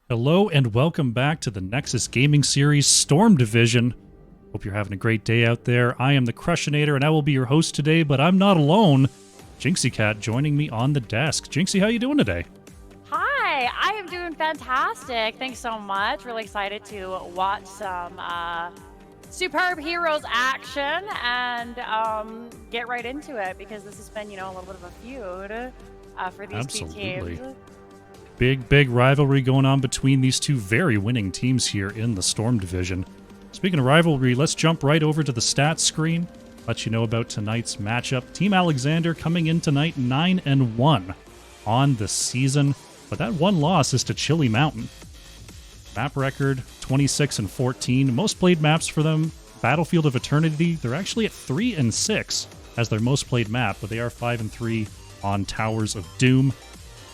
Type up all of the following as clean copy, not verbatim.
Hello and welcome back to the Nexus Gaming Series Storm Division. Hope you're having a great day out there. I am the Krushinator and I will be your host today, but I'm not alone. Jinxeekatt joining me on the desk. Jinxie, how you doing today? Hi, I am doing fantastic. Thanks so much. Really excited to watch some superb heroes action and get right into it because this has been, a little bit of a feud for these two teams. Big rivalry going on between these two very winning teams here in the Storm Division. Speaking of rivalry, let's jump right over to the stats screen. Let you know about tonight's matchup. Team Alexander coming in tonight 9-1 on the season, but that one loss is to Chili Mountain. Map record 26-14. Most played maps for them, Battlefield of Eternity. They're actually at 3-6 as their most played map, but they are 5-3 on Towers of Doom.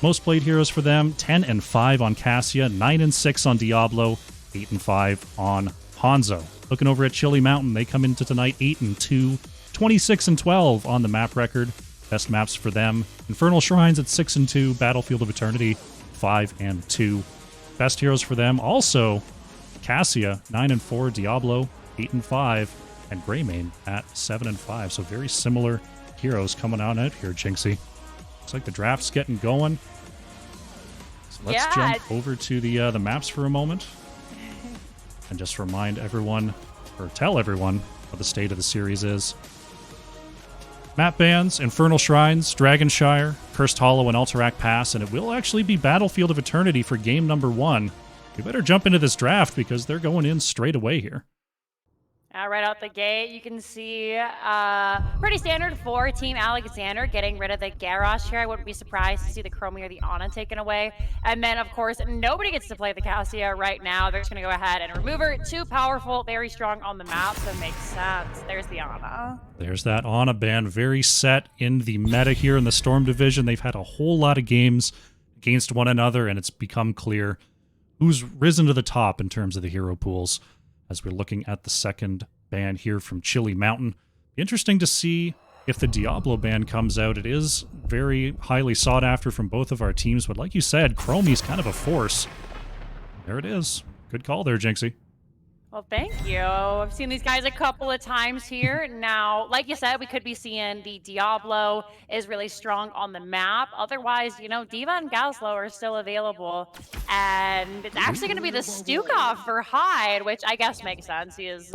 Most played heroes for them, 10-5 on Cassia, 9-6 on Diablo, 8-5 on Hanzo. Looking over at Chili Mountain, they come into tonight 8-2, 26-12 on the map record. Best maps for them, Infernal Shrines at 6-2, Battlefield of Eternity 5-2. Best heroes for them, also Cassia 9-4, Diablo 8-5, and Greymane at 7-5. So very similar heroes coming on out here, Jinxie. Looks like the draft's getting going. So let's jump over to the maps for a moment. And just remind everyone, or tell everyone, what the state of the series is. Map bans, Infernal Shrines, Dragonshire, Cursed Hollow, and Alterac Pass, and it will actually be Battlefield of Eternity for game number 1. You better jump into this draft because they're going in straight away here. Right out the gate, you can see pretty standard for Team Alexander getting rid of the Garrosh here. I wouldn't be surprised to see the Chromie or the Ana taken away. And then, of course, nobody gets to play the Cassia right now. They're just going to go ahead and remove her. Too powerful, very strong on the map, so it makes sense. There's the Ana. There's that Ana ban, very set in the meta here in the Storm Division. They've had a whole lot of games against one another, and it's become clear who's risen to the top in terms of the hero pools. As we're looking at the second ban here from Chili Mountain. Interesting to see if the Diablo ban comes out. It is very highly sought after from both of our teams, but like you said, Chromie's kind of a force. There it is. Good call there, Jinxie. Well, thank you. I've seen these guys a couple of times here. Now, like you said, we could be seeing the Diablo is really strong on the map. Otherwise, Diva and Gazlowe are still available. And it's actually going to be the Stukov for Hyde, which I guess makes sense. He is,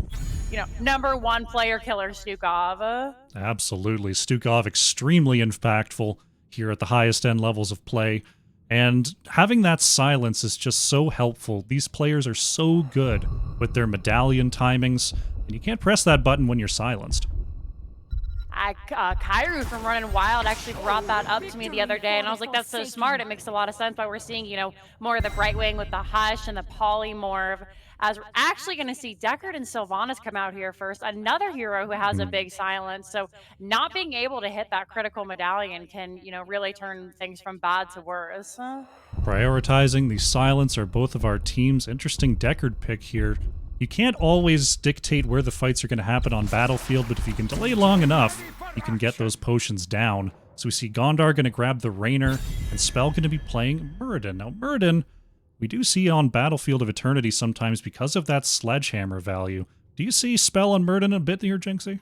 number one player killer Stukov. Absolutely. Stukov extremely impactful here at the highest end levels of play. And having that silence is just so helpful. These players are so good with their medallion timings, and you can't press that button when you're silenced. Kairu from Running Wild actually brought that up to me the other day, and I was like, that's so smart. It makes a lot of sense, but we're seeing, more of the Brightwing with the Hush and the Polymorph, as we're actually going to see Deckard and Sylvanas come out here first, another hero who has a big silence. So not being able to hit that critical medallion can, really turn things from bad to worse. Prioritizing the silence are both of our teams. Interesting Deckard pick here. You can't always dictate where the fights are going to happen on Battlefield, but if you can delay long enough, you can get those potions down. So we see Gondar going to grab the Rainer, and Spell going to be playing Muradin. Now, Muradin, we do see on Battlefield of Eternity sometimes because of that sledgehammer value. Do you see Spell on Muradin a bit here, Jinxie?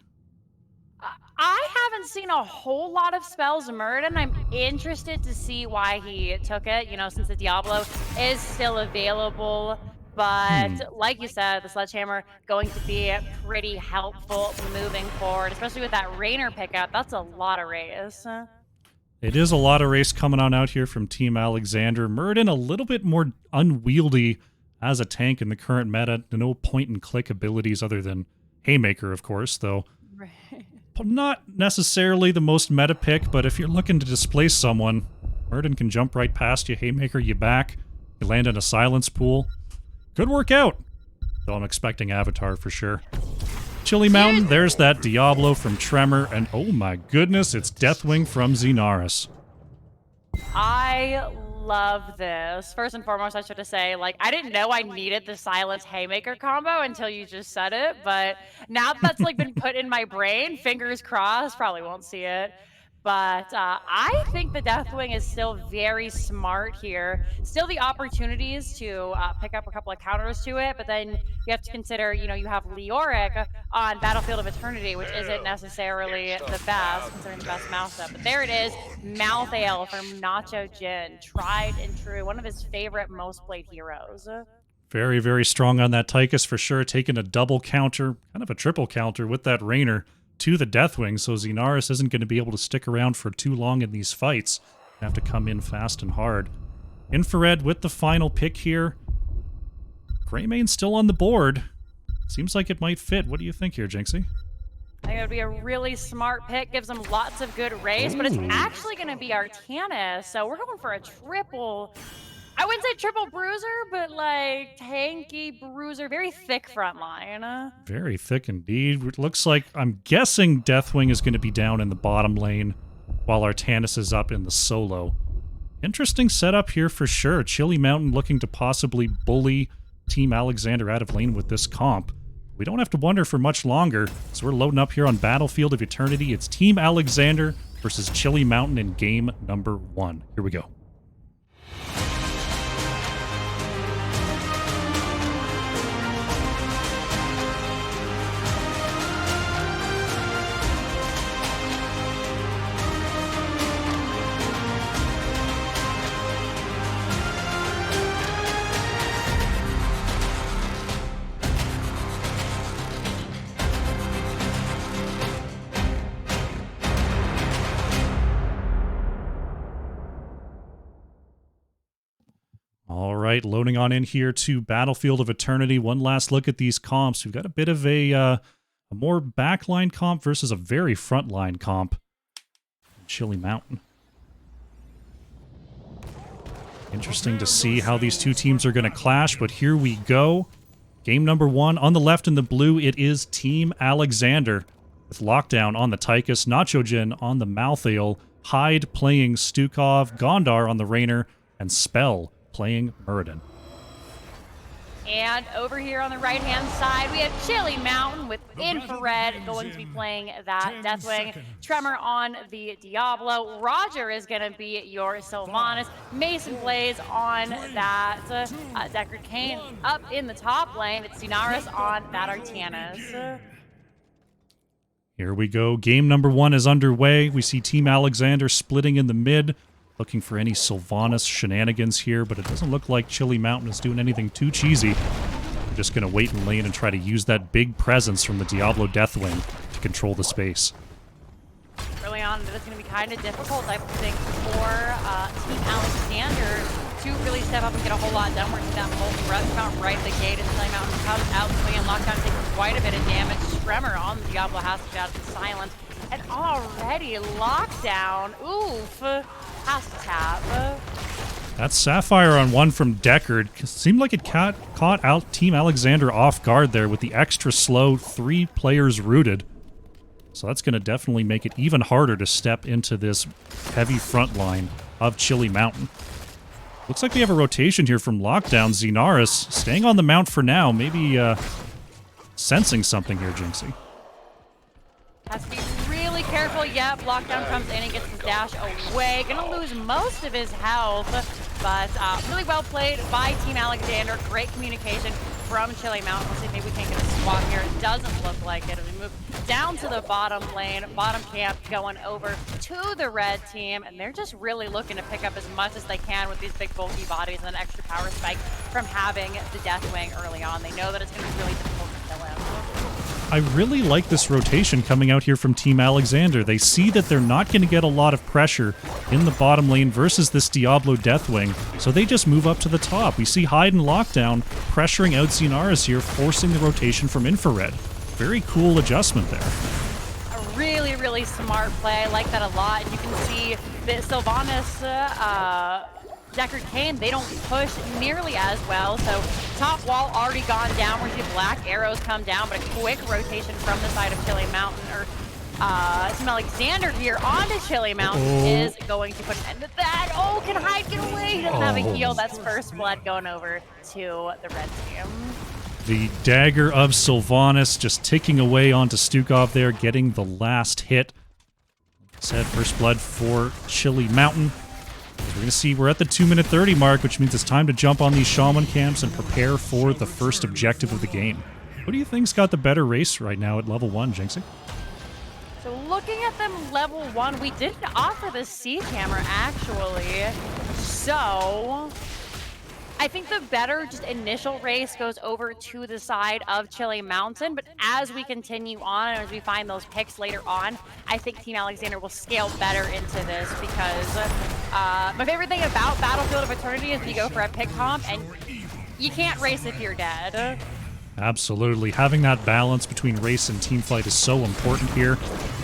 I haven't seen a whole lot of Spell's Muradin. I'm interested to see why he took it, since the Diablo is still available. But like you said, the Sledgehammer going to be pretty helpful moving forward, especially with that Rainer pickup. That's a lot of race. It is a lot of race coming on out here from Team Alexander. Muradin a little bit more unwieldy as a tank in the current meta. No point-and-click abilities other than Haymaker, of course, though. Right. Not necessarily the most meta pick, but if you're looking to displace someone, Muradin can jump right past you, Haymaker you back, you land in a silence pool. Could work out, though I'm expecting Avatar for sure. Chili Mountain, there's that Diablo from Tremor, and oh my goodness, it's Deathwing from Xenaris. I love this. First and foremost, I should say, I didn't know I needed the Silence Haymaker combo until you just said it, but now that that's, been put in my brain, fingers crossed, probably won't see it. But I think the Deathwing is still very smart here. Still the opportunities to pick up a couple of counters to it, but then you have to consider, you have Leoric on Battlefield of Eternity, which isn't necessarily the best, considering the best mouse up. But there it is, Mouth Ale from Nacho Jin, tried and true, one of his favorite most played heroes. Very, very strong on that Tychus for sure, taking a double counter, kind of a triple counter with that Rainer to the Deathwing, so Xenaris isn't going to be able to stick around for too long in these fights. Have to come in fast and hard. Infrared with the final pick here. Greymane still on the board. Seems like it might fit. What do you think here, Jinxie? I think it would be a really smart pick, gives them lots of good race, but it's actually going to be Artanis, so we're going for a triple... I wouldn't say triple bruiser, but like tanky bruiser, very thick front line. Very thick indeed. It looks like, I'm guessing Deathwing is going to be down in the bottom lane while Artanis is up in the solo. Interesting setup here for sure. Chili Mountain looking to possibly bully Team Alexander out of lane with this comp. We don't have to wonder for much longer, so we're loading up here on Battlefield of Eternity. It's Team Alexander versus Chili Mountain in game number 1. Here we go. All right, loading on in here to Battlefield of Eternity. One last look at these comps. We've got a bit of a more backline comp versus a very frontline comp. Chili Mountain. Interesting to see how these two teams are going to clash, but here we go. Game number 1. On the left in the blue, it is Team Alexander with Lockdown on the Tychus, Nacho Jin on the Malthael, Hyde playing Stukov, Gondar on the Rainer, and Spell playing Muradin. And over here on the right-hand side, we have Chili Mountain with Infrared going to be playing that Deathwing. Tremor on the Diablo. Roger is going to be your Sylvanas. Mason Blaze on that Deckard Cain. Up in the top lane, it's Xenaris on that Artanis. Here we go. Game number 1 is underway. We see Team Alexander splitting in the mid, looking for any Sylvanas shenanigans here, but it doesn't look like Chili Mountain is doing anything too cheesy. We're just going to wait in lane and try to use that big presence from the Diablo Deathwing to control the space. Early on, it's going to be kind of difficult, I think, for Team Alexander to really step up and get a whole lot done. We're seeing that multi-rush count right at the gate, and Chili Mountain comes out swinging. Lockdown taking quite a bit of damage. Tremor on the Diablo has to get out of the silence. And already Lockdown, oof, has to tap. That Sapphire on one from Deckard seemed like it caught out Team Alexander off guard there with the extra slow 3 players rooted. So that's going to definitely make it even harder to step into this heavy front line of Chili Mountain. Looks like we have a rotation here from Lockdown. Xenaris staying on the mount for now, maybe sensing something here, Jinxie. Has to be really careful. Yep, Lockdown comes in and gets his dash away. Gonna lose most of his health, but really well played by Team Alexander. Great communication from Chili Mountain. Let's see if maybe we can get a swap here. It doesn't look like it. We move down to the bottom lane. Bottom camp going over to the red team, and they're just really looking to pick up as much as they can with these big bulky bodies and an extra power spike from having the Deathwing early on. They know that it's going to be really difficult to kill him. I really like this rotation coming out here from Team Alexander. They see that they're not going to get a lot of pressure in the bottom lane versus this Diablo Deathwing, so they just move up to the top. We see Hyde and Lockdown pressuring out Xenaris here, forcing the rotation from Infrared. Very cool adjustment there. A really, really smart play. I like that a lot. And you can see that Sylvanas, Deckard Cain, they don't push nearly as well. So top wall already gone down. We're seeing black arrows come down, but a quick rotation from the side of Chili Mountain, or Team Alexander here onto Chili Mountain is going to put an end to that. Oh, can Hyde get away? He doesn't have a heal. That's first blood going over to the red team. The dagger of Sylvanas just ticking away onto Stukov there, getting the last hit. Said first blood for Chili Mountain. We're going to see we're at the 2-minute 30 mark, which means it's time to jump on these Shaman camps and prepare for the first objective of the game. Who do you think's got the better race right now at level 1, Jinxie? So looking at them level 1, we didn't offer the C camera actually. So I think the better just initial race goes over to the side of Chili Mountain, but as we continue on and as we find those picks later on, I think Team Alexander will scale better into this because my favorite thing about Battlefield of Eternity is you go for a pick comp and you can't race if you're dead. Absolutely. Having that balance between race and teamfight is so important here.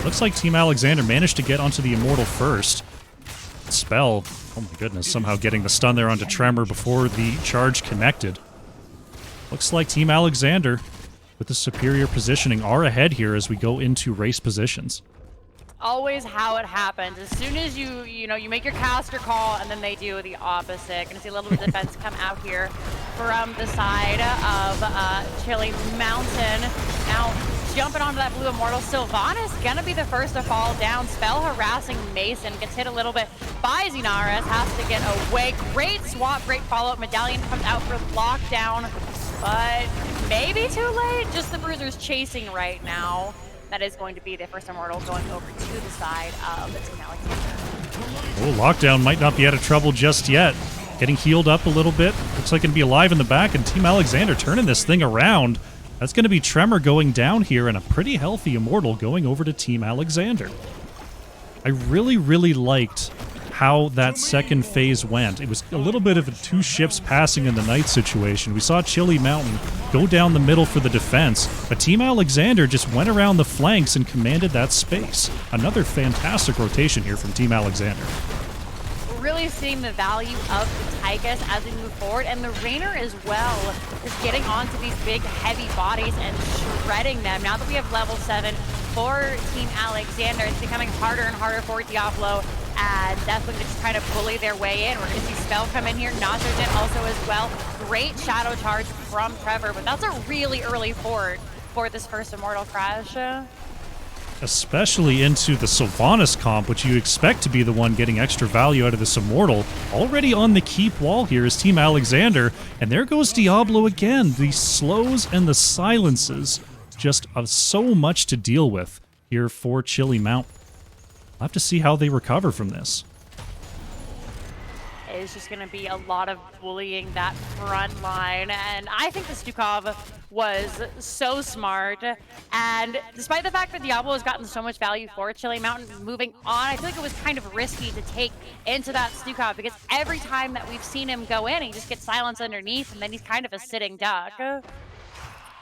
Looks like Team Alexander managed to get onto the Immortal first. Spell, oh my goodness, somehow getting the stun there onto Tremor before the charge connected. Looks like Team Alexander, with the superior positioning, are ahead here as we go into race positions. Always how it happens. As soon as you make your caster call and then they do the opposite. Gonna see a little bit of defense come out here from the side of Chili Mountain. Now, jumping onto that blue Immortal, Sylvanas gonna be the first to fall down. Spell harassing Mason, gets hit a little bit by Xenaris, has to get away. Great swap, great follow-up. Medallion comes out for lockdown, but maybe too late. Just the Bruiser's chasing right now. That is going to be the first Immortal going over to the side of Team Alexander. Oh, Lockdown might not be out of trouble just yet. Getting healed up a little bit. Looks like it'll be alive in the back, and Team Alexander turning this thing around. That's going to be Tremor going down here, and a pretty healthy Immortal going over to Team Alexander. I really, really liked how that second phase went. It was a little bit of a two ships passing in the night situation. We saw Chili Mountain go down the middle for the defense, but Team Alexander just went around the flanks and commanded that space. Another fantastic rotation here from Team Alexander. We're really seeing the value of the Tychus as we move forward, and the Rainer as well is getting onto these big, heavy bodies and shredding them. Now that we have level 7 for Team Alexander, it's becoming harder and harder for Diablo, and that's going to just kind of bully their way in. We're going to see Spell come in here, Nacho's in also as well. Great shadow charge from Trevor, but that's a really early fort for this first Immortal crash. Especially into the Sylvanas comp, which you expect to be the one getting extra value out of this Immortal. Already on the keep wall here is Team Alexander, and there goes Diablo again. The slows and the silences, just so much to deal with here for Chili Mountain. We'll have to see how they recover from this. It's just going to be a lot of bullying that front line, and I think the Stukov was so smart, and despite the fact that Diablo has gotten so much value for Chili Mountain moving on, I feel like it was kind of risky to take into that Stukov, because every time that we've seen him go in, he just gets silenced underneath, and then he's kind of a sitting duck.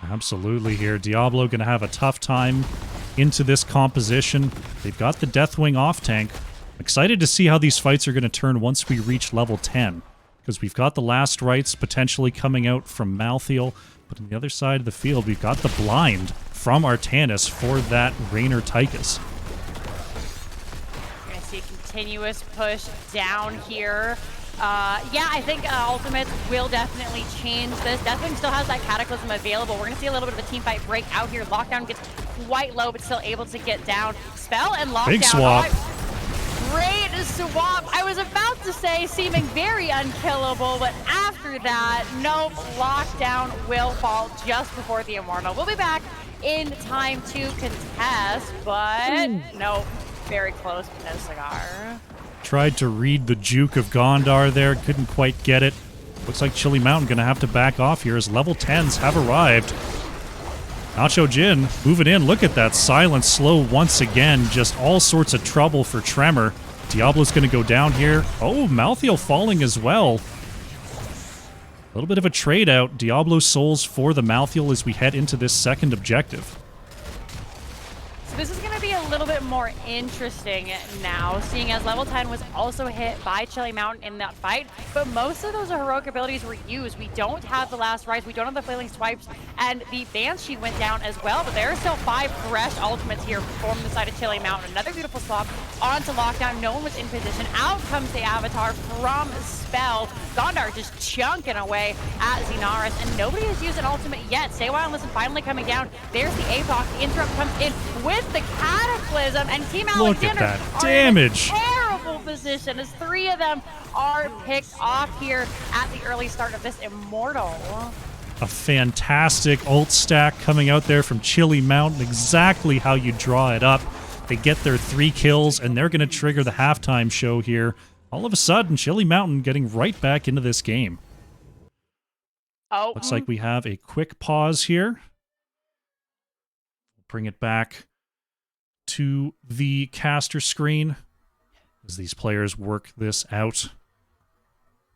Absolutely here. Diablo going to have a tough time into this composition. They've got the Deathwing off tank. Excited to see how these fights are going to turn once we reach level 10, because we've got the last rites potentially coming out from Malthael, but on the other side of the field we've got the blind from Artanis for that Rainer Tychus. We're going to see a continuous push down here. Yeah, I think Ultimates will definitely change this. Deathwing still has that Cataclysm available. We're going to see a little bit of a team fight break out here. Lockdown gets quite low, but still able to get down. Spell and Lockdown. Big swap. Great swap. I was about to say seeming very unkillable, but after that, nope, Lockdown will fall just before the Immortal. We'll be back in time to contest, but nope, very close, but no cigar. Tried to read the juke of Gondar there, couldn't quite get it. Looks like Chili Mountain going to have to back off here as level 10s have arrived. Nacho Jin moving in. Look at that silent slow once again. Just all sorts of trouble for Tremor. Diablo's going to go down here. Oh, Malthael falling as well. A little bit of a trade out. Diablo souls for the Malthael as we head into this second objective. So this is going to be a little bit more interesting now, seeing as level 10 was also hit by Chili Mountain in that fight, but most of those heroic abilities were used. We don't have the last rise, we don't have the flailing swipes, and the Banshee went down as well, but there are still 5 fresh ultimates here from the side of Chili Mountain. Another beautiful swap onto Lockdown. No one was in position. Out comes the Avatar from Spell. Gondar just chunking away at Xenaris, and nobody has used an ultimate yet. Stay Wild and Listen finally coming down. There's the APOC. The interrupt comes in with the Catapult. Cataclysm, and Team Look at Alexander that are damage. in a terrible position as 3 of them are picked off here at the early start of this Immortal. A fantastic ult stack coming out there from Chili Mountain, exactly how you draw it up. They get their 3 kills, and they're going to trigger the halftime show here. All of a sudden, Chili Mountain getting right back into this game. Oh, Looks like we have a quick pause here. Bring it back to the caster screen as these players work this out.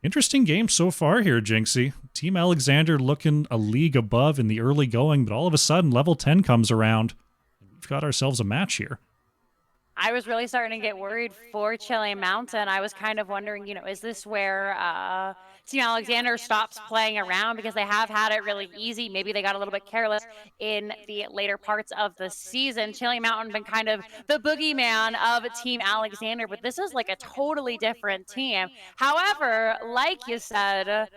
Interesting game so far here, Jinxie. Team Alexander looking a league above in the early going, but all of a sudden, level 10 comes around, and we've got ourselves a match here. I was really starting to get worried for Chili Mountain. I was kind of wondering, is this where Team Alexander stops playing around because they have had it really easy? Maybe they got a little bit careless in the later parts of the season. Chili Mountain been kind of the boogeyman of Team Alexander, but this is like a totally different team. However, like you said,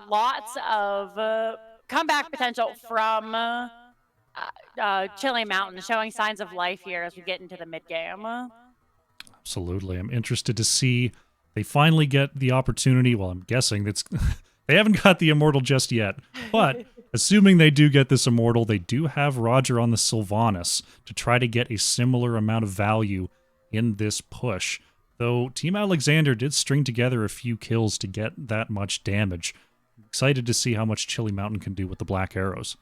lots of comeback potential from Chili Mountain, showing signs of life here as we get into the mid-game. Absolutely. I'm interested to see. They finally get the opportunity. Well, I'm guessing that's they haven't got the Immortal just yet. But assuming they do get this Immortal, they do have Roger on the Sylvanas to try to get a similar amount of value in this push. Though Team Alexander did string together a few kills to get that much damage. I'm excited to see how much Chili Mountain can do with the Black Arrows.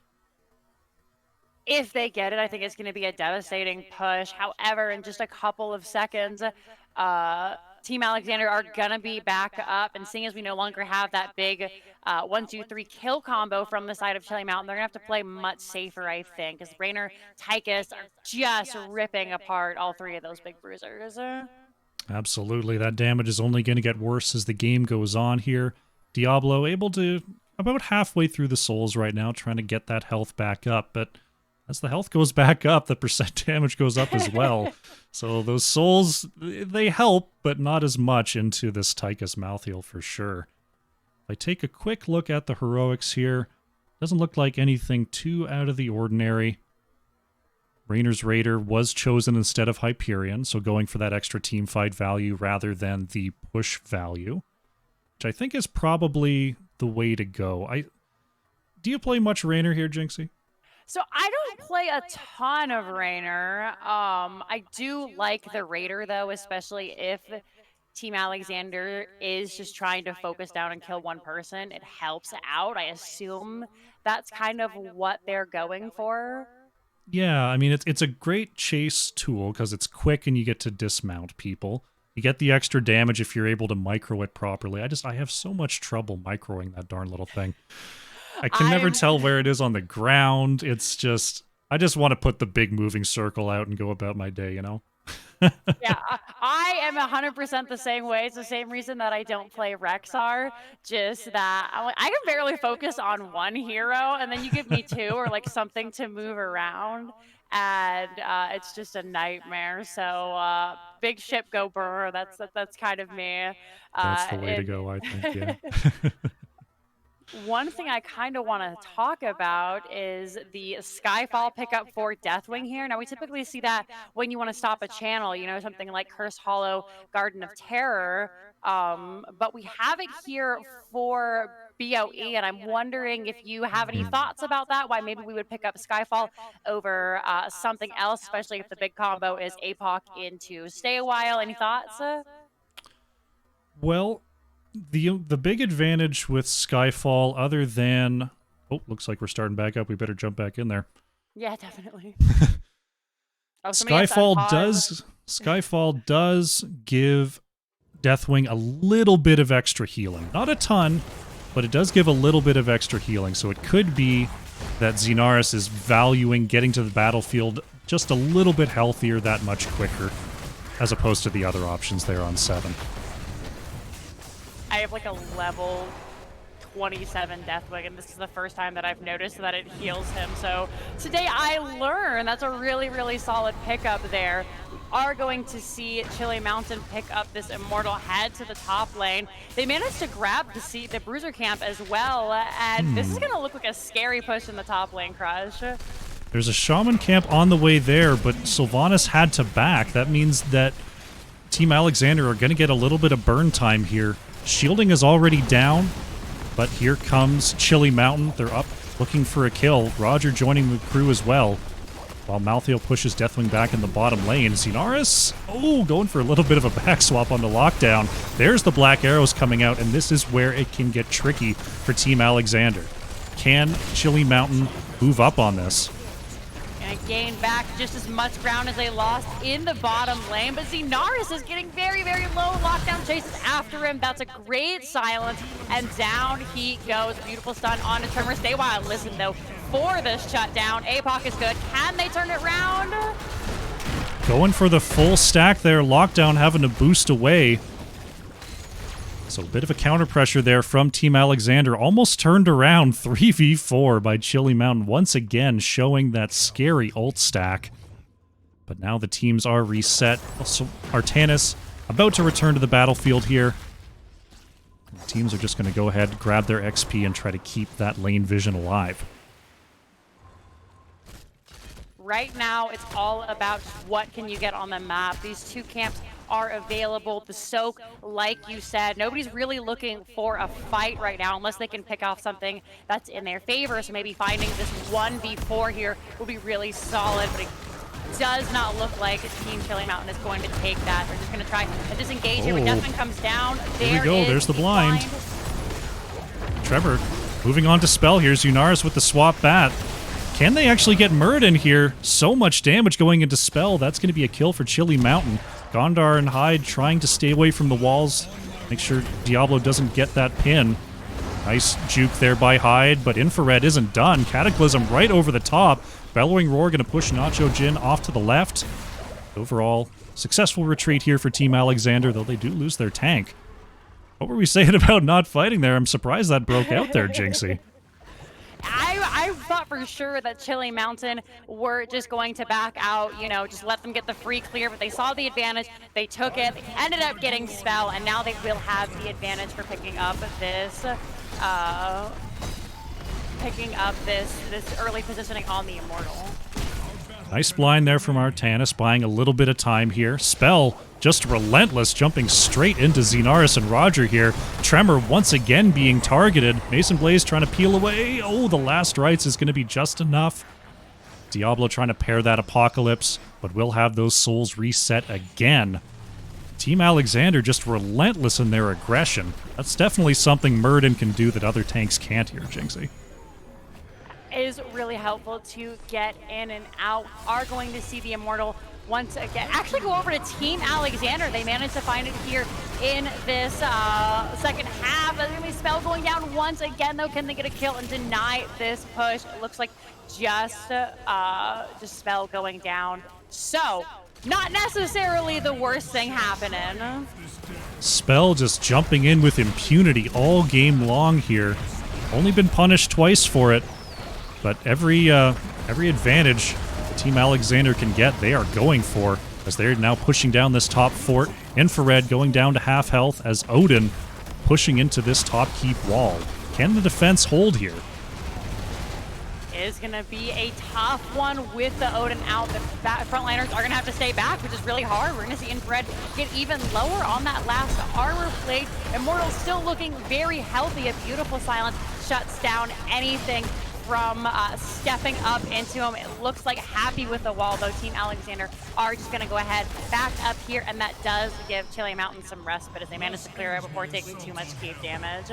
If they get it, I think it's going to be a devastating push. However, in just a couple of seconds, Team Alexander are going to be back up. And seeing as we no longer have that big 1-2-3 kill combo from the side of Chili Mountain, they're going to have to play much safer, I think, as Rainer, Tychus are just ripping apart all 3 of those big bruisers. Absolutely. That damage is only going to get worse as the game goes on here. Diablo able to about halfway through the souls right now, trying to get that health back up, but as the health goes back up, the percent damage goes up as well. So those souls, they help, but not as much into this Tychus mouthheal for sure. If I take a quick look at the heroics here, doesn't look like anything too out of the ordinary. Rainer's Raider was chosen instead of Hyperion, so going for that extra team fight value rather than the push value, which I think is probably the way to go. Do you play much Rainer here, Jinxie? So I don't play a ton of Rainer. I do like the Raider, though, especially if Team Alexander is just trying to focus down and kill one person. It helps out. I assume that's kind of what they're going for. Yeah, I mean, it's a great chase tool because it's quick and you get to dismount people. You get the extra damage if you're able to micro it properly. I have so much trouble microing that darn little thing. I can never tell where it is on the ground. It's just, I just want to put the big moving circle out and go about my day, Yeah, I am 100% the same way. It's the same reason that I don't play Rexar. Just that I can barely focus on one hero, and then you give me 2 or like something to move around, and it's just a nightmare. So big ship go burr. That's kind of me. That's the way to go, I think. Yeah. One thing I kind of want to talk about is the Skyfall pickup for Deathwing here. Now, we typically see that when you want to stop a channel, something like Curse Hollow, Garden of Terror. But we have it here for BOE, and I'm wondering if you have any thoughts about that, why maybe we would pick up Skyfall over something else, especially if the big combo is APOC into Stay a While. Any thoughts? Well, the big advantage with Skyfall, other than... Oh, looks like we're starting back up. We better jump back in there. Yeah, definitely. Skyfall does give Deathwing a little bit of extra healing. Not a ton, but it does give a little bit of extra healing. So it could be that Xenaris is valuing getting to the battlefield just a little bit healthier that much quicker, as opposed to the other options there on 7. I have like a level 27 Deathwing, and this is the first time that I've noticed that it heals him. So today I learned that's a really, really solid pickup there. We are going to see Chili Mountain pick up this Immortal, head to the top lane. They managed to grab the Bruiser camp as well, and this is going to look like a scary push in the top lane, Crush. There's a Shaman camp on the way there, but Sylvanas had to back. That means that Team Alexander are going to get a little bit of burn time here. Shielding is already down, but here comes Chili Mountain. They're up looking for a kill. Roger joining the crew as well, while Malthael pushes Deathwing back in the bottom lane. Xenaris, going for a little bit of a back swap on the lockdown. There's the black arrows coming out, and this is where it can get tricky for Team Alexander. Can Chili Mountain move up on this? Gonna gain back just as much ground as they lost in the bottom lane, but Xenaris is getting very, very low. Lockdown chases after him. That's a great silence, and down he goes. Beautiful stun onto Tremor. Stay wild. Listen, though, for this shutdown. APOC is good. Can they turn it around? Going for the full stack there. Lockdown having to boost away. So a bit of a counter pressure there from Team Alexander. Almost turned around 3v4 by Chili Mountain, once again showing that scary ult stack. But now the teams are reset. Also, Artanis about to return to the battlefield here. The teams are just going to go ahead, grab their XP, and try to keep that lane vision alive. Right now, it's all about what can you get on the map. These two camps are available. The soak, like you said, nobody's really looking for a fight right now unless they can pick off something that's in their favor. So maybe finding this 1v4 here will be really solid, but it does not look like Team Chili Mountain is going to take that. They're just going to try and disengage here. When Deathman comes down, there we go. There's the blind. Trevor moving on to spell here. Xenaris with the swap bat. Can they actually get Muradin here? So much damage going into spell. That's going to be a kill for Chili Mountain. Gondar and Hyde trying to stay away from the walls. Make sure Diablo doesn't get that pin. Nice juke there by Hyde, but Infrared isn't done. Cataclysm right over the top. Bellowing Roar going to push Nacho Jin off to the left. Overall, successful retreat here for Team Alexander, though they do lose their tank. What were we saying about not fighting there? I'm surprised that broke out there, Jinxie. I thought for sure that Chili Mountain were just going to back out, you know, just let them get the free clear, but they saw the advantage, they took it, they ended up getting spell, and now they will have the advantage for picking up this early positioning on the Immortal. Nice blind there from Artanis, buying a little bit of time here. Spell just relentless, jumping straight into Xenaris and Roger here. Tremor once again being targeted. Mason Blaze trying to peel away. Oh, the last rites is going to be just enough. Diablo trying to pair that Apocalypse, but will have those souls reset again. Team Alexander just relentless in their aggression. That's definitely something Muradin can do that other tanks can't here, Jinxie. Is really helpful to get in and out. Are going to see the Immortal once again actually go over to Team Alexander. They managed to find it here in this second half. There's gonna be spell going down once again, though. Can they get a kill and deny this push? It looks like just spell going down. So not necessarily the worst thing happening. Spell just jumping in with impunity all game long here. Only been punished twice for it. But every advantage Team Alexander can get, they are going for, as they're now pushing down this top fort. Infrared going down to half health as Odin pushing into this top keep wall. Can the defense hold here? Is going to be a tough one with the Odin out. The frontliners are going to have to stay back, which is really hard. We're going to see Infrared get even lower on that last armor plate. Immortal still looking very healthy. A beautiful silence shuts down anything from stepping up into him. It looks like happy with the wall, though. Team Alexander are just going to go ahead back up here, and that does give Chili Mountain some respite as they manage to clear it before taking too much keep damage.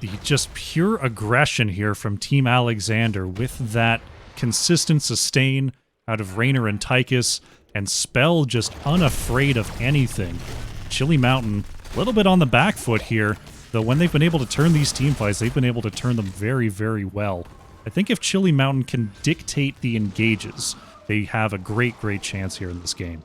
The just pure aggression here from Team Alexander with that consistent sustain out of Raynor and Tychus, and Spell just unafraid of anything. Chili Mountain a little bit on the back foot here, though when they've been able to turn these team fights, they've been able to turn them very, very well. I think if Chili Mountain can dictate the engages, they have a great, great chance here in this game.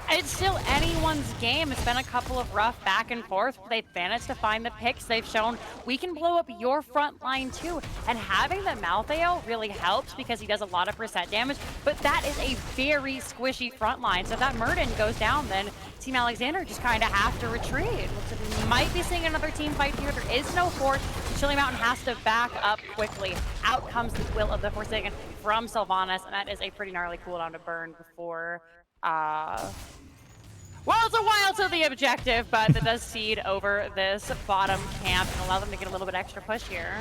It's still anyone's T1's game. It's been a couple of rough back and forth. They've managed to find the picks. They've shown we can blow up your front line too. And having the Malthael really helps because he does a lot of percent damage, but that is a very squishy front line. So if that Murden goes down, then Team Alexander just kind of have to retreat. Looks like we might be seeing another team fight here. There is no fort. Chili Mountain has to back up quickly. Out comes the Will of the Forsaken from Sylvanas, and that is a pretty gnarly cooldown to burn before well, it's a while to the objective, but that does seed over this bottom camp and allow them to get a little bit extra push here.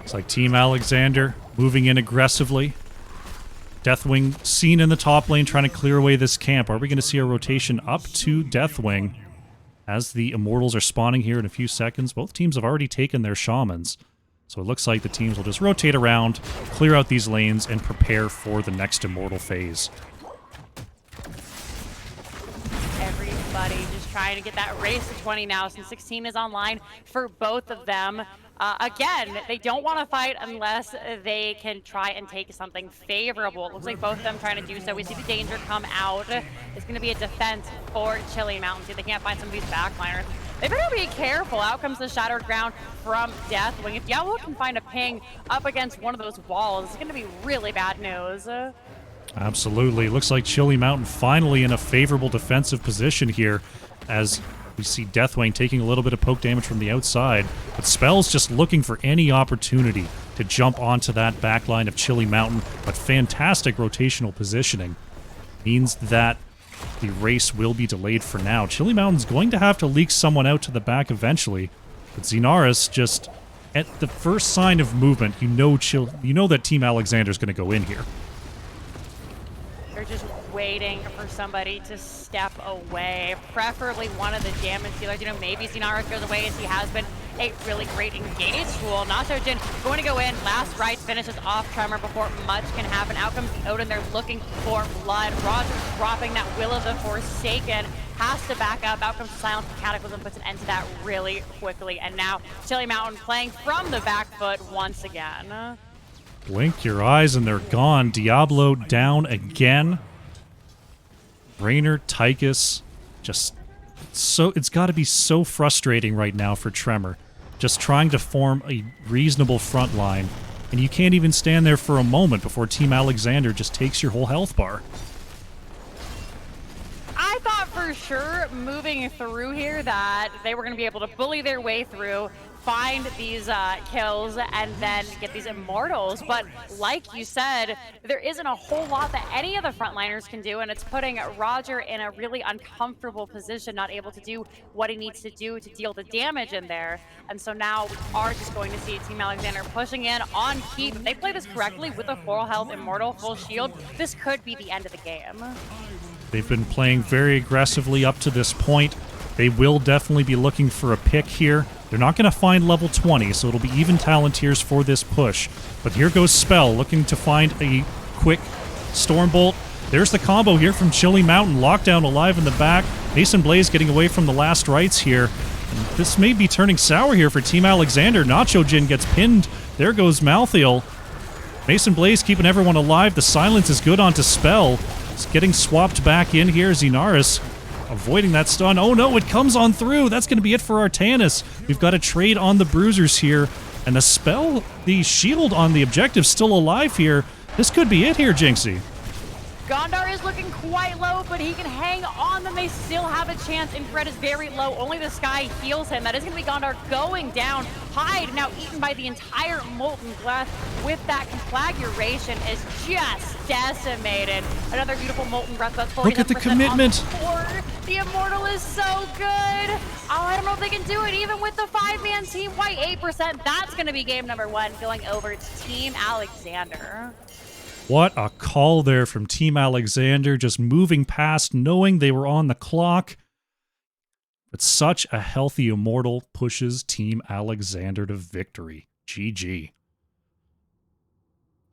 It's like Team Alexander moving in aggressively. Deathwing seen in the top lane trying to clear away this camp. Are we going to see a rotation up to Deathwing as the Immortals are spawning here in a few seconds? Both teams have already taken their Shamans. So it looks like the teams will just rotate around, clear out these lanes, and prepare for the next Immortal phase. Everybody just trying to get that race to 20 now since 16 is online for both of them. Again, they don't want to fight unless they can try and take something favorable. It looks like both of them trying to do so. We see the danger come out. It's going to be a defense for Chili Mountain. See if they can't find some of these backliners. They better be careful. Out comes the Shattered Ground from Deathwing. If Diablo can find a ping up against one of those walls, it's going to be really bad news. Absolutely. Looks like Chili Mountain finally in a favorable defensive position here as we see Deathwing taking a little bit of poke damage from the outside, but Spell's just looking for any opportunity to jump onto that backline of Chili Mountain, but fantastic rotational positioning means that the race will be delayed for now. Chili Mountain's going to have to leak someone out to the back eventually, but Xenaris just, at the first sign of movement, you know that Team Alexander's going to go in here. They're just waiting for somebody to step away, preferably one of the damage dealers. You know, maybe Xenaris goes away as he has been a really great engage tool. Nacho Jin going to go in, last rites finishes off Tremor before much can happen. Out comes the Odin, they're looking for blood. Roger dropping that Will of the Forsaken, has to back up. Out comes Silence Cataclysm, puts an end to that really quickly. And now Chili Mountain playing from the back foot once again. Blink your eyes and they're gone. Diablo down again. Raynor, Tychus, just so it's got to be so frustrating right now for Tremor. Just trying to form a reasonable front line, and you can't even stand there for a moment before Team Alexander just takes your whole health bar. I thought for sure moving through here that they were going to be able to bully their way through, find these kills, and then get these Immortals. But like you said, there isn't a whole lot that any of the frontliners can do, and it's putting Roger in a really uncomfortable position, not able to do what he needs to do to deal the damage in there. And so now we are just going to see Team Alexander pushing in on keep. If they play this correctly with a full health Immortal, full shield, this could be the end of the game. They've been playing very aggressively up to this point. They will definitely be looking for a pick here. They're not going to find level 20, so it'll be even Talontiers for this push. But here goes Spell, looking to find a quick Stormbolt. There's the combo here from Chili Mountain. Lockdown alive in the back. Mason Blaze getting away from the last rites here. And this may be turning sour here for Team Alexander. Nacho Jin gets pinned. There goes Malthael. Mason Blaze keeping everyone alive. The silence is good onto Spell. It's getting swapped back in here. Xenaris avoiding that stun. Oh no, it comes on through. That's going to be it for Artanis. We've got a trade on the Bruisers here. And the Spell, the shield on the objective still alive here. This could be it here, Jinxie. Gondar is looking quite low, but he can hang on them. They still have a chance. Infrared is very low. Only the sky heals him. That is going to be Gondar going down. Hyde, now eaten by the entire Molten Breath with that conflagration, is just decimated. Another beautiful Molten Breath. That's Look at the commitment. The Immortal is so good. Oh, I don't know if they can do it even with the 5-man team. White 8%. That's going to be game number 1 going over to Team Alexander. What a call there from Team Alexander, just moving past, knowing they were on the clock. But such a healthy Immortal pushes Team Alexander to victory. GG.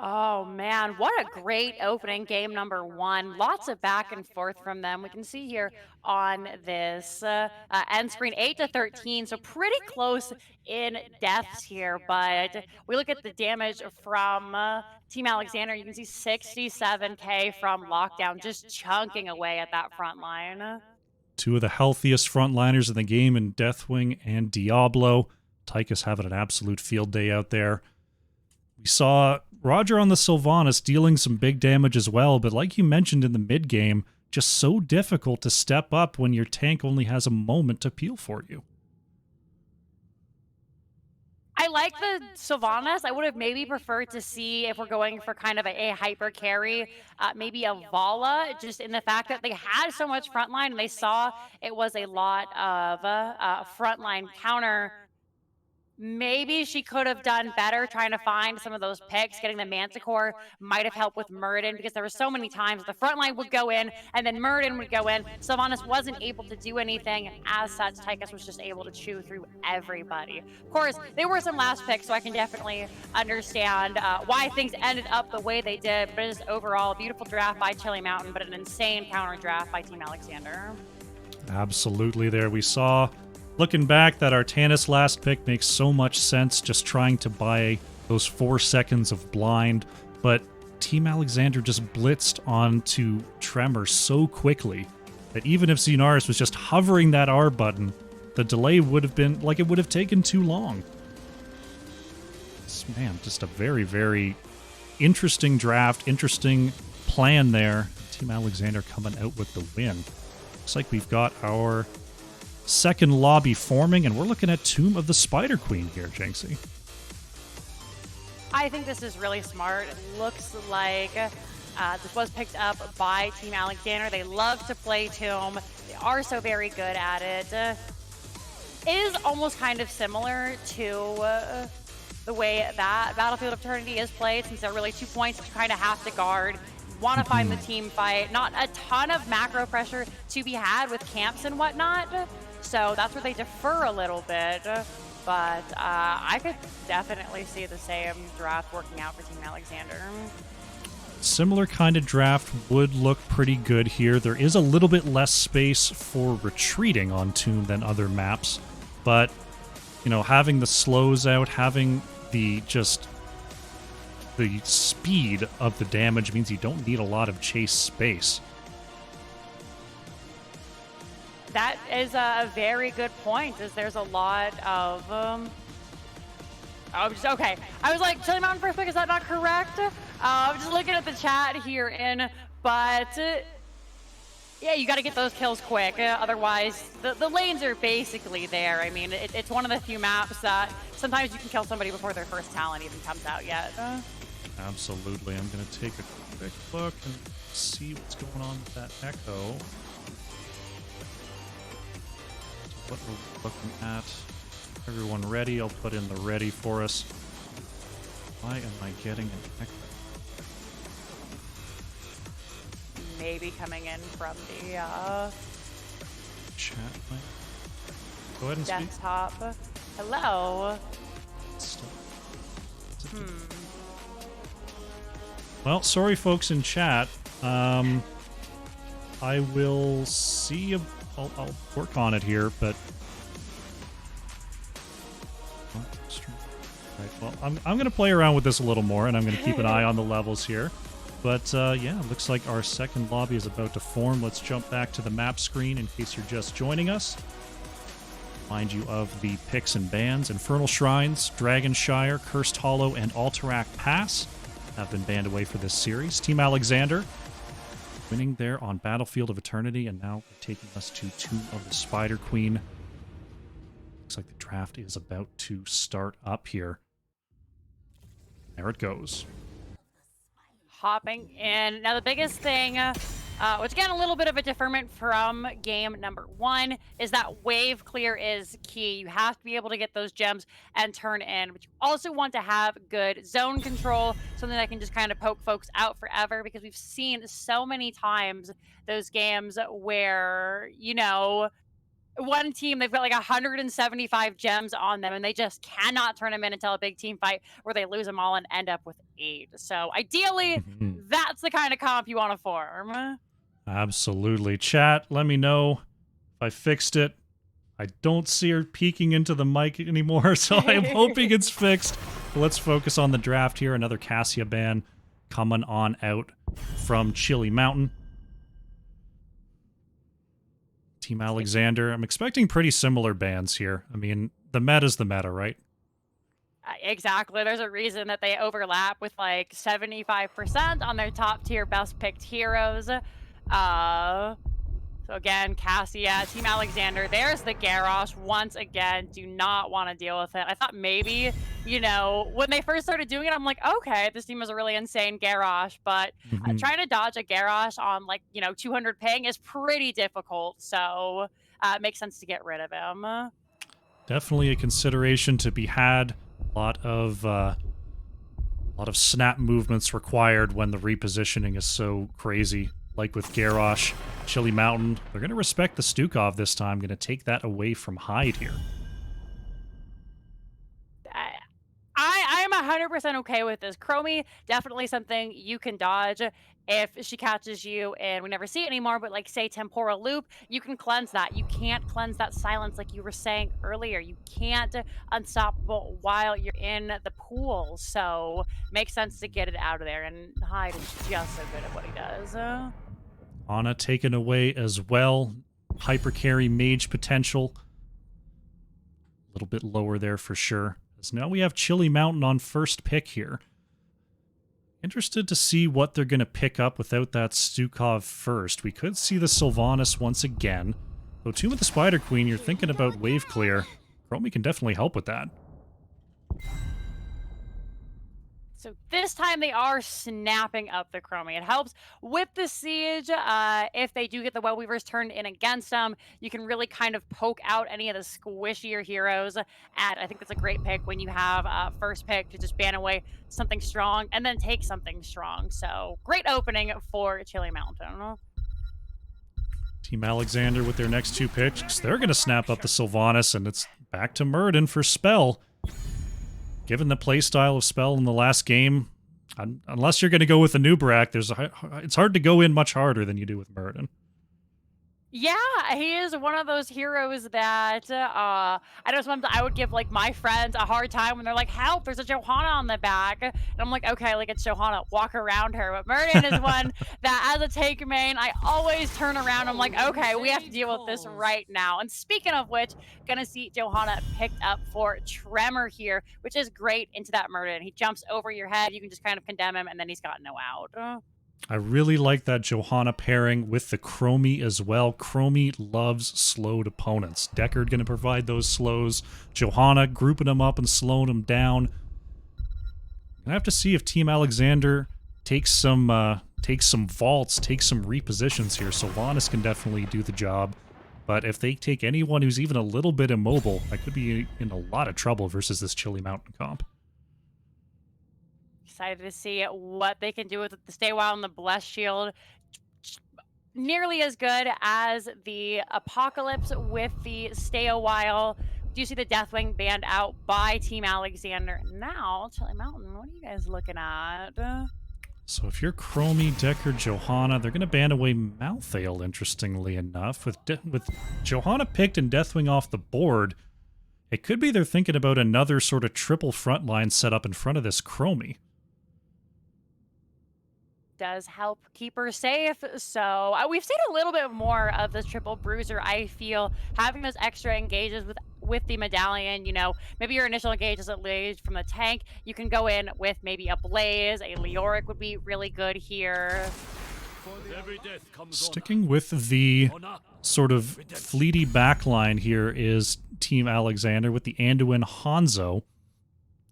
Oh man, what a great opening game number 1. Lots of back and forth from them. We can see here on this end screen 8-13, so pretty close in deaths here. But we look at the damage from Team Alexander. You can see 67k from Lockdown, just chunking away at that front line. Two of the healthiest frontliners in the game in Deathwing and Diablo. Tychus having an absolute field day out there. We saw Roger on the Sylvanas dealing some big damage as well, but like you mentioned in the mid-game, just so difficult to step up when your tank only has a moment to peel for you. I like the Sylvanas. I would have maybe preferred to see, if we're going for kind of a hyper carry, maybe a Vala, just in the fact that they had so much frontline and they saw it was a lot of frontline counter. Maybe she could have done better trying to find some of those picks. Getting the Manticore might have helped with Muradin, because there were so many times the front line would go in and then Muradin would go in. Sylvanas wasn't able to do anything, and as such, Tychus was just able to chew through everybody. Of course, there were some last picks, so I can definitely understand why things ended up the way they did, but it is overall a beautiful draft by Chili Mountain, but an insane counter draft by Team Alexander. Absolutely there. We saw, looking back, that Artanis last pick makes so much sense, just trying to buy those 4 seconds of blind, but Team Alexander just blitzed onto Tremor so quickly that even if Xenaris was just hovering that R button, the delay would have been, like, it would have taken too long. Man, just a very, very interesting draft, interesting plan there. Team Alexander coming out with the win. Looks like we've got our second lobby forming, and we're looking at Tomb of the Spider Queen here, Jinxie. I think this is really smart. It looks like this was picked up by Team Alexander. They love to play Tomb. They are so very good at it. It is almost kind of similar to the way that Battlefield of Eternity is played, since there are really 2 points that you kind of have to guard. You want to find the team fight. Not a ton of macro pressure to be had with camps and whatnot, so that's where they defer a little bit. But I could definitely see the same draft working out for Team Alexander. Similar kind of draft would look pretty good here. There is a little bit less space for retreating on Tomb than other maps, but you know, having the slows out, having the speed of the damage means you don't need a lot of chase space. That is a very good point, as there's a lot of okay. I was like, Chili Mountain first pick, is that not correct? I'm just looking at the chat here, but yeah, you got to get those kills quick. Otherwise, the lanes are basically there. I mean, it's one of the few maps that sometimes you can kill somebody before their first talent even comes out yet. Absolutely. I'm going to take a quick look and see what's going on with that echo. What we're looking at. Everyone ready? I'll put in the ready for us. Why am I getting an echo? Maybe coming in from the chat. Go ahead and desktop. Speak. Hello. Well, sorry, folks in chat. I will see. I'll work on it here, but. Right, well, I'm going to play around with this a little more, and I'm going to keep an eye on the levels here. But yeah, looks like our second lobby is about to form. Let's jump back to the map screen in case you're just joining us. Remind you of the picks and bans. Infernal Shrines, Dragonshire, Cursed Hollow, and Alterac Pass have been banned away for this series. Team Alexander winning there on Battlefield of Eternity, and now taking us to Tomb of the Spider Queen. Looks like the draft is about to start up here. There it goes. Hopping in. Now, the biggest thing, which again, a little bit of a deferment from game number 1, is that wave clear is key. You have to be able to get those gems and turn in, but you also want to have good zone control, something that can just kind of poke folks out forever, because we've seen so many times those games where, you know, one team, they've got like 175 gems on them, and they just cannot turn them in until a big team fight where they lose them all and end up with 8. So ideally, that's the kind of comp you want to form. Absolutely. Chat, let me know if I fixed it. I don't see her peeking into the mic anymore, so I'm hoping it's fixed. But let's focus on the draft here. Another Cassia ban coming on out from Chili Mountain. Team Alexander, I'm expecting pretty similar bans here. I mean, the meta's the meta, right? Exactly. There's a reason that they overlap with like 75% on their top tier best picked heroes. So again, Cassia, Team Alexander, there's the Garrosh. Once again, do not want to deal with it. I thought maybe, you know, when they first started doing it, I'm like, okay, this team is a really insane Garrosh, but trying to dodge a Garrosh on like, you know, 200 ping is pretty difficult. So it makes sense to get rid of him. Definitely a consideration to be had. A lot of snap movements required when the repositioning is so crazy. Like with Garrosh, Chili Mountain, they're going to respect the Stukov this time. Going to take that away from Hyde here. I'm 100% okay with this. Chromie, definitely something you can dodge if she catches you and we never see it anymore, but like say Temporal Loop, you can cleanse that. You can't cleanse that silence like you were saying earlier. You can't unstoppable while you're in the pool. So makes sense to get it out of there, and Hyde is just so good at what he does. Ana taken away as well. Hyper carry mage potential. A little bit lower there for sure. So now we have Chili Mountain on first pick here. Interested to see what they're going to pick up without that Stukov first. We could see the Sylvanas once again. Though Tomb of the Spider Queen, you're thinking about wave clear. Chromie can definitely help with that. So this time they are snapping up the Chromie. It helps with the siege. If they do get the Well Weavers turned in against them, you can really kind of poke out any of the squishier heroes. And I think that's a great pick when you have first pick to just ban away something strong and then take something strong. So great opening for Chili Mountain. Team Alexander with their next two picks. They're going to snap up the Sylvanas, and it's back to Murden for Spell. Given the playstyle of Spell in the last game, unless you're going to go with a Nubrak, it's hard to go in much harder than you do with Murden. Yeah, he is one of those heroes that I know sometimes I would give like my friends a hard time when they're like, help, there's a Johanna on the back. And I'm like, okay, like it's Johanna, walk around her. But Murden is one that as a take main, I always turn around. I'm like, okay, we have to deal with this right now. And speaking of which, gonna see Johanna picked up for Tremor here, which is great into that Murden. He jumps over your head, you can just kind of condemn him, and then he's got no out. I really like that Johanna pairing with the Chromie as well. Chromie loves slowed opponents. Deckard going to provide those slows. Johanna grouping them up and slowing them down. I have to see if Team Alexander takes some vaults, takes some repositions here. Sylvanas can definitely do the job. But if they take anyone who's even a little bit immobile, I could be in a lot of trouble versus this Chili Mountain comp. Excited to see what they can do with the Stay Wild and the Blessed Shield. Nearly as good as the Apocalypse with the Stay a While. Do you see the Deathwing banned out by Team Alexander? Now, Chili Mountain, what are you guys looking at? So if you're Chromie, Deckard, Johanna, they're going to ban away Malthael, interestingly enough. With Johanna picked and Deathwing off the board, it could be they're thinking about another sort of triple frontline set up in front of this Chromie. Does help keep her safe. So we've seen a little bit more of this triple bruiser. I feel having those extra engages with the medallion, you know, maybe your initial engage is at least from the tank. You can go in with maybe a Blaze, a Leoric would be really good here. Sticking with the sort of fleety backline here is Team Alexander with the Anduin Hanzo.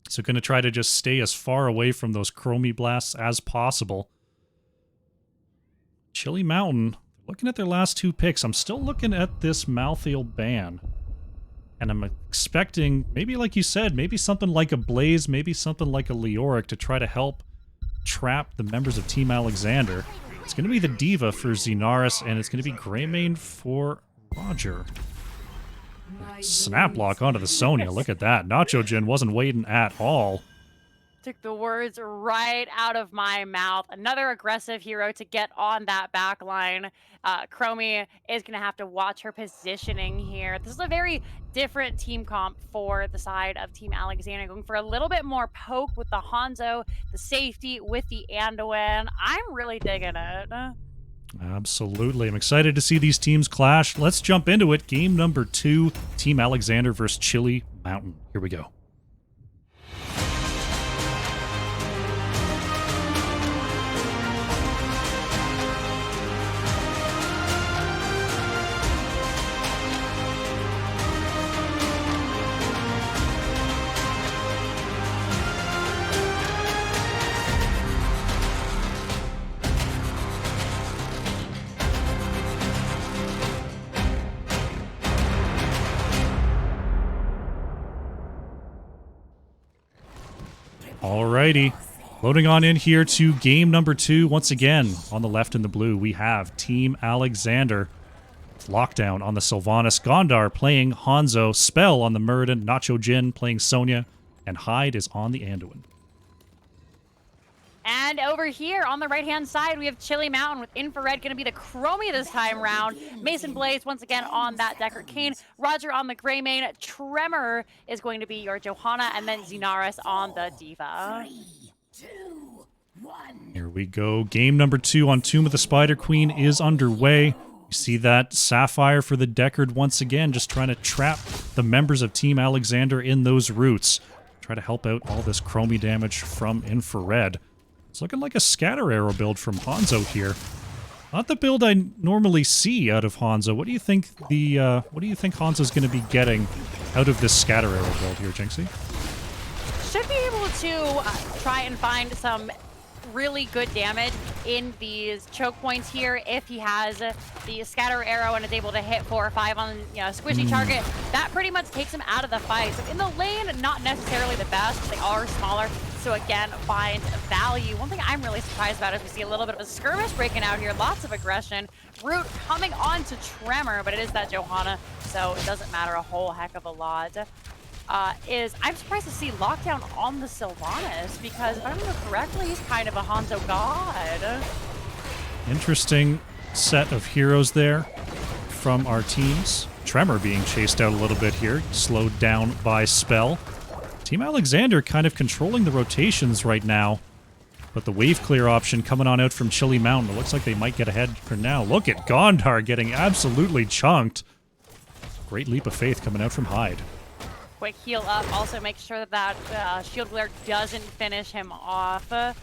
So going to try to just stay as far away from those Chromie blasts as possible. Chili Mountain, looking at their last two picks, I'm still looking at this Malthael ban. And I'm expecting, maybe like you said, maybe something like a Blaze, maybe something like a Leoric to try to help trap the members of Team Alexander. It's going to be the Diva for Xenaris, and it's going to be Greymane for Roger. Snap block onto the Sonya, look at that. Nacho Jin wasn't waiting at all. Took the words right out of my mouth. Another aggressive hero to get on that back line. Chromie is going to have to watch her positioning here. This is a very different team comp for the side of Team Alexander. Going for a little bit more poke with the Hanzo, the safety with the Anduin. I'm really digging it. Absolutely. I'm excited to see these teams clash. Let's jump into it. Game number 2, Team Alexander versus Chili Mountain. Here we go. Alrighty, loading on in here to game number 2. Once again, on the left in the blue, we have Team Alexander. Lockdown on the Sylvanas, Gondar playing Hanzo, Spell on the Muradin, Nacho Jin playing Sonya, and Hyde is on the Anduin. And over here on the right-hand side, we have Chili Mountain with Infrared going to be the Chromie this time round. Mason Blaze once again on that Deckard Cain. Roger on the Greymane. Tremor is going to be your Johanna, and then Xenaris on the Diva. 3, 2, 1. Here we go. Game number 2 on Tomb of the Spider Queen is underway. You see that Sapphire for the Deckard once again, just trying to trap the members of Team Alexander in those roots. Try to help out all this Chromie damage from Infrared. It's looking like a scatter arrow build from Hanzo here. Not the build I normally see out of Hanzo. What do you think Hanzo's going to be getting out of this scatter arrow build here, Jinxie? Should be able to try and find some really good damage in these choke points here if he has the scatter arrow and is able to hit 4 or 5 on a squishy target. That pretty much takes him out of the fight. So in the lane, not necessarily the best. They are smaller. So again, find value. One thing I'm really surprised about is we see a little bit of a skirmish breaking out here. Lots of aggression. Root coming on to Tremor, but it is that Johanna, so it doesn't matter a whole heck of a lot. I'm surprised to see Lockdown on the Sylvanas, because if I remember correctly, he's kind of a Hanzo god. Interesting set of heroes there from our teams. Tremor being chased out a little bit here, slowed down by Spell. Team Alexander kind of controlling the rotations right now, but the wave clear option coming on out from Chili Mountain. It looks like they might get ahead for now. Look at Gondar getting absolutely chunked. Great leap of faith coming out from Hyde. Quick heal up, also make sure that Shield Glare doesn't finish him off. Right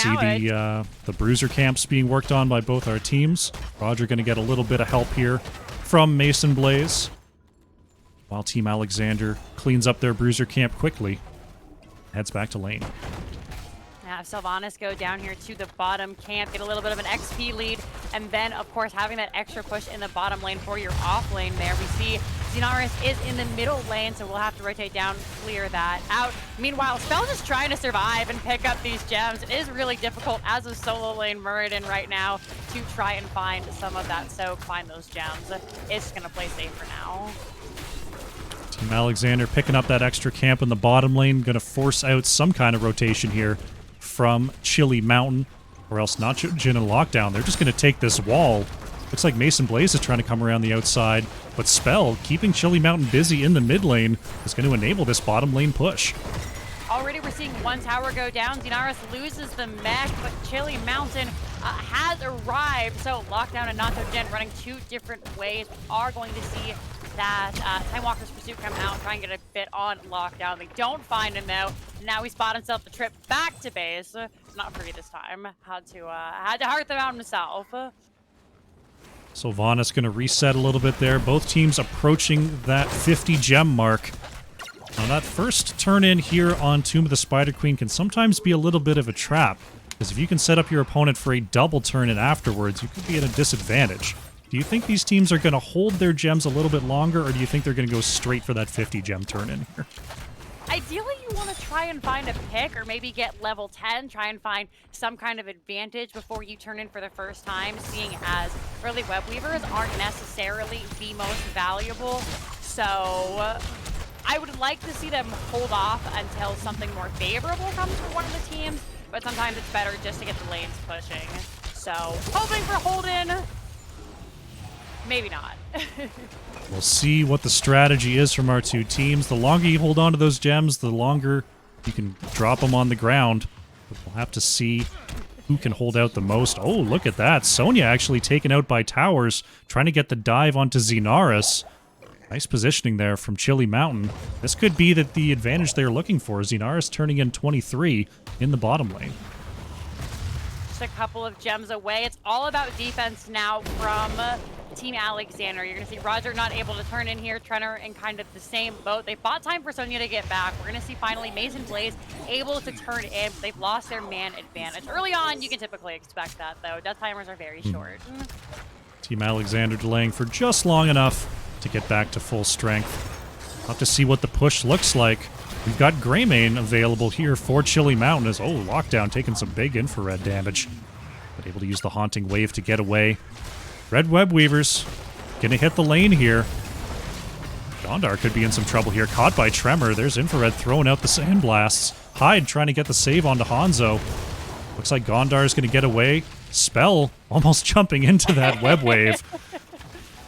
now, see the bruiser camps being worked on by both our teams. Roger going to get a little bit of help here from Mason Blaze, while Team Alexander cleans up their bruiser camp quickly. Heads back to lane. Now Sylvanas go down here to the bottom camp, get a little bit of an XP lead, and then, of course, having that extra push in the bottom lane for your off lane there. We see Xenaris is in the middle lane, so we'll have to rotate down, clear that out. Meanwhile, Spell just trying to survive and pick up these gems. It is really difficult as a solo lane Muradin right now to try and find some of that soak, find those gems. It's just going to play safe for now. Team Alexander picking up that extra camp in the bottom lane, going to force out some kind of rotation here from Chili Mountain, or else Nacho Jin and Lockdown. They're just going to take this wall. Looks like Mason Blaze is trying to come around the outside, but Spell, keeping Chili Mountain busy in the mid lane, is going to enable this bottom lane push. Already we're seeing one tower go down. Xenaris loses the mech, but Chili Mountain has arrived. So Lockdown and Nacho Jin running 2 different ways. We are going to see that Time Walker's Pursuit come out, try and get a bit on Lockdown. They don't find him though. Now he spot himself the trip back to base. Not free this time. Had to heart them out himself. Sylvanas going to reset a little bit there. Both teams approaching that 50 gem mark. Now that first turn in here on Tomb of the Spider Queen can sometimes be a little bit of a trap, because if you can set up your opponent for a double turn in afterwards, you could be at a disadvantage. Do you think these teams are going to hold their gems a little bit longer, or do you think they're going to go straight for that 50 gem turn in here? Ideally, you want to try and find a pick, or maybe get level 10, try and find some kind of advantage before you turn in for the first time, seeing as early web weavers aren't necessarily the most valuable. So I would like to see them hold off until something more favorable comes for one of the teams, but sometimes it's better just to get the lanes pushing. So hoping for Holden. Maybe not. We'll see what the strategy is from our 2 teams. The longer you hold on to those gems, the longer you can drop them on the ground. But we'll have to see who can hold out the most. Oh, look at that. Sonya actually taken out by towers, trying to get the dive onto Xenaris. Nice positioning there from Chili Mountain. This could be the advantage they're looking for. Xenaris turning in 23 in the bottom lane. Just a couple of gems away. It's all about defense now from Team Alexander. You're going to see Roger not able to turn in here. Trenner in kind of the same boat. They bought time for Sonya to get back. We're going to see finally Mason Blaze able to turn in. They've lost their man advantage. Early on, you can typically expect that, though. Death timers are very short. Team Alexander delaying for just long enough to get back to full strength. We'll have to see what the push looks like. We've got Greymane available here for Chili Mountain as, Lockdown taking some big infrared damage. But able to use the Haunting Wave to get away. Red Web Weavers gonna hit the lane here. Gondar could be in some trouble here. Caught by Tremor. There's Infrared throwing out the Sandblasts. Hyde trying to get the save onto Hanzo. Looks like Gondar is gonna get away. Spell almost jumping into that Web Wave,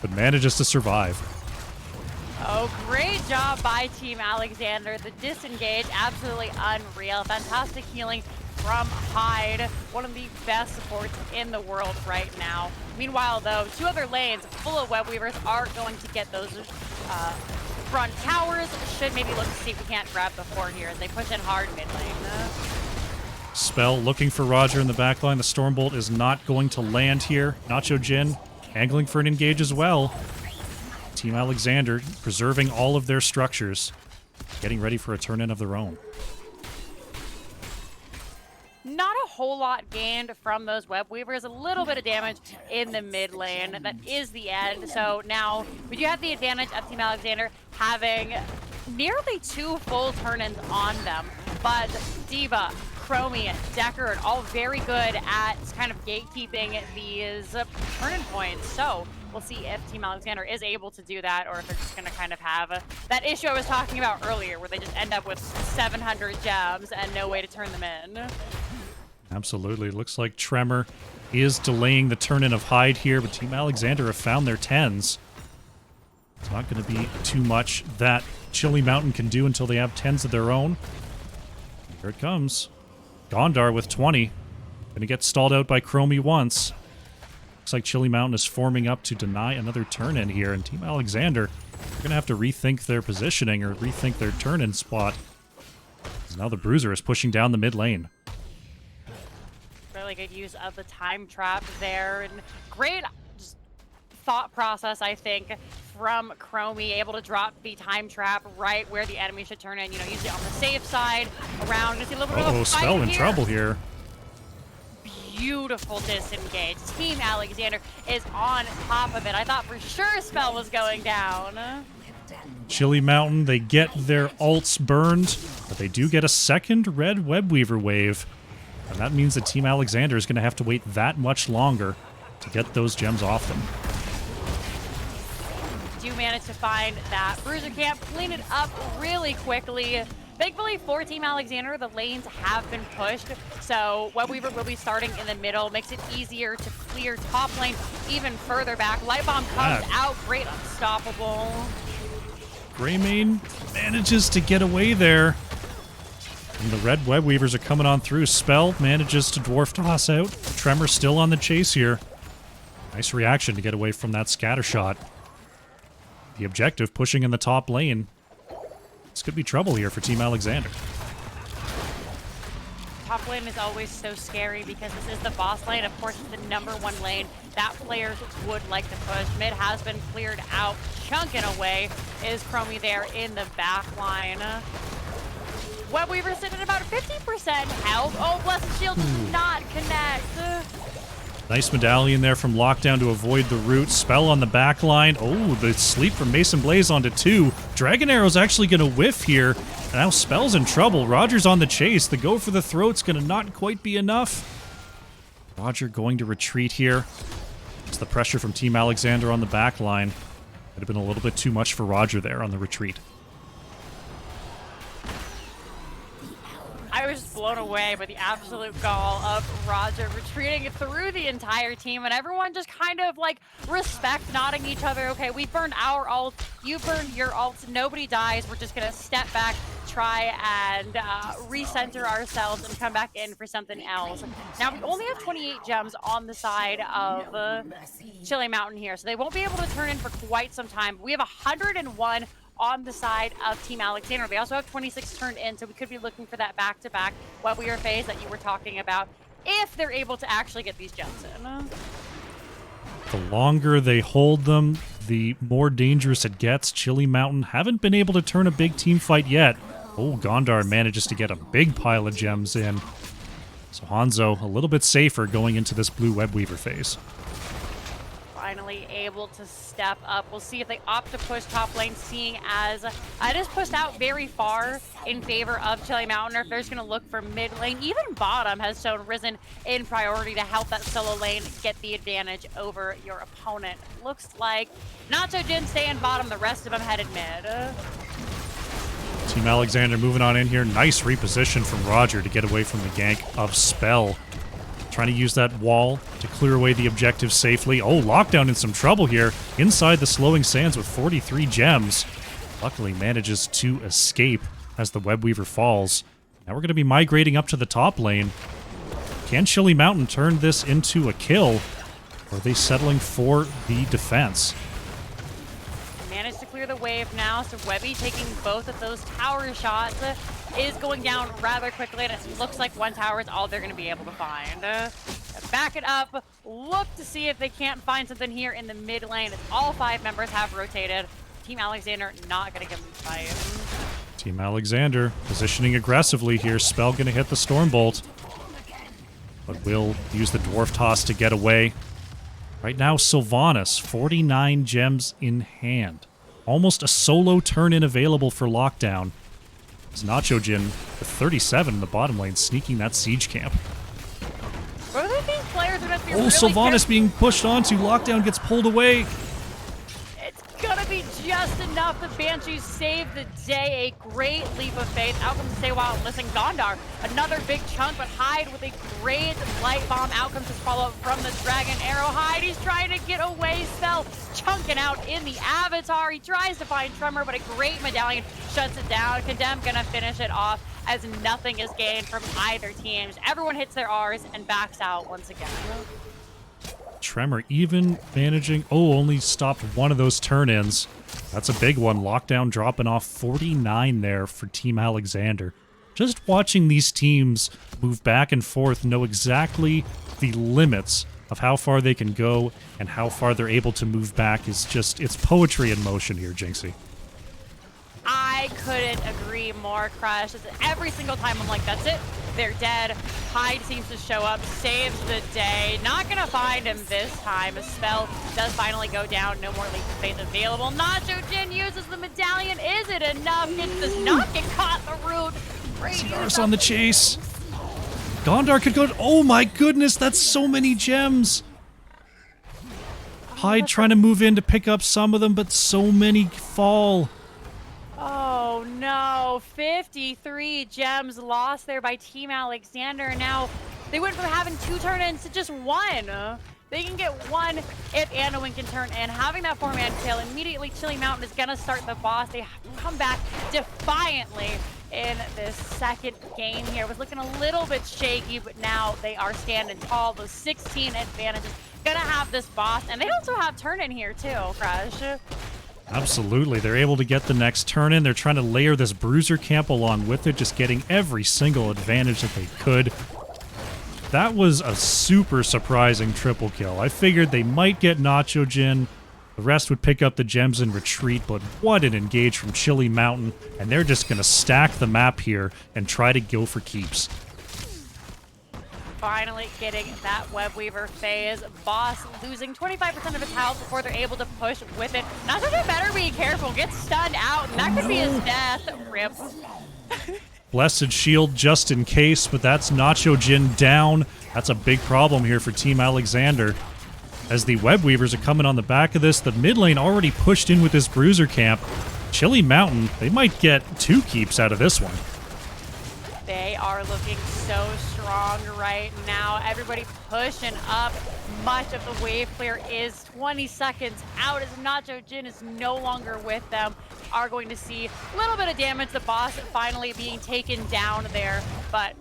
but manages to survive. Oh, great job by Team Alexander. The disengage, absolutely unreal. Fantastic healing from Hyde, one of the best supports in the world right now. Meanwhile, though, two other lanes full of Web Weavers are going to get those front towers. Should maybe look to see if we can't grab the fort here as they push in hard mid lane. Spell looking for Roger in the backline. The Stormbolt is not going to land here. Nacho Jin angling for an engage as well. Team Alexander preserving all of their structures, getting ready for a turn-in of their own. Not a whole lot gained from those Web Weavers. A little bit of damage in the mid lane. That is the end. So now we do have the advantage of Team Alexander having nearly 2 full turn-ins on them. But D.Va, Chromie, Deckard, all very good at kind of gatekeeping these turn-in points. So we'll see if Team Alexander is able to do that, or if they're just going to kind of have that issue I was talking about earlier, where they just end up with 700 gems and no way to turn them in. Absolutely. Looks like Tremor is delaying the turn-in of Hyde here, but Team Alexander have found their 10s. It's not going to be too much that Chili Mountain can do until they have 10s of their own. Here it comes. Gondar with 20. Gonna get stalled out by Chromie once. Looks like Chili Mountain is forming up to deny another turn-in here, and Team Alexander are gonna have to rethink their positioning or rethink their turn-in spot. Because now the Bruiser is pushing down the mid lane. Really good use of the time trap there, and great just thought process, I think, from Chromie, able to drop the time trap right where the enemy should turn in. You know, usually on the safe side, around. You see a little bit of a fight Spell in here. trouble here. Beautiful disengage. Team Alexander is on top of it. I thought for sure Spell was going down. Chili Mountain, they get their ults burned, but they do get a second red Web Weaver wave. And that means that Team Alexander is going to have to wait that much longer to get those gems off them. Do manage to find that Bruiser camp, clean it up really quickly. Thankfully for Team Alexander, the lanes have been pushed, so Web Weaver will be starting in the middle. Makes it easier to clear top lane even further back. Light Bomb comes out, great, unstoppable. Greymane manages to get away there. And the red Web Weavers are coming on through. Spell manages to dwarf toss out. Tremor still on the chase here. Nice reaction to get away from that scatter shot. The objective pushing in the top lane. This could be trouble here for Team Alexander. Top lane is always so scary because this is the boss lane. Of course, it's the #1 lane that players would like to push. Mid has been cleared out. Chunking away is Chromie there in the back line. Web Weaver sitting at about 50% health. Oh, Blessed Shield does not connect. Nice medallion there from Lockdown to avoid the root. Spell on the back line. Oh, the sleep from Mason Blaze onto 2. Dragon Arrow's actually going to whiff here. Now Spell's in trouble. Roger's on the chase. The go for the throat's going to not quite be enough. Roger going to retreat here. It's the pressure from Team Alexander on the back line. Might have been a little bit too much for Roger there on the retreat. I was just blown away by the absolute gall of Roger retreating through the entire team, and everyone just kind of like respect nodding each other. Okay, we burned our ult, you burned your ult, nobody dies, we're just gonna step back, try and recenter ourselves and come back in for something else. Now, we only have 28 gems on the side of Chili Mountain here, so they won't be able to turn in for quite some time. We have 101 on the side of Team Alexander. They also have 26 turned in, so we could be looking for that back-to-back web weaver phase that you were talking about, if they're able to actually get these gems in. The longer they hold them, the more dangerous it gets. Chili Mountain haven't been able to turn a big team fight yet. Oh, Gondar manages to get a big pile of gems in. So Hanzo a little bit safer going into this blue web weaver phase. Finally able to step up. We'll see if they opt to push top lane, seeing as it is pushed out very far in favor of Chili Mountain, or if they're just going to look for mid lane. Even bottom has shown risen in priority to help that solo lane get the advantage over your opponent. Looks like Nacho Jin staying bottom, the rest of them headed mid. Team Alexander moving on in here. Nice reposition from Roger to get away from the gank of Spell. Trying to use that wall to clear away the objective safely. Oh, Lockdown in some trouble here. Inside the slowing sands with 43 gems. Luckily manages to escape as the web weaver falls. Now we're going to be migrating up to the top lane. Can Chili Mountain turn this into a kill? Or are they settling for the defense? Managed to clear the wave now, so Webby taking both of those tower shots is going down rather quickly, and it looks like one tower is all they're going to be able to find. Back it up, look to see if they can't find something here in the mid lane, as all 5 members have rotated. Team Alexander not going to get loose by him. Team Alexander positioning aggressively here. Spell going to hit the Stormbolt, but will use the Dwarf Toss to get away. Right now, Sylvanas, 49 gems in hand. Almost a solo turn-in available for Lockdown. It's Nacho Jin with 37 in the bottom lane, sneaking that siege camp. Both of these players are going to be Oh, really Sylvanas being pushed onto. Lockdown gets pulled away. It's gonna be just enough. The Banshees save the day. A great leap of faith. Outcomes to stay wild. Listen, Gondar, another big chunk, but Hyde with a great light bomb. Outcomes to follow up from the Dragon Arrow. Hyde, he's trying to get away. Spell chunking out in the Avatar. He tries to find Tremor, but a great medallion shuts it down. Condemn gonna finish it off as nothing is gained from either teams. Everyone hits their R's and backs out once again. Tremor even managing... Oh, only stopped one of those turn-ins. That's a big one. Lockdown dropping off 49 there for Team Alexander. Just watching these teams move back and forth, know exactly the limits of how far they can go and how far they're able to move back is just... It's poetry in motion here, Jinxie. I couldn't agree more, Crush. Every single time I'm like, that's it. They're dead. Hyde seems to show up, saves the day. Not gonna find him this time. A spell does finally go down. No more leap of faith available. Nacho Jin uses the medallion. Is it enough? It does not get caught the root. Ciaris on the chase. Gondar could go... Oh my goodness, that's so many gems. Hyde trying to move in to pick up some of them, but so many fall. Oh no, 53 gems lost there by Team Alexander. Now, they went from having 2 turn-ins to just 1. They can get 1 if Anduin can turn in. Having that 4-man kill, immediately Chili Mountain is gonna start the boss. They come back defiantly in this second game here. It was looking a little bit shaky, but now they are standing tall. Those 16 advantages gonna have this boss, and they also have turn-in here too, Crush. Absolutely. They're able to get the next turn in. They're trying to layer this bruiser camp along with it, just getting every single advantage that they could. That was a super surprising triple kill. I figured they might get Nacho Jin. The rest would pick up the gems and retreat, but what an engage from Chili Mountain. And they're just going to stack the map here and try to go for keeps. Finally getting that web weaver phase. Boss losing 25% of its health before they're able to push with it. Nacho Jin better be careful. Gets stunned out, and that could be his death. Rip. Blessed shield just in case, but that's Nacho Jin down. That's a big problem here for Team Alexander. As the web weavers are coming on the back of this, the mid lane already pushed in with this bruiser camp. Chili Mountain, they might get 2 keeps out of this one. They are looking so strong right now. Everybody pushing up. Much of the wave clear is 20 seconds out as Nacho Jin is no longer with them. are going to see a little bit of damage. The boss finally being taken down there, but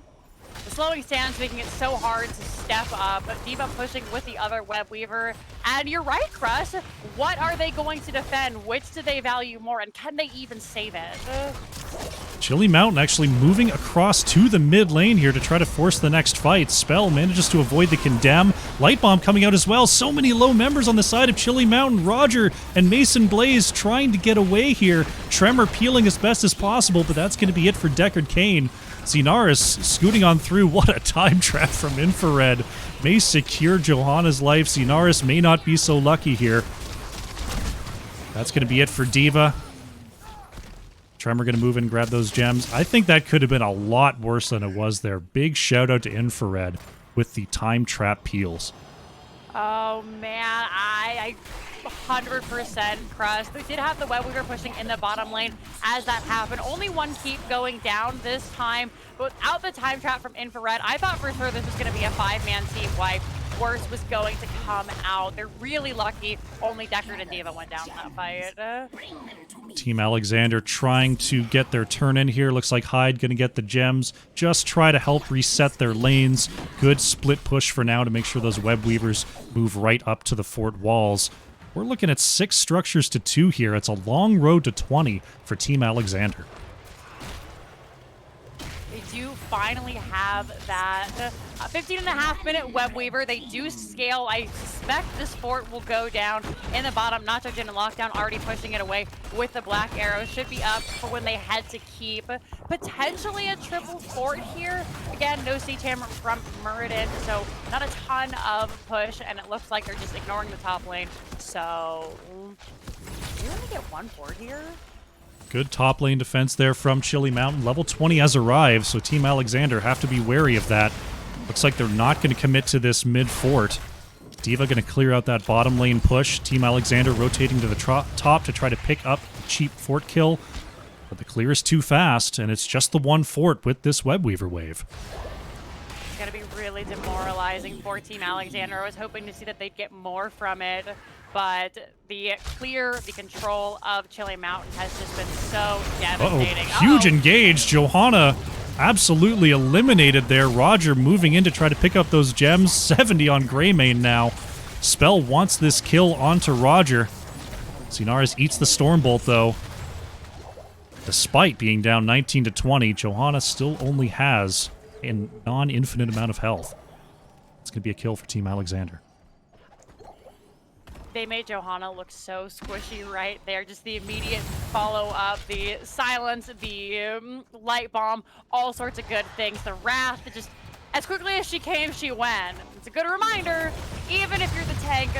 the slowing stance making it so hard to step up. But D.Va pushing with the other web weaver. And you're right, Crush. What are they going to defend? Which do they value more? And can they even save it? Chili Mountain actually moving across to the mid lane here to try to force the next fight. Spell manages to avoid the condemn. Light Bomb coming out as well. So many low members on the side of Chili Mountain. Roger and Mason Blaze trying to get away here. Tremor peeling as best as possible, but that's going to be it for Deckard Cain. Xenaris scooting on through. What a time trap from Infrared. May secure Johanna's life. Xenaris may not be so lucky here. That's going to be it for D.Va. Tremor going to move in and grab those gems. I think that could have been a lot worse than it was there. Big shout out to Infrared with the time trap peels. Oh man, I 100% Crush. They did have the web weaver pushing in the bottom lane as that happened. Only one keep going down this time, but without the time trap from Infrared, I thought for sure this was going to be a 5-man team wipe. Worst was going to come out. They're really lucky. Only Deckard and D.Va went down in that fight. Team Alexander trying to get their turn in here. Looks like Hyde going to get the gems. Just try to help reset their lanes. Good split push for now to make sure those web weavers move right up to the fort walls. We're looking at 6 structures to 2 here. It's a long road to 20 for Team Alexander. They do finally have that 15.5-minute web weaver. They do scale. I suspect this fort will go down in the bottom. Nacho Jin and Lockdown already pushing it away with the black arrow. Should be up for when they head to keep. Potentially a triple fort here. Again, no CTAM from Muradin, so not a ton of push, and it looks like they're just ignoring the top lane. So, we only get one fort here. Good top lane defense there from Chili Mountain. Level 20 has arrived, so Team Alexander have to be wary of that. Looks like they're not going to commit to this mid fort. D.Va going to clear out that bottom lane push. Team Alexander rotating to the top to try to pick up a cheap fort kill. But the clear is too fast, and it's just the one fort with this web weaver wave. It's going to be really demoralizing for Team Alexander. I was hoping to see that they'd get more from it. But the control of Chili Mountain has just been so devastating. Huge engage. Johanna absolutely eliminated there. Roger moving in to try to pick up those gems. 70 on Greymane now. Spell wants this kill onto Roger. Xenaris eats the Stormbolt though. Despite being down 19 to 20, Johanna still only has a non-infinite amount of health. It's going to be a kill for Team Alexander. They made Johanna look so squishy right there. Just the immediate follow-up, the silence, the light bomb, all sorts of good things. The wrath, just as quickly as she came, she went. It's a good reminder, even if you're the tank,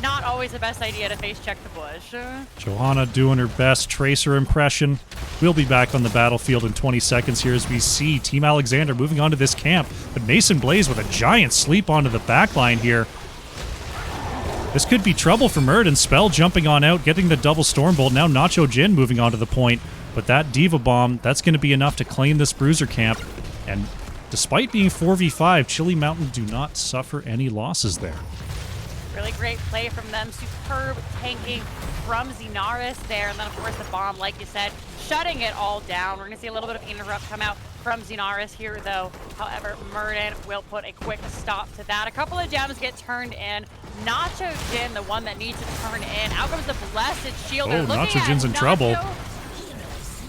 not always the best idea to face check the bush. Johanna doing her best Tracer impression. We'll be back on the battlefield in 20 seconds here as we see Team Alexander moving on to this camp. But Mason Blaze with a giant sleep onto the backline here. This could be trouble for Muradin. Spell jumping on out, getting the double Stormbolt. Now Nacho Jin moving on to the point. But that D.Va bomb, that's going to be enough to claim this Bruiser camp. And despite being 4v5, Chili Mountain do not suffer any losses there. Really great play from them. Superb tanking from Xenaris there. And then, of course, the bomb, like you said, shutting it all down. We're going to see a little bit of interrupt come out from Xenaris here, though. However, Muradin will put a quick stop to that. A couple of gems get turned in. Nacho Jin, the one that needs to turn in. Out comes the Blessed Shield. Oh, Nacho Jin's in trouble.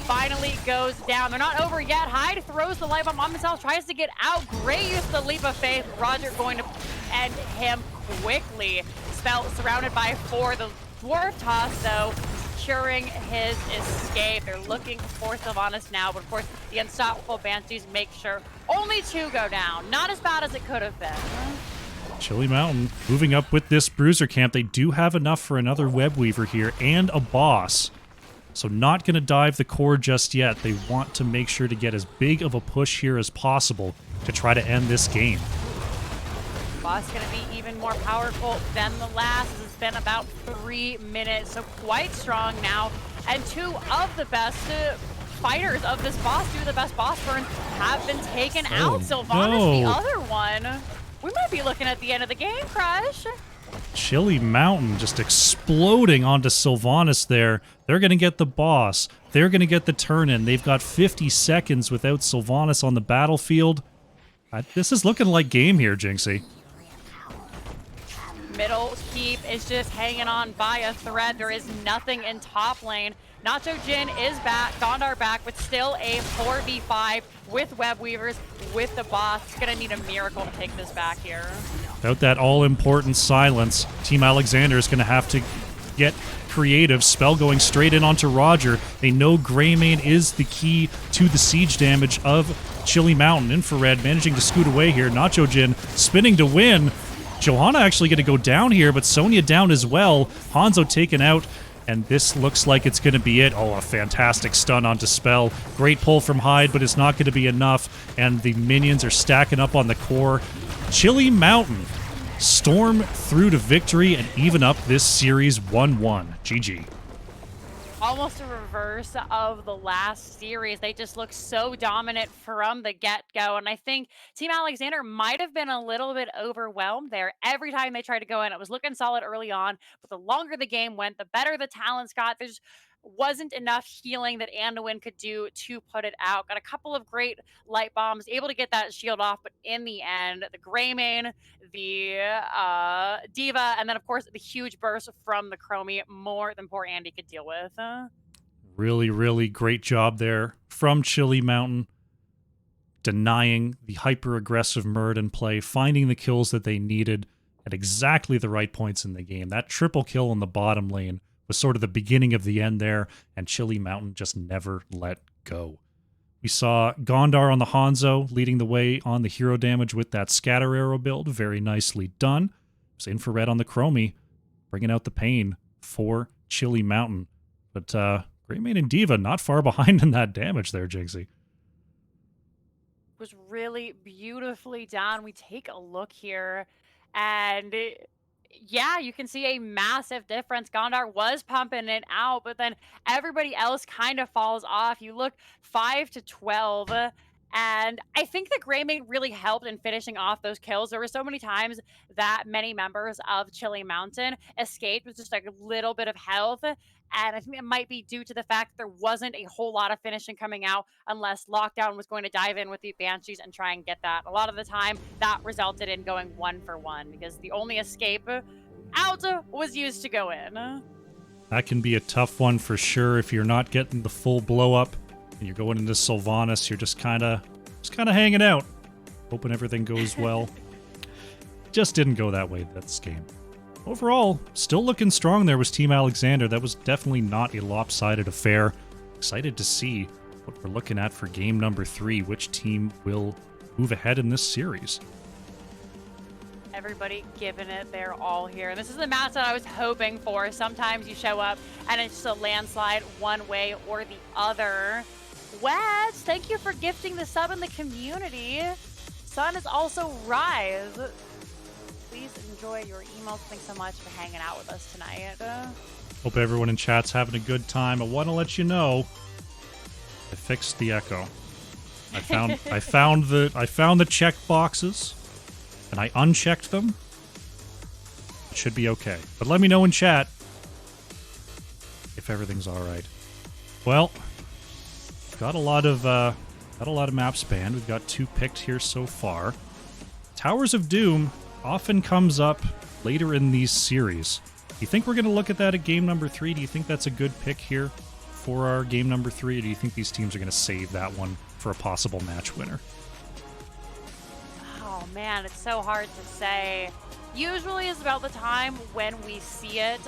Finally goes down. They're not over yet. Hyde throws the light bomb on himself, tries to get out. Gray used the leap of faith. Roger going to end him quickly. Spell surrounded by 4. The Dwarf Toss, though, securing his escape. They're looking for Sylvanas now, but of course, the unstoppable Banshees make sure only 2 go down. Not as bad as it could have been. Chili Mountain moving up with this Bruiser camp. They do have enough for another web weaver here and a boss. So not going to dive the core just yet. They want to make sure to get as big of a push here as possible to try to end this game. Boss going to be even more powerful than the last. It's been about 3 minutes, so quite strong now. And 2 of the best fighters of this boss, 2 of the best boss burns, have been taken out. Sylvanas, the other one. We might be looking at the end of the game, Crush. Chili Mountain just exploding onto Sylvanas there. They're going to get the boss. They're going to get the turn-in. They've got 50 seconds without Sylvanas on the battlefield. This is looking like game here, Jinxie. Middle keep is just hanging on by a thread. There is nothing in top lane. Nacho Jin is back, Gondar back, but still a 4v5 with Web Weavers, with the boss. It's gonna need a miracle to take this back here. Without that all-important silence, Team Alexander is gonna have to get creative. Spell going straight in onto Roger. They know Greymane is the key to the siege damage of Chili Mountain. Infrared managing to scoot away here. Nacho Jin spinning to win. Johanna actually going to go down here, but Sonya down as well. Hanzo taken out, and this looks like it's going to be it. Oh, a fantastic stun onto Spell. Great pull from Hyde, but it's not going to be enough, and the minions are stacking up on the core. Chili Mountain storm through to victory and even up this series 1-1. GG. Almost a reverse of the last series. They just look so dominant from the get-go, and I think Team Alexander might have been a little bit overwhelmed there. Every time they tried to go in, it was looking solid early on, but the longer the game went, the better the talents got. There's wasn't enough healing that Anduin could do to put it out. Got a couple of great light bombs, able to get that shield off, but in the end, the Greymane, the Diva, and then of course the huge burst from the Chromie, more than poor Andy could deal with. Really, really great job there from Chili Mountain, denying the hyper-aggressive Muradin play, finding the kills that they needed at exactly the right points in the game. That triple kill in the bottom lane was sort of the beginning of the end there, and Chili Mountain just never let go. We saw Gondar on the Hanzo leading the way on the hero damage with that scatter arrow build. Very nicely done. It was Infrared on the Chromie, bringing out the pain for Chili Mountain. But Greymane and Diva not far behind in that damage there, Jinxie. Was really beautifully done. We take a look here, and yeah, you can see a massive difference. Gondar was pumping it out, but then everybody else kind of falls off. You look 5-12, and I think the Greymane really helped in finishing off those kills. There were so many times that many members of Chili Mountain escaped with just like a little bit of health, and I think it might be due to the fact there wasn't a whole lot of finishing coming out unless Lockdown was going to dive in with the Banshees and try and get that. A lot of the time, that resulted in going 1-for-1 because the only escape out was used to go in. That can be a tough one for sure if you're not getting the full blow up and you're going into Sylvanas. You're just kind of hanging out, hoping everything goes well. Just didn't go that way this game. Overall, still looking strong there was Team Alexander. That was definitely not a lopsided affair. Excited to see what we're looking at for game number 3. Which team will move ahead in this series? Everybody giving it their all here. This is the match that I was hoping for. Sometimes you show up and it's just a landslide one way or the other. Wes, thank you for gifting the sub in the community. Sun is also Rise. Please enjoy your emails. Thanks so much for hanging out with us tonight. Hope everyone in chat's having a good time. I want to let you know I fixed the echo. I found the check boxes and I unchecked them. It should be okay. But let me know in chat if everything's all right. Well, got a lot of maps banned. We've got 2 picked here so far. Towers of Doom often comes up later in these series. Do you think we're going to look at that at game number 3? Do you think that's a good pick here for our game number 3? Or do you think these teams are going to save that one for a possible match winner? Oh man, it's so hard to say. Usually is about the time when we see it,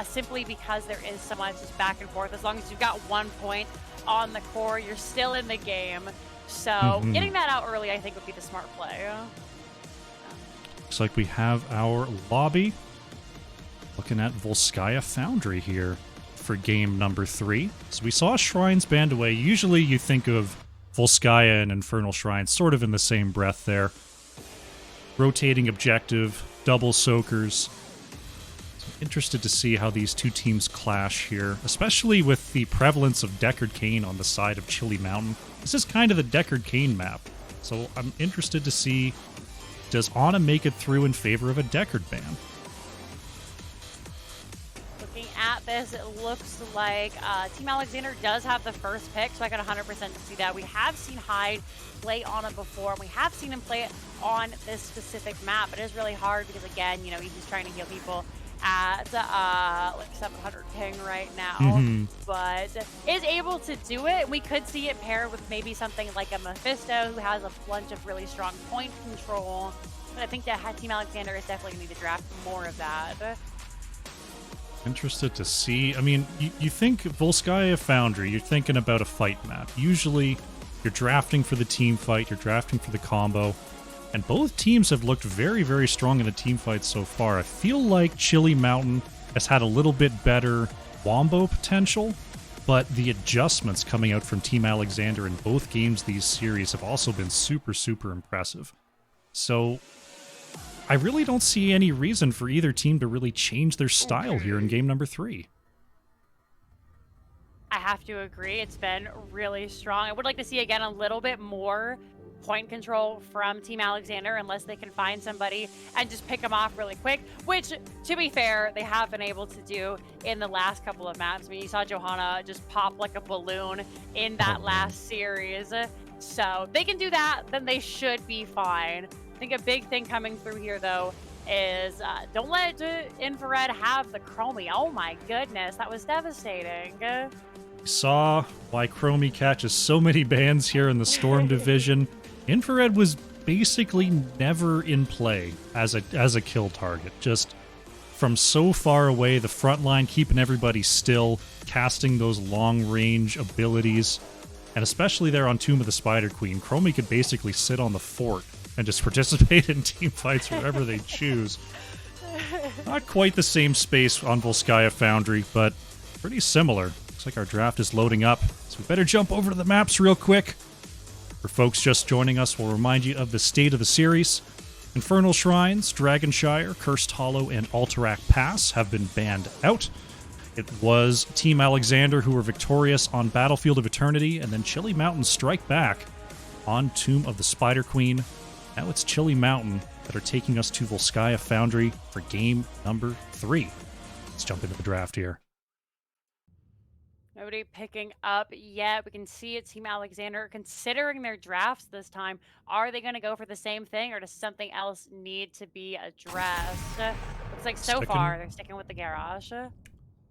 simply because there is so much just back and forth. As long as you've got 1 point on the core, you're still in the game. So getting that out early, I think, would be the smart play. Looks like we have our lobby. Looking at Volskaya Foundry here for game number 3. So we saw Shrines banned away. Usually you think of Volskaya and Infernal Shrines sort of in the same breath there. Rotating objective, double soakers. So I'm interested to see how these two teams clash here, especially with the prevalence of Deckard Cain on the side of Chili Mountain. This is kind of the Deckard Cain map. So I'm interested to see, does Ana make it through in favor of a Deckard ban? at this, it looks like Team Alexander does have the first pick, so I can 100% see that. We have seen Hyde play on it before, and we have seen him play it on this specific map. It is really hard because, again, you know, he's just trying to heal people at like 700 ping right now, but is able to do it. We could see it paired with maybe something like a Mephisto who has a bunch of really strong point control, but I think that Team Alexander is definitely going to need to draft more of that. Interested to see. I mean, you think Volskaya Foundry, you're thinking about a fight map. Usually you're drafting for the team fight, you're drafting for the combo. And both teams have looked very, very strong in the team fight so far. I feel like Chili Mountain has had a little bit better wombo potential, but the adjustments coming out from Team Alexander in both games these series have also been super, super impressive. So I really don't see any reason for either team to really change their style here in game number 3. I have to agree. It's been really strong. I would like to see, again, a little bit more point control from Team Alexander, unless they can find somebody and just pick them off really quick, which, to be fair, they have been able to do in the last couple of maps. I mean, you saw Johanna just pop like a balloon in that last series. So they can do that, then they should be fine. I think a big thing coming through here, though, is don't let Infrared have the Chromie. Oh my goodness, that was devastating. We saw why Chromie catches so many bans here in the Storm Division. Infrared was basically never in play as a kill target. Just from so far away, the front line keeping everybody still, casting those long-range abilities, and especially there on Tomb of the Spider Queen, Chromie could basically sit on the fort and just participate in team fights wherever they choose. Not quite the same space on Volskaya Foundry, but pretty similar. Looks like our draft is loading up, so we better jump over to the maps real quick. For folks just joining us, we'll remind you of the state of the series. Infernal Shrines, Dragonshire, Cursed Hollow, and Alterac Pass have been banned out. It was Team Alexander who were victorious on Battlefield of Eternity, and then Chili Mountain strike back on Tomb of the Spider Queen. Now it's Chili Mountain that are taking us to Volskaya Foundry for game number 3. Let's jump into the draft here. Nobody picking up yet. We can see it. Team Alexander considering their drafts this time. Are they going to go for the same thing, or does something else need to be addressed? Looks like so far they're sticking with the garage.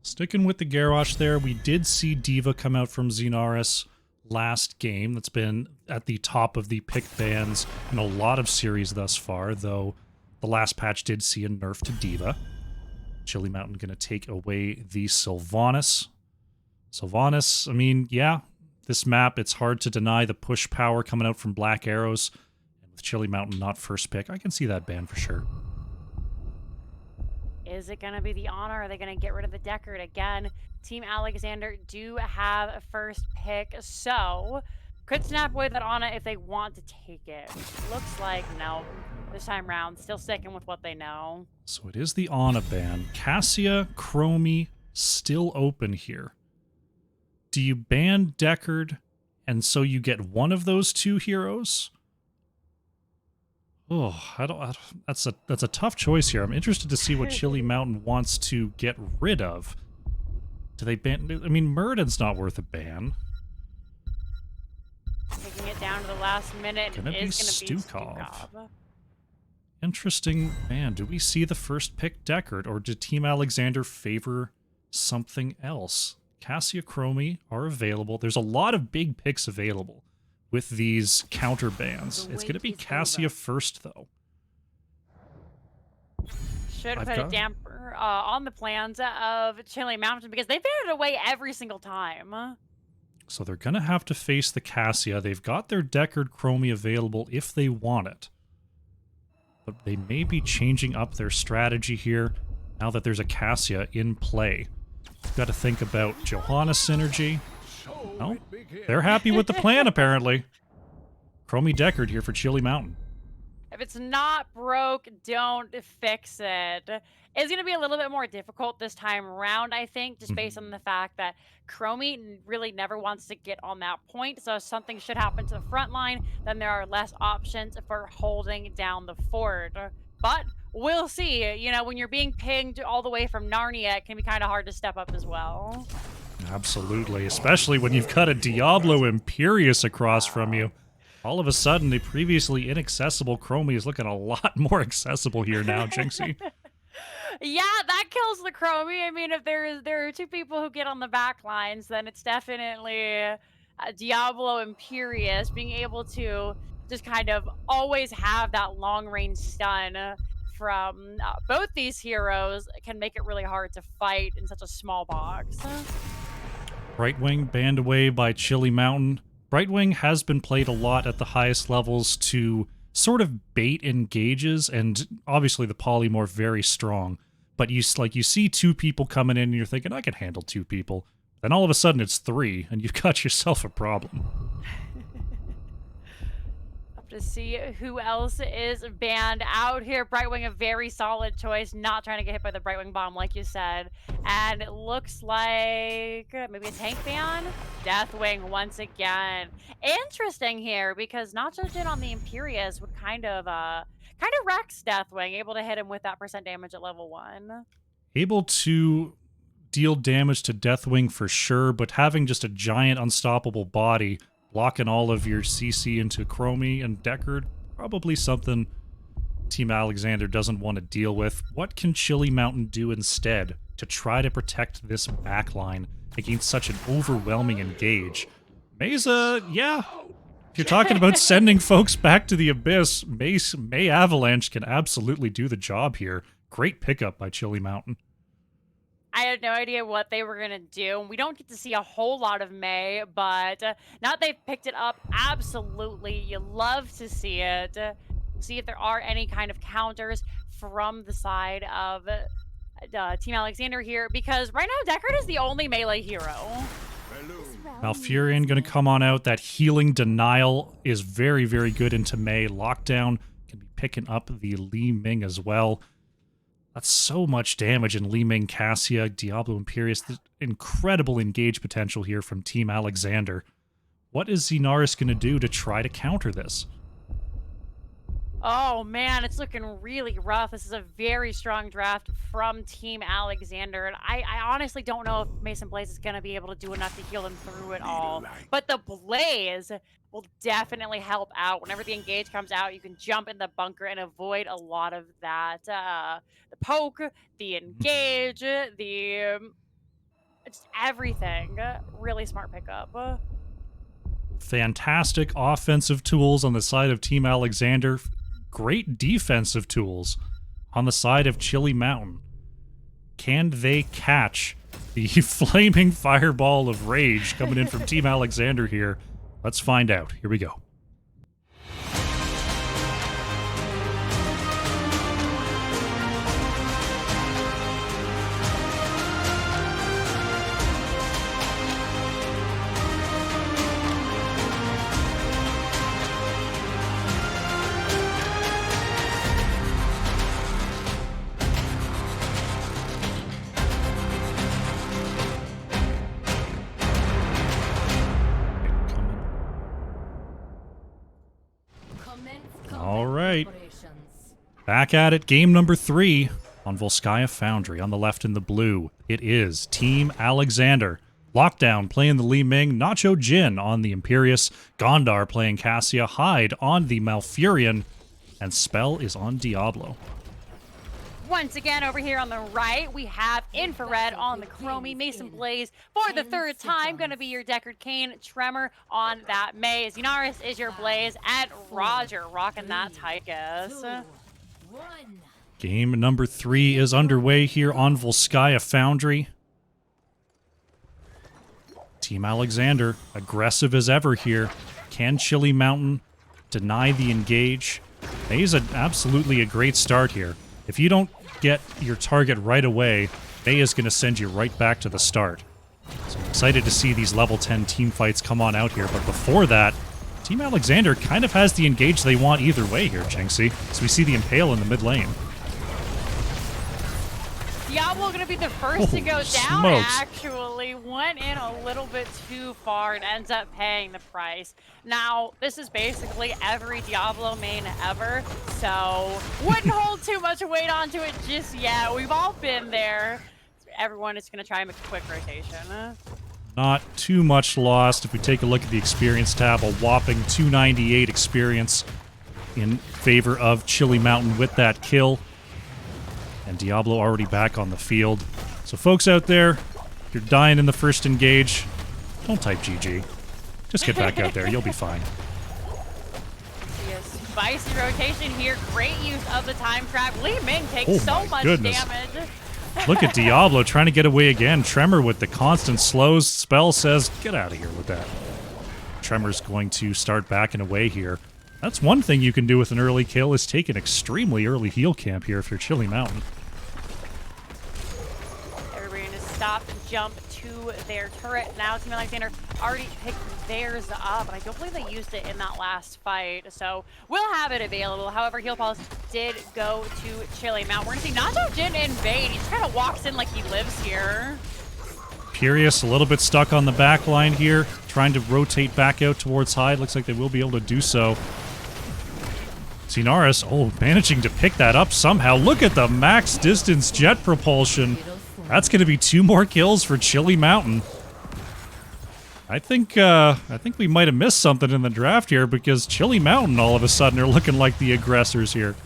Sticking with the garage there. We did see Diva come out from Xenaris last game. That's been at the top of the pick bans in a lot of series thus far, though the last patch did see a nerf to Diva. Chili Mountain going to take away the Sylvanas. Sylvanas, I mean, yeah, this map, it's hard to deny the push power coming out from Black Arrows. And with Chili Mountain not first pick, I can see that ban for sure. Is it going to be the Honor? Are they going to get rid of the Deckard again? Team Alexander do have a first pick, so could snap away that Honor if they want to take it. Looks like no. This time round, still sticking with what they know. So it is the Ana ban. Cassia, Chromie, still open here. Do you ban Deckard, and so you get one of those two heroes? Oh, that's a tough choice here. I'm interested to see what Chili Mountain wants to get rid of. Do they ban? I mean, Murden's not worth a ban. Taking it down to the last minute is going to be Stukov. Interesting. Man, do we see the first pick Deckard, or did Team Alexander favor something else? Cassia, Chromie are available. There's a lot of big picks available with these counter bans. It's going to be Cassia first, though. Should put a damper on the plans of Chili Mountain because they banned it away every single time. So they're going to have to face the Cassia. They've got their Deckard Chromie available if they want it. But they may be changing up their strategy here now that there's a Cassia in play. You've got to think about Johanna synergy. No, they're happy with the plan, apparently. Chromie Deckard here for Chili Mountain. If it's not broke, don't fix it. It's going to be a little bit more difficult this time around, I think, just based on the fact that Chromie really never wants to get on that point. So if something should happen to the front line, then there are less options for holding down the fort. But we'll see. You know, when you're being pinged all the way from Narnia, it can be kind of hard to step up as well. Absolutely, especially when you've got a Diablo Imperious across from you. All of a sudden, the previously inaccessible Chromie is looking a lot more accessible here now, Jinxie. Yeah, that kills the Chromie. I mean, if there are two people who get on the back lines, then it's definitely Diablo Imperious being able to just kind of always have that long range stun from both these heroes can make it really hard to fight in such a small box. Brightwing banned away by Chili Mountain. Brightwing has been played a lot at the highest levels to sort of bait engages, and obviously the polymorph very strong. But you see two people coming in and you're thinking, I can handle two people. Then all of a sudden it's three, and you've got yourself a problem. Up to see who else is banned out here. Brightwing, a very solid choice, not trying to get hit by the Brightwing bomb like you said. And it looks like maybe a tank ban? Deathwing once again. Interesting here because Nacho Jin on the Imperious would kind of wrecks Deathwing, able to hit him with that % damage at level 1. Able to deal damage to Deathwing for sure, but having just a giant unstoppable body blocking all of your CC into Chromie and Deckard, probably something Team Alexander doesn't want to deal with. What can Chili Mountain do instead to try to protect this backline against such an overwhelming engage? Mesa, yeah. If you're talking about sending folks back to the Abyss, May Avalanche can absolutely do the job here. Great pickup by Chili Mountain. I had no idea what they were going to do. We don't get to see a whole lot of May, but now that they've picked it up, absolutely, you love to see it. See if there are any kind of counters from the side of Team Alexander here, because right now Deckard is the only melee hero. Malfurion going to come on out. That healing denial is very, very good into May. Lockdown can be picking up the Li Ming as well. That's so much damage in Li Ming, Cassia, Diablo Imperious. The incredible engage potential here from Team Alexander. What is Xenaris going to do to try to counter this? Oh man, it's looking really rough. This is a very strong draft from Team Alexander, and I honestly don't know if Mason Blaze is going to be able to do enough to heal them through it all. But the Blaze will definitely help out. Whenever the engage comes out, you can jump in the bunker and avoid a lot of that. The poke, the engage, just everything. Really smart pickup. Fantastic offensive tools on the side of Team Alexander. Great defensive tools on the side of Chili Mountain. Can they catch the flaming fireball of rage coming in from Team Alexander here? Let's find out. Here we go. All right. Back at it. Game number 3 on Volskaya Foundry. On the left in the blue, it is Team Alexander. Lockdown playing the Li Ming. Nacho Jin on the Imperious. Gondar playing Cassia. Hyde on the Malfurion. And Spell is on Diablo. Once again, over here on the right, we have Infrared on the Chromie. Mason Blaze for the 3rd time, going to be your Deckard Cain. Tremor on that May. Xenaris is your Blaze, and Roger rocking that Tychus. Game number 3 is underway here on Volskaya Foundry. Team Alexander, aggressive as ever here. Can Chili Mountain deny the engage? May's absolutely a great start here. If you don't get your target right away, May is going to send you right back to the start. So I'm excited to see these level 10 team fights come on out here, but before that, Team Alexander kind of has the engage they want either way here, Jinxie. So we see the Impale in the mid lane. Diablo gonna be the first to go Holy down, smokes. actually. Went in a little bit too far and ends up paying the price. Now, this is basically every Diablo main ever, so wouldn't hold too much weight onto it just yet. We've all been there. Everyone is gonna try and make a quick rotation. Not too much lost. If we take a look at the experience tab, a whopping 298 experience in favor of Chili Mountain with that kill. And Diablo already back on the field. So folks out there, if you're dying in the first engage, don't type GG. Just get back out there. You'll be fine. See a spicy rotation here. Great use of the time trap. Li Ming takes Oh so my much goodness. damage. Look at Diablo trying to get away again. Tremor with the constant slows. Spell says, get out of here with that. Tremor's going to start backing away here. That's one thing you can do with an early kill, is take an extremely early heal camp here if you're Chili Mountain. Everybody going to stop and jump to their turret. Now Team Alexander already picked theirs up, and I don't believe they used it in that last fight, so we'll have it available. However, Heal Pulse did go to Chili Mountain. We're going to see Nacho Jin invade. He just kind of walks in like he lives here. Curious, a little bit stuck on the back line here, trying to rotate back out towards high. Looks like they will be able to do so. Zinaris, managing to pick that up somehow. Look at the max distance jet propulsion. That's going to be 2 more kills for Chili Mountain. I think we might have missed something in the draft here, because Chili Mountain all of a sudden are looking like the aggressors here.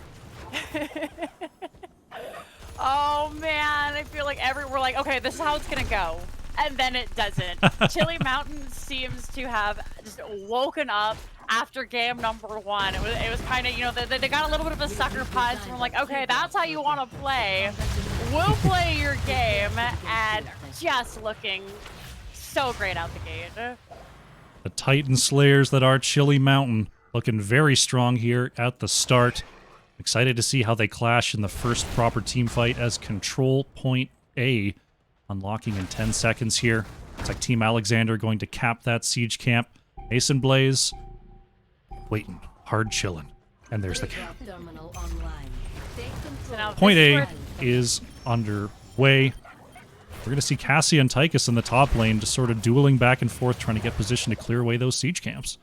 Oh man, I feel like we're like, okay, this is how it's gonna go. And then it doesn't. Chili Mountain seems to have just woken up after game number 1. It was kind of, you know, they got a little bit of a sucker punch, and we're like, okay, that's how you want to play. We'll play your game, and just looking so great out the gate. The Titan Slayers that are Chili Mountain looking very strong here at the start. Excited to see how they clash in the first proper team fight as Control Point A unlocking in 10 seconds here. It's like Team Alexander going to cap that siege camp. Mason Blaze waiting, hard chilling. And there's the cap. So now Point this is A where- is underway. We're going to see Cassie and Tychus in the top lane just sort of dueling back and forth, trying to get position to clear away those siege camps.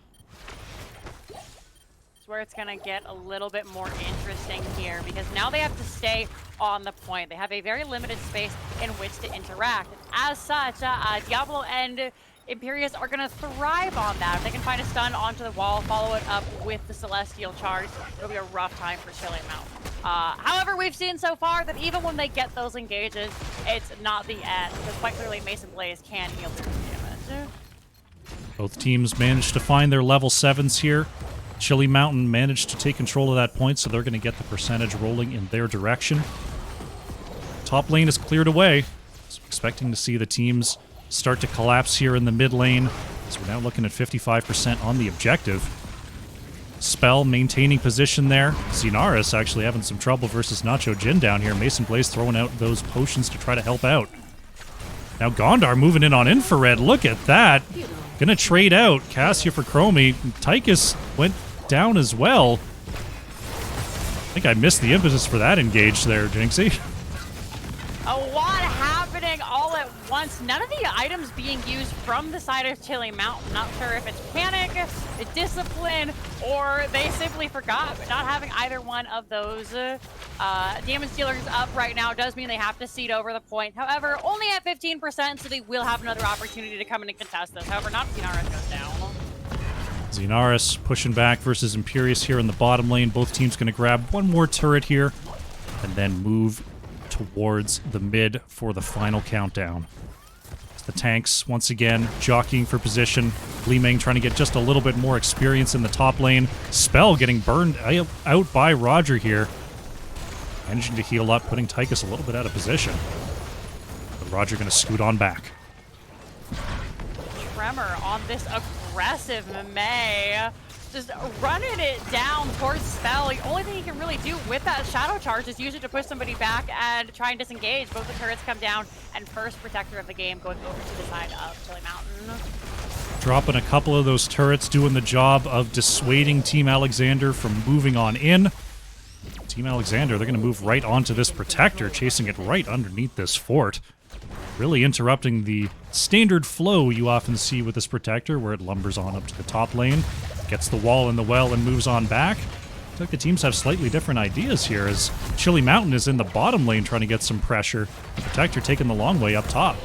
Where it's going to get a little bit more interesting here, because now they have to stay on the point. They have a very limited space in which to interact. As such, Diablo and Imperius are going to thrive on that. If they can find a stun onto the wall, follow it up with the Celestial Charge, it'll be a rough time for Chili Mountain. However, we've seen so far that even when they get those engages, it's not the end, because quite clearly Mason Blaze can heal through the damage. Both teams managed to find their level 7s here. Chili Mountain managed to take control of that point, so they're going to get the percentage rolling in their direction. Top lane is cleared away. So expecting to see the teams start to collapse here in the mid lane. So we're now looking at 55% on the objective. Spell maintaining position there. Zinaris actually having some trouble versus Nacho Jin down here. Mason Blaze throwing out those potions to try to help out. Now Gondar moving in on Infrared. Look at that. Gonna trade out Cassia for Chromie. Tychus went down as well. I think I missed the impetus for that engage there, Jinxie. A lot happening all at once. None of the items being used from the side of Chili Mountain. Not sure if it's panic, discipline, or they simply forgot. But not having either one of those damage dealers up right now does mean they have to cede over the point. However, only at 15%, so they will have another opportunity to come in and contest this. However, not Zinaris goes down. Zinaris pushing back versus Imperius here in the bottom lane. Both teams going to grab one more turret here and then move towards the mid for the final countdown. The tanks, once again, jockeying for position. Li Ming trying to get just a little bit more experience in the top lane. Spell getting burned out by Roger here. Managing to heal up, putting Tychus a little bit out of position. But Roger going to scoot on back. Tremor on this aggressive Mei. Just running it down towards Spell. The only thing he can really do with that Shadow Charge is use it to push somebody back and try and disengage. Both the turrets come down, and first protector of the game going over to the side of Chili Mountain. Dropping a couple of those turrets, doing the job of dissuading Team Alexander from moving on in. Team Alexander, they're going to move right onto this protector, chasing it right underneath this fort. Really interrupting the standard flow you often see with this protector, where it lumbers on up to the top lane, gets the wall in the well, and moves on back. I feel like the teams have slightly different ideas here, as Chili Mountain is in the bottom lane trying to get some pressure. The protector taking the long way up top.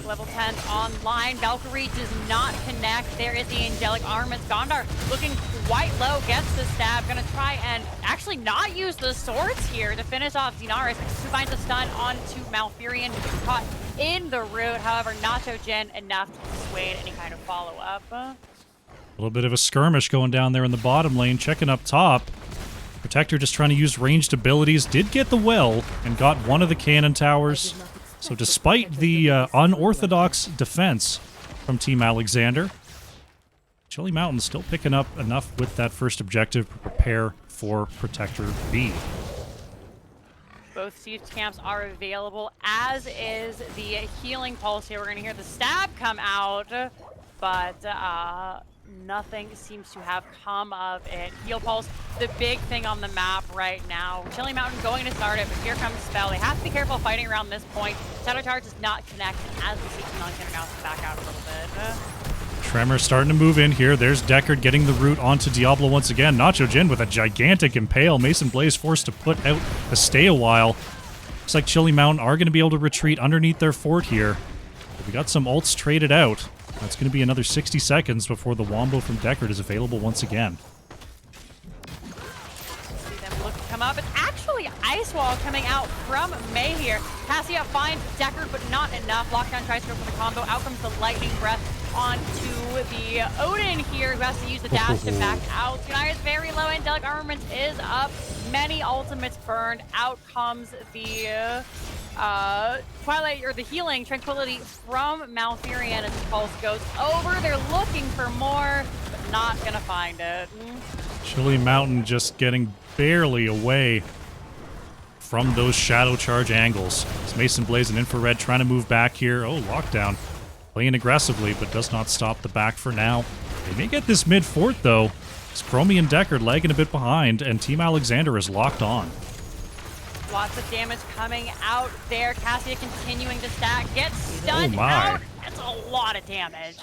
Level 10 online. Valkyrie does not connect. There is the angelic armaments. Gondar looking quite low, gets the stab. Gonna try and actually not use the swords here to finish off Xenaris, who finds a stun onto Malfurion, who's caught in the root. However, Nacho Jin enough to dissuade any kind of follow-up. A little bit of a skirmish going down there in the bottom lane, checking up top. Protector just trying to use ranged abilities. Did get the well and got one of the cannon towers. So despite the unorthodox defense from Team Alexander, Chili Mountain still picking up enough with that first objective to prepare for Protector B. Both siege camps are available, as is the healing pulse here. We're going to hear the stab come out, but nothing seems to have come of it. Heal pulse, the big thing on the map right now. Chili Mountain going to start it, but here comes Spell. They have to be careful fighting around this point. Shadow Charge does not connect, and as we see Team Alexander now to back out a little bit. Tremor starting to move in here. There's Deckard getting the root onto Diablo once again. Nacho Jin with a gigantic impale. Mason Blaze forced to put out a stay a while. Looks like Chili Mountain are going to be able to retreat underneath their fort here. But we got some ults traded out. It's going to be another 60 seconds before the Wombo from Deckard is available once again. See them look to come up. It's actually Ice Wall coming out from May here. Cassia finds Deckard, but not enough. Lockdown tries to go for the combo. Out comes the Lightning Breath onto the Odin here, who has to use the dash to back out. United is very low. Angelic Armaments is up. Many ultimates burned. Out comes the Twilight, or the healing Tranquility from Malfurion as the pulse goes over. They're looking for more, but not gonna find it. Chili Mountain just getting barely away from those Shadow Charge angles. It's Mason Blaze and Infrared trying to move back here. Oh, Lockdown playing aggressively, but does not stop the back for now. They may get this mid fort though. It's Chromie and Deckard lagging a bit behind, and Team Alexander is locked on. Lots of damage coming out there. Cassia continuing to stack. Gets stunned out. That's a lot of damage.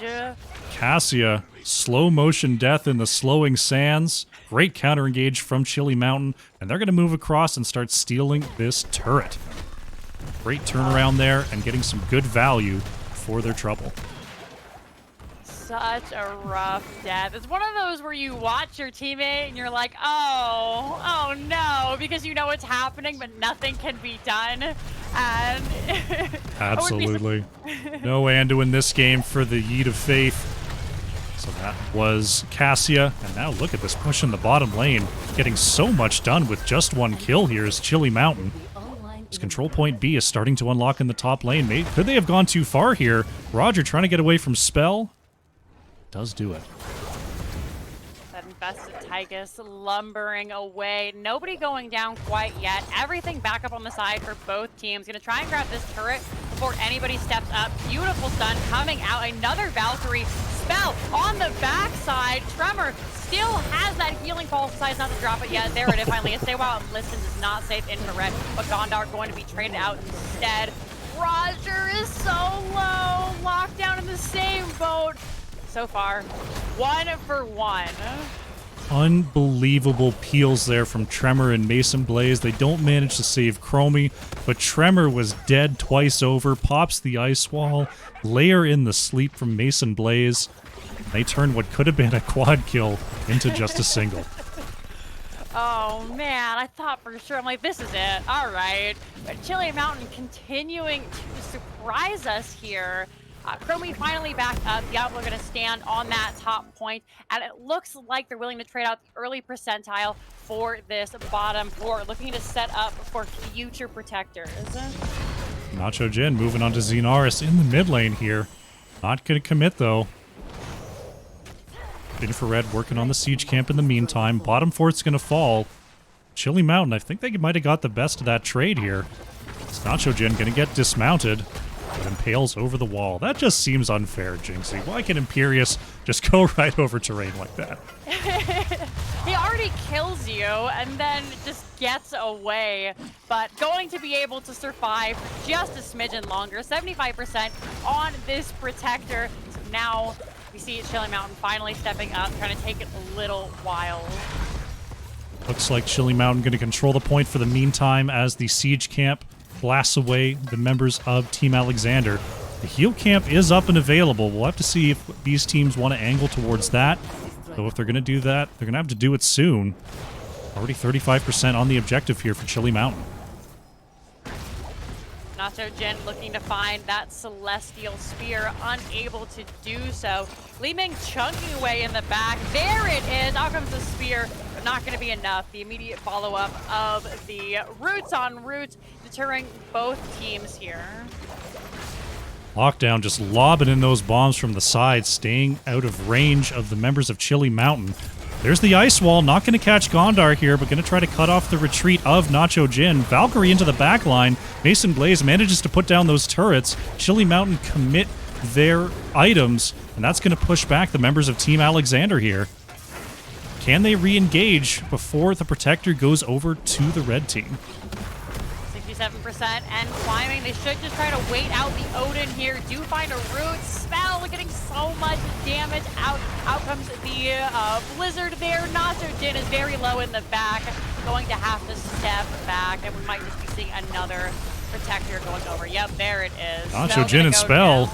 Cassia, slow motion death in the slowing sands. Great counter engage from Chili Mountain. And they're going to move across and start stealing this turret. Great turnaround there and getting some good value for their trouble. Such a rough death. It's one of those where you watch your teammate and you're like, oh no, because you know what's happening, but nothing can be done. And absolutely. No Andu in this game for the Yeet of Faith. So that was Cassia. And now look at this push in the bottom lane. Getting so much done with just one kill here is Chili Mountain. This control point B is starting to unlock in the top lane. Could they have gone too far here? Roger trying to get away from Spell. Does do it. That infested Tygus lumbering away. Nobody going down quite yet. Everything back up on the side for both teams. Gonna try and grab this turret before anybody steps up. Beautiful stun coming out. Another Valkyrie Spell on the backside. Tremor still has that healing pulse, decides not to drop it yet. There it is finally. A stay while and listen is not safe. Infrared, but Gondar going to be traded out instead. Roger is so low. Lockdown in the same boat. So far, 1 for 1. Unbelievable peels there from Tremor and Mason Blaze. They don't manage to save Chromie, but Tremor was dead twice over, pops the ice wall, layer in the sleep from Mason Blaze. They turn what could have been a quad kill into just a single. Oh man, I thought for sure, I'm like, this is it, all right. But Chili Mountain continuing to surprise us here. Chromie finally backed up. Diablo going to stand on that top point, and it looks like they're willing to trade out the early percentile for this bottom four, looking to set up for future protectors. Nacho Jin moving on to Xenaris in the mid lane here. Not going to commit though. Infrared working on the siege camp in the meantime. Bottom fort's going to fall. Chili Mountain, I think they might have got the best of that trade here. It's Nacho Jin going to get dismounted. It impales over the wall. That just seems unfair, Jinxie. Why can Imperius just go right over terrain like that? he already kills you and then just gets away. But going to be able to survive just a smidgen longer, 75% on this Protector. So now we see Chili Mountain finally stepping up, trying to take it a little while. Looks like Chili Mountain going to control the point for the meantime as the siege camp blasts away the members of Team Alexander. The heal camp is up and available. We'll have to see if these teams want to angle towards that. So if they're going to do that, they're going to have to do it soon. Already 35% on the objective here for Chili Mountain. Nacho Jin looking to find that Celestial Spear, unable to do so. Li Ming chunking away in the back. There it is. Out comes the Spear, but not going to be enough. The immediate follow-up of the Roots on Roots, deterring both teams here. Lockdown just lobbing in those bombs from the side, staying out of range of the members of Chili Mountain. There's the ice wall, not going to catch Gondar here, but going to try to cut off the retreat of Nacho Jin. Valkyrie into the back line. Mason Blaze manages to put down those turrets. Chili Mountain commit their items, and that's going to push back the members of Team Alexander here. Can they re-engage before the Protector goes over to the red team? 67% and climbing. They should just try to wait out the Odin here. Do find a root spell, getting so much damage out. Out comes the blizzard there. Nacho Jin is very low in the back, going to have to step back, and we might just be seeing another Protector going over. Yep, there it is. Nacho Jin and Spell.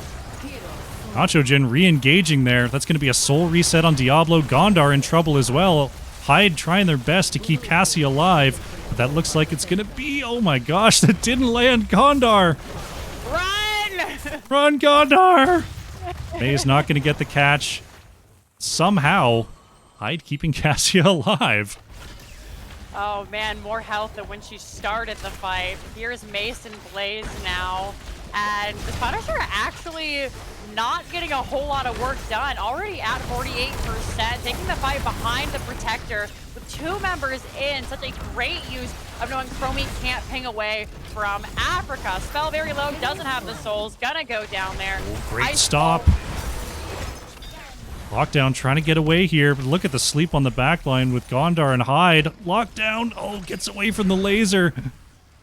Nacho Jin re-engaging there. That's going to be a soul reset on Diablo. Gondar in trouble as well. Hyde trying their best to keep Cassie alive. But that looks like it's going to be... Oh my gosh, that didn't land. Gondar! Run! Run, Gondar! May is not going to get the catch. Somehow, Hyde keeping Cassie alive. Oh man, more health than when she started the fight. Here's Mason Blaze now. And the Punisher actually not getting a whole lot of work done. Already at 48%, taking the fight behind the Protector with two members in. Such a great use of knowing Chromie can't ping away from Africa. Spell very low, doesn't have the souls, gonna go down there. Great stop. Lockdown trying to get away here, but look at the sleep on the back line with Gondar and Hyde. Lockdown, oh, gets away from the laser.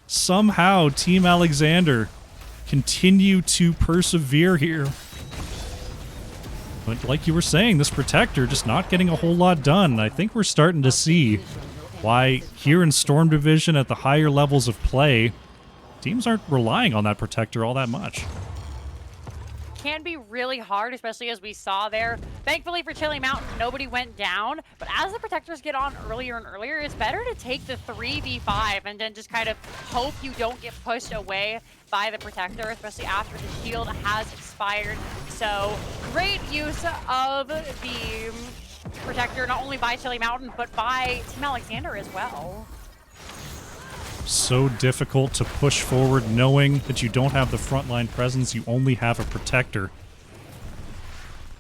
Somehow, Team Alexander continue to persevere here. But like you were saying, this Protector just not getting a whole lot done. I think we're starting to see why here in Storm Division at the higher levels of play, teams aren't relying on that Protector all that much. Can be really hard, especially as we saw there. Thankfully for Chili Mountain, nobody went down. But as the Protectors get on earlier and earlier, it's better to take the 3v5 and then just kind of hope you don't get pushed away by the Protector, especially after the shield has expired. So great use of the Protector, not only by Chili Mountain, but by Team Alexander as well. So difficult to push forward knowing that you don't have the frontline presence, you only have a Protector.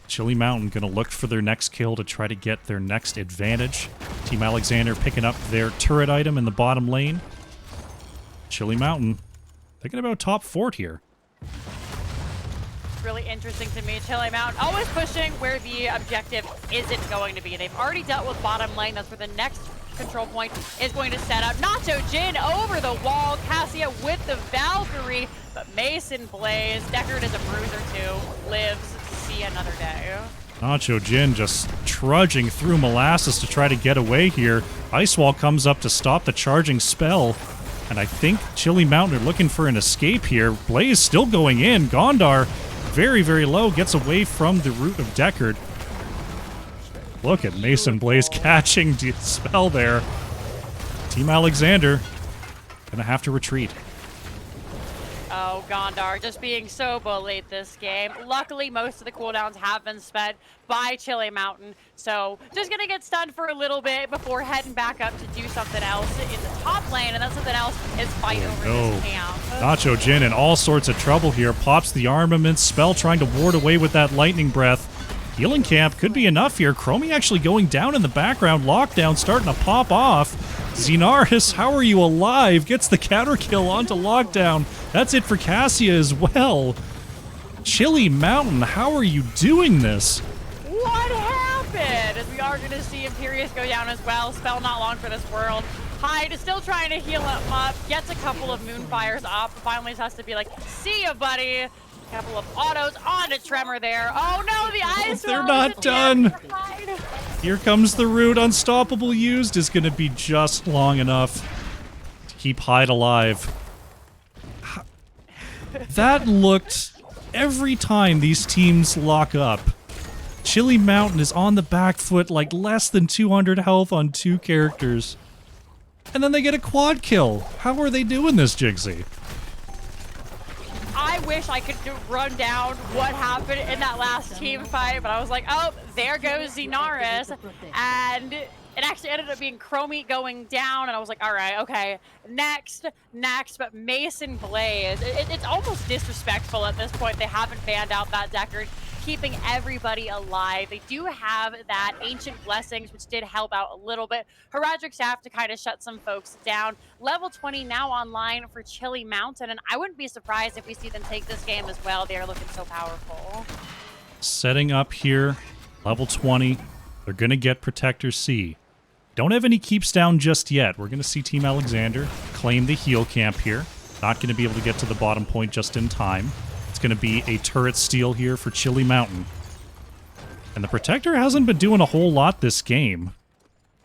Chili Mountain gonna look for their next kill to try to get their next advantage. Team Alexander picking up their turret item in the bottom lane. Chili Mountain thinking about top fort here. Really interesting to me. Chili Mountain always pushing where the objective isn't going to be. They've already dealt with bottom lane. That's where the next control point is going to set up. Nacho Jin over the wall. Cassia with the Valkyrie, but Mason Blaze, Deckard is a bruiser too, lives to see another day. Nacho Jin just trudging through molasses to try to get away here. Ice Wall comes up to stop the charging spell. And I think Chili Mountain are looking for an escape here. Blaze still going in. Gondar very, very low, gets away from the root of Deckard. Look at Mason Blaze catching the spell there. Team Alexander gonna have to retreat. Oh, Gondar just being so bullied this game. Luckily, most of the cooldowns have been spent by Chili Mountain, so just gonna get stunned for a little bit before heading back up to do something else in the top lane, and that something else is fight over this camp. Nacho Jin in all sorts of trouble here. Pops the armament, Spell trying to ward away with that lightning breath. Healing camp could be enough here. Chromie actually going down in the background. Lockdown starting to pop off. Xenaris, how are you alive? Gets the counter kill onto Lockdown. That's it for Cassia as well. Chili Mountain, how are you doing this? What happened? As we are are going to see Imperius go down as well. Spell not long for this world. Hyde is still trying to heal him up, gets a couple of Moonfires up, finally just has to be like, see ya, buddy. A couple of autos onto Tremor there. Oh no, the eyes. They're not done. Here comes the root. Unstoppable used is going to be just long enough to keep Hyde alive. That looked... Every time these teams lock up, Chili Mountain is on the back foot like less than 200 health on 2 characters. And then they get a quad kill. How are they doing this, Jinxie? I wish I could run down what happened in that last team fight, but I was like, oh, there goes Xenaris. And it actually ended up being Chromie going down, and I was like, all right, okay, next, but Mason Blaze. It's almost disrespectful at this point. They haven't banned out that Deckard, keeping everybody alive. They do have that Ancient Blessings, which did help out a little bit. Heraldric Staff to kind of shut some folks down. Level 20 now online for Chili Mountain, and I wouldn't be surprised if we see them take this game as well. They are looking so powerful. Setting up here, level 20. They're going to get Protector C. Don't have any keeps down just yet. We're going to see Team Alexander claim the heal camp here. Not going to be able to get to the bottom point just in time. It's going to be a turret steal here for Chili Mountain. And the Protector hasn't been doing a whole lot this game.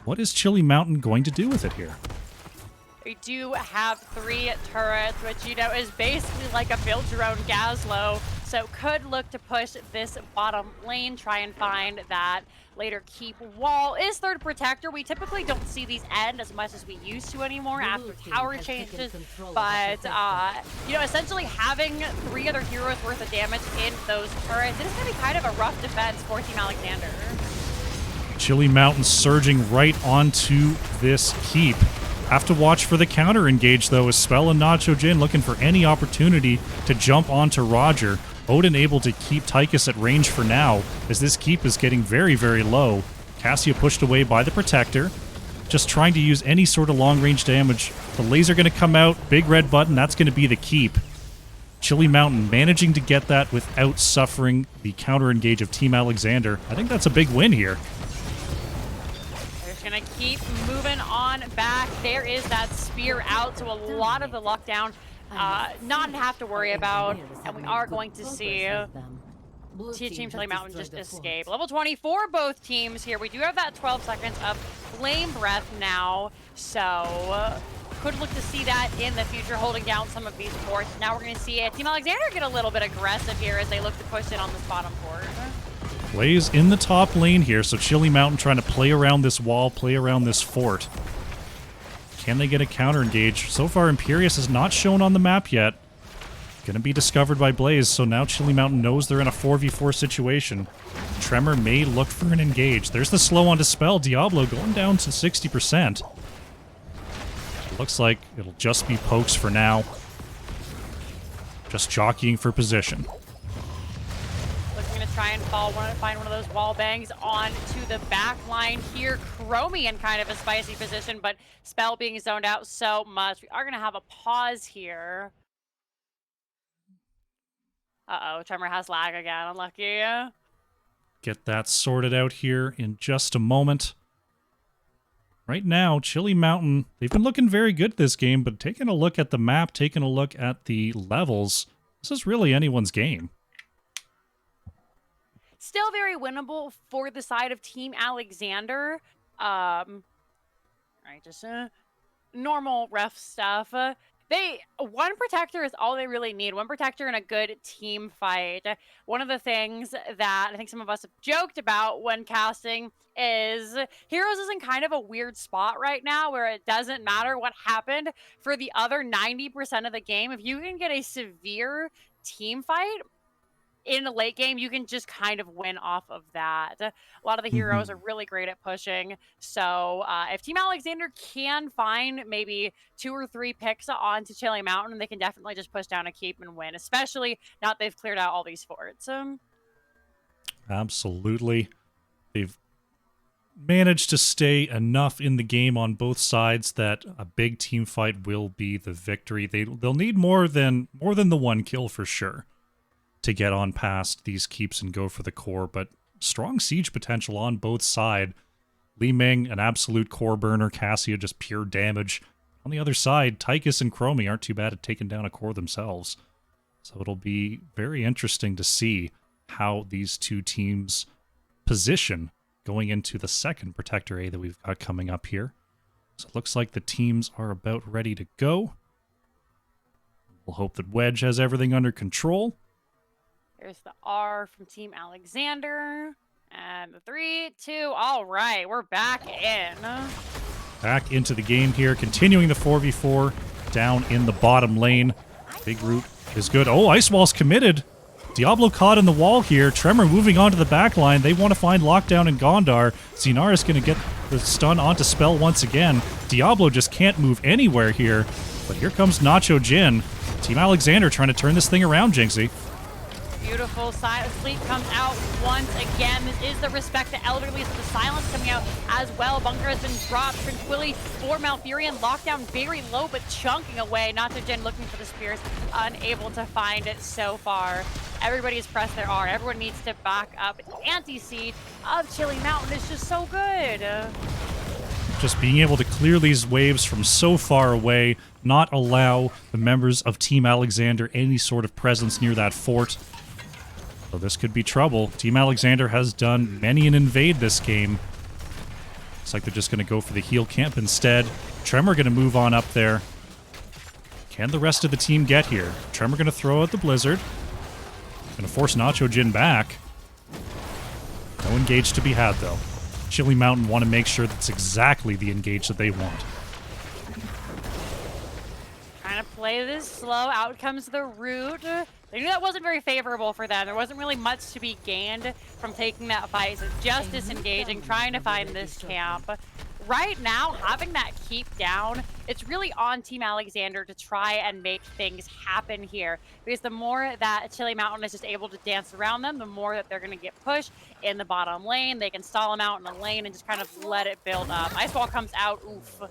What is Chili Mountain going to do with it here? We do have 3 turrets, which, you know, is basically like a build-your-own Gazlo. So could look to push this bottom lane, try and find that later keep wall. Is third Protector. We typically don't see these end as much as we used to anymore after tower changes. But, you know, essentially having 3 other heroes worth of damage in those turrets, it is going to be kind of a rough defense for Team Alexander. Chili Mountain surging right onto this keep. Have to watch for the counter engage, though, as Spell and Nacho Jin looking for any opportunity to jump onto Roger. Odin able to keep Tychus at range for now, as this keep is getting very, very low. Cassia pushed away by the Protector, just trying to use any sort of long-range damage. The laser going to come out, big red button, that's going to be the keep. Chili Mountain managing to get that without suffering the counter engage of Team Alexander. I think that's a big win here. Gonna keep moving on back. There is that spear out, so a lot of the lockdown not have to worry about, and we are going to see Team Chili Mountain just escape. Level 24, both teams here. We do have that 12 seconds of Flame Breath now, so could look to see that in the future, holding down some of these forts. Now we're gonna see Team Alexander get a little bit aggressive here as they look to push in on this bottom fort. Blaze in the top lane here, so Chili Mountain trying to play around this wall, play around this fort. Can they get a counter engage? So far, Imperius is not shown on the map yet. Gonna be discovered by Blaze, so now Chili Mountain knows they're in a 4v4 situation. Tremor may look for an engage. There's the slow on Dispel. Diablo going down to 60%. Looks like it'll just be pokes for now. Just jockeying for position. Try and find one of those wall bangs onto the back line here. Chromie in kind of a spicy position, but Spell being zoned out so much. We are going to have a pause here. Uh-oh, Tremor has lag again. Unlucky. Get that sorted out here in just a moment. Right now, Chili Mountain, they've been looking very good this game, but taking a look at the map, taking a look at the levels, this is really anyone's game. Still very winnable for the side of Team Alexander. All right, just normal ref stuff. One Protector is all they really need. One Protector in a good team fight. One of the things that I think some of us have joked about when casting is Heroes is in kind of a weird spot right now where it doesn't matter what happened for the other 90% of the game. If you can get a severe team fight in the late game, you can just kind of win off of that. A lot of the heroes are really great at pushing. So if Team Alexander can find maybe 2 or 3 picks onto Chili Mountain, they can definitely just push down a keep and win, especially now that they've cleared out all these forts. Absolutely. They've managed to stay enough in the game on both sides that a big team fight will be the victory. They'll need more than the 1 kill for sure to get on past these keeps and go for the core, but strong siege potential on both sides. Li Ming, an absolute core burner. Cassia, just pure damage. On the other side, Tychus and Chromie aren't too bad at taking down a core themselves. So it'll be very interesting to see how these two teams position going into the second Protector A that we've got coming up here. So it looks like the teams are about ready to go. We'll hope that Wedge has everything under control. There's the R from Team Alexander. And the 3, 2, all right, we're back in. Back into the game here, continuing the 4v4 down in the bottom lane. Big Root is good. Oh, Ice Wall's committed. Diablo caught in the wall here. Tremor moving on to the back line. They want to find Lockdown and Gondar. Xenaris going to get the stun onto Spell once again. Diablo just can't move anywhere here. But here comes Nacho Jin. Team Alexander trying to turn this thing around, Jinxie. Beautiful. Sleep comes out once again. This is the respect to elderly, so the silence coming out as well. Bunker has been dropped. Tranquility for Malfurion. Lockdown very low, but chunking away. Nacho Jin looking for the spears, unable to find it so far. Everybody's pressed their R. Everyone needs to back up. Anti-seed of Chili Mountain is just so good. Just being able to clear these waves from so far away, not allow the members of Team Alexander any sort of presence near that fort. So this could be trouble. Team Alexander has done many an invade this game. Looks like they're just going to go for the heal camp instead. Tremor going to move on up there. Can the rest of the team get here? Tremor going to throw out the Blizzard. Going to force Nacho Jin back. No engage to be had, though. Chili Mountain want to make sure that's exactly the engage that they want. Trying to play this slow. Out comes the Root. They knew that wasn't very favorable for them. There wasn't really much to be gained from taking that fight. So just disengaging, trying to find this camp. Right now, having that keep down, it's really on Team Alexander to try and make things happen here. Because the more that Chili Mountain is just able to dance around them, the more that they're going to get pushed in the bottom lane. They can stall them out in the lane and just kind of let it build up. Ice Wall comes out. Oof.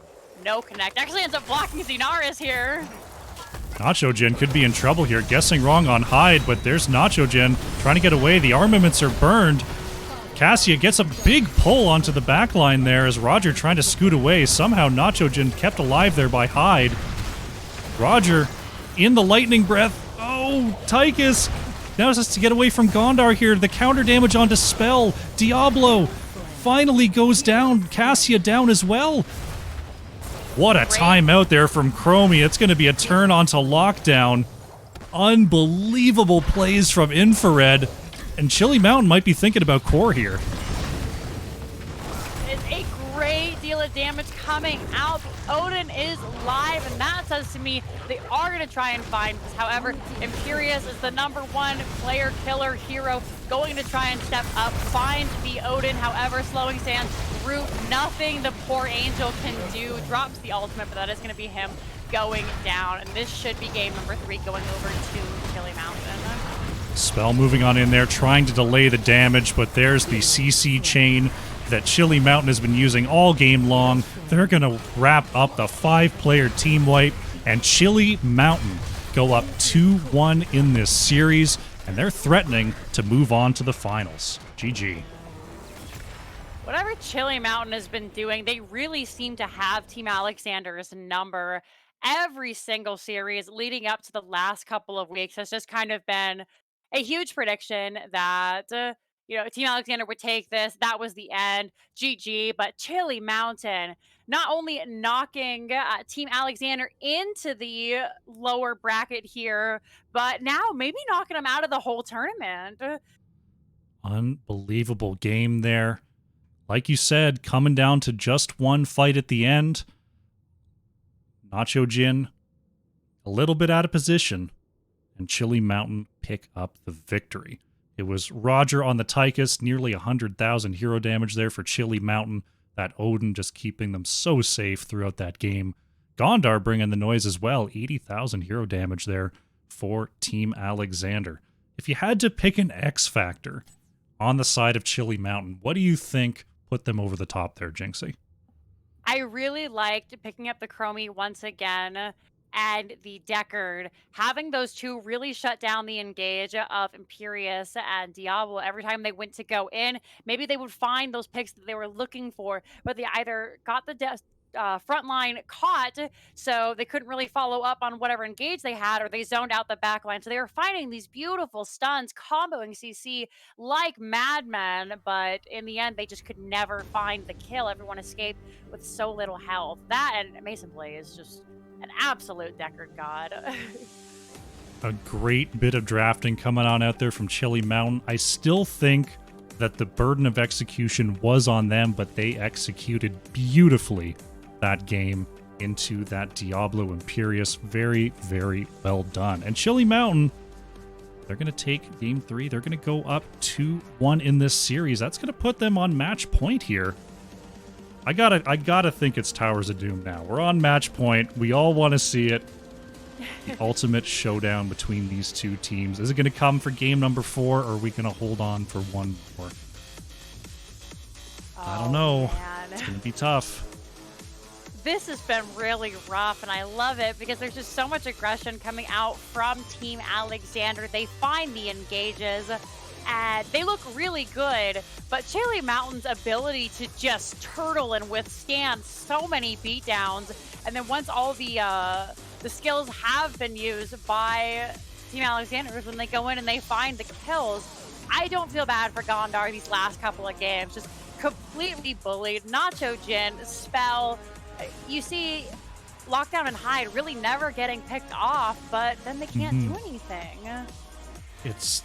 No connect. Actually ends up blocking Xenaris here. Nacho Jin could be in trouble here. Guessing wrong on Hyde, but there's Nacho Jin trying to get away. The armaments are burned. Cassia gets a big pull onto the back line there as Roger trying to scoot away. Somehow Nacho Jin kept alive there by Hyde. Roger in the lightning breath. Oh, Tychus now has to get away from Gondar here. The counter damage onto Spell. Diablo finally goes down. Cassia down as well. What a timeout there from Chromie. It's going to be a turn onto Lockdown. Unbelievable plays from Infrared. And Chili Mountain might be thinking about core here. It's a great deal of damage coming out. Odin is live, and that says to me they are going to try and find this. However, Imperius is the #1 player killer hero, going to try and step up, find the Odin. However, slowing stance, Root, nothing the poor Angel can do. Drops the ultimate, but that is going to be him going down. And this should be game number 3 going over to Chili Mountain. Spell moving on in there, trying to delay the damage, but there's the CC chain that Chili Mountain has been using all game long. They're going to wrap up the 5-player team wipe, and Chili Mountain go up 2-1 in this series, and they're threatening to move on to the finals. GG. Whatever Chili Mountain has been doing, they really seem to have Team Alexander's number. Every single series leading up to the last couple of weeks has just kind of been a huge prediction that, Team Alexander would take this. That was the end. GG. But Chili Mountain not only knocking Team Alexander into the lower bracket here, but now maybe knocking them out of the whole tournament. Unbelievable game there. Like you said, coming down to just one fight at the end. Nacho Jin, a little bit out of position, and Chili Mountain pick up the victory. It was Roger on the Tychus, nearly 100,000 hero damage there for Chili Mountain. That Odin just keeping them so safe throughout that game. Gondar bringing the noise as well, 80,000 hero damage there for Team Alexander. If you had to pick an X factor on the side of Chili Mountain, what do you think put them over the top there, Jinxie? I really liked picking up the Chromie once again. and the Deckard, having those two really shut down the engage of Imperius and Diablo every time they went to go in. Maybe they would find those picks that they were looking for, but they either got the front line caught, so they couldn't really follow up on whatever engage they had, or they zoned out the back line. So they were finding these beautiful stuns, comboing CC like madmen, but in the end, they just could never find the kill. Everyone escaped with so little health. That and Mason Play is just an absolute Deckard god. A great bit of drafting coming on out there from Chili Mountain. I still think that the burden of execution was on them, but they executed beautifully that game into that Diablo Imperius. Very, very well done. And Chili Mountain, they're going to take game 3. They're going to go up 2-1 in this series. That's going to put them on match point here. I gotta think it's Towers of Doom now. We're on match point. We all want to see it. The ultimate showdown between these two teams. Is it going to come for game number 4, or are we going to hold on for one more? I don't know. Man. It's going to be tough. This has been really rough, and I love it because there's just so much aggression coming out from Team Alexander. They find the engages, and they look really good, but Chili Mountain's ability to just turtle and withstand so many beatdowns, and then once all the skills have been used by Team Alexander, when they go in and they find the kills, I don't feel bad for Gondar these last couple of games. Just completely bullied. Nacho Jin, Spell, you see Lockdown and Hide really never getting picked off, but then they can't do anything.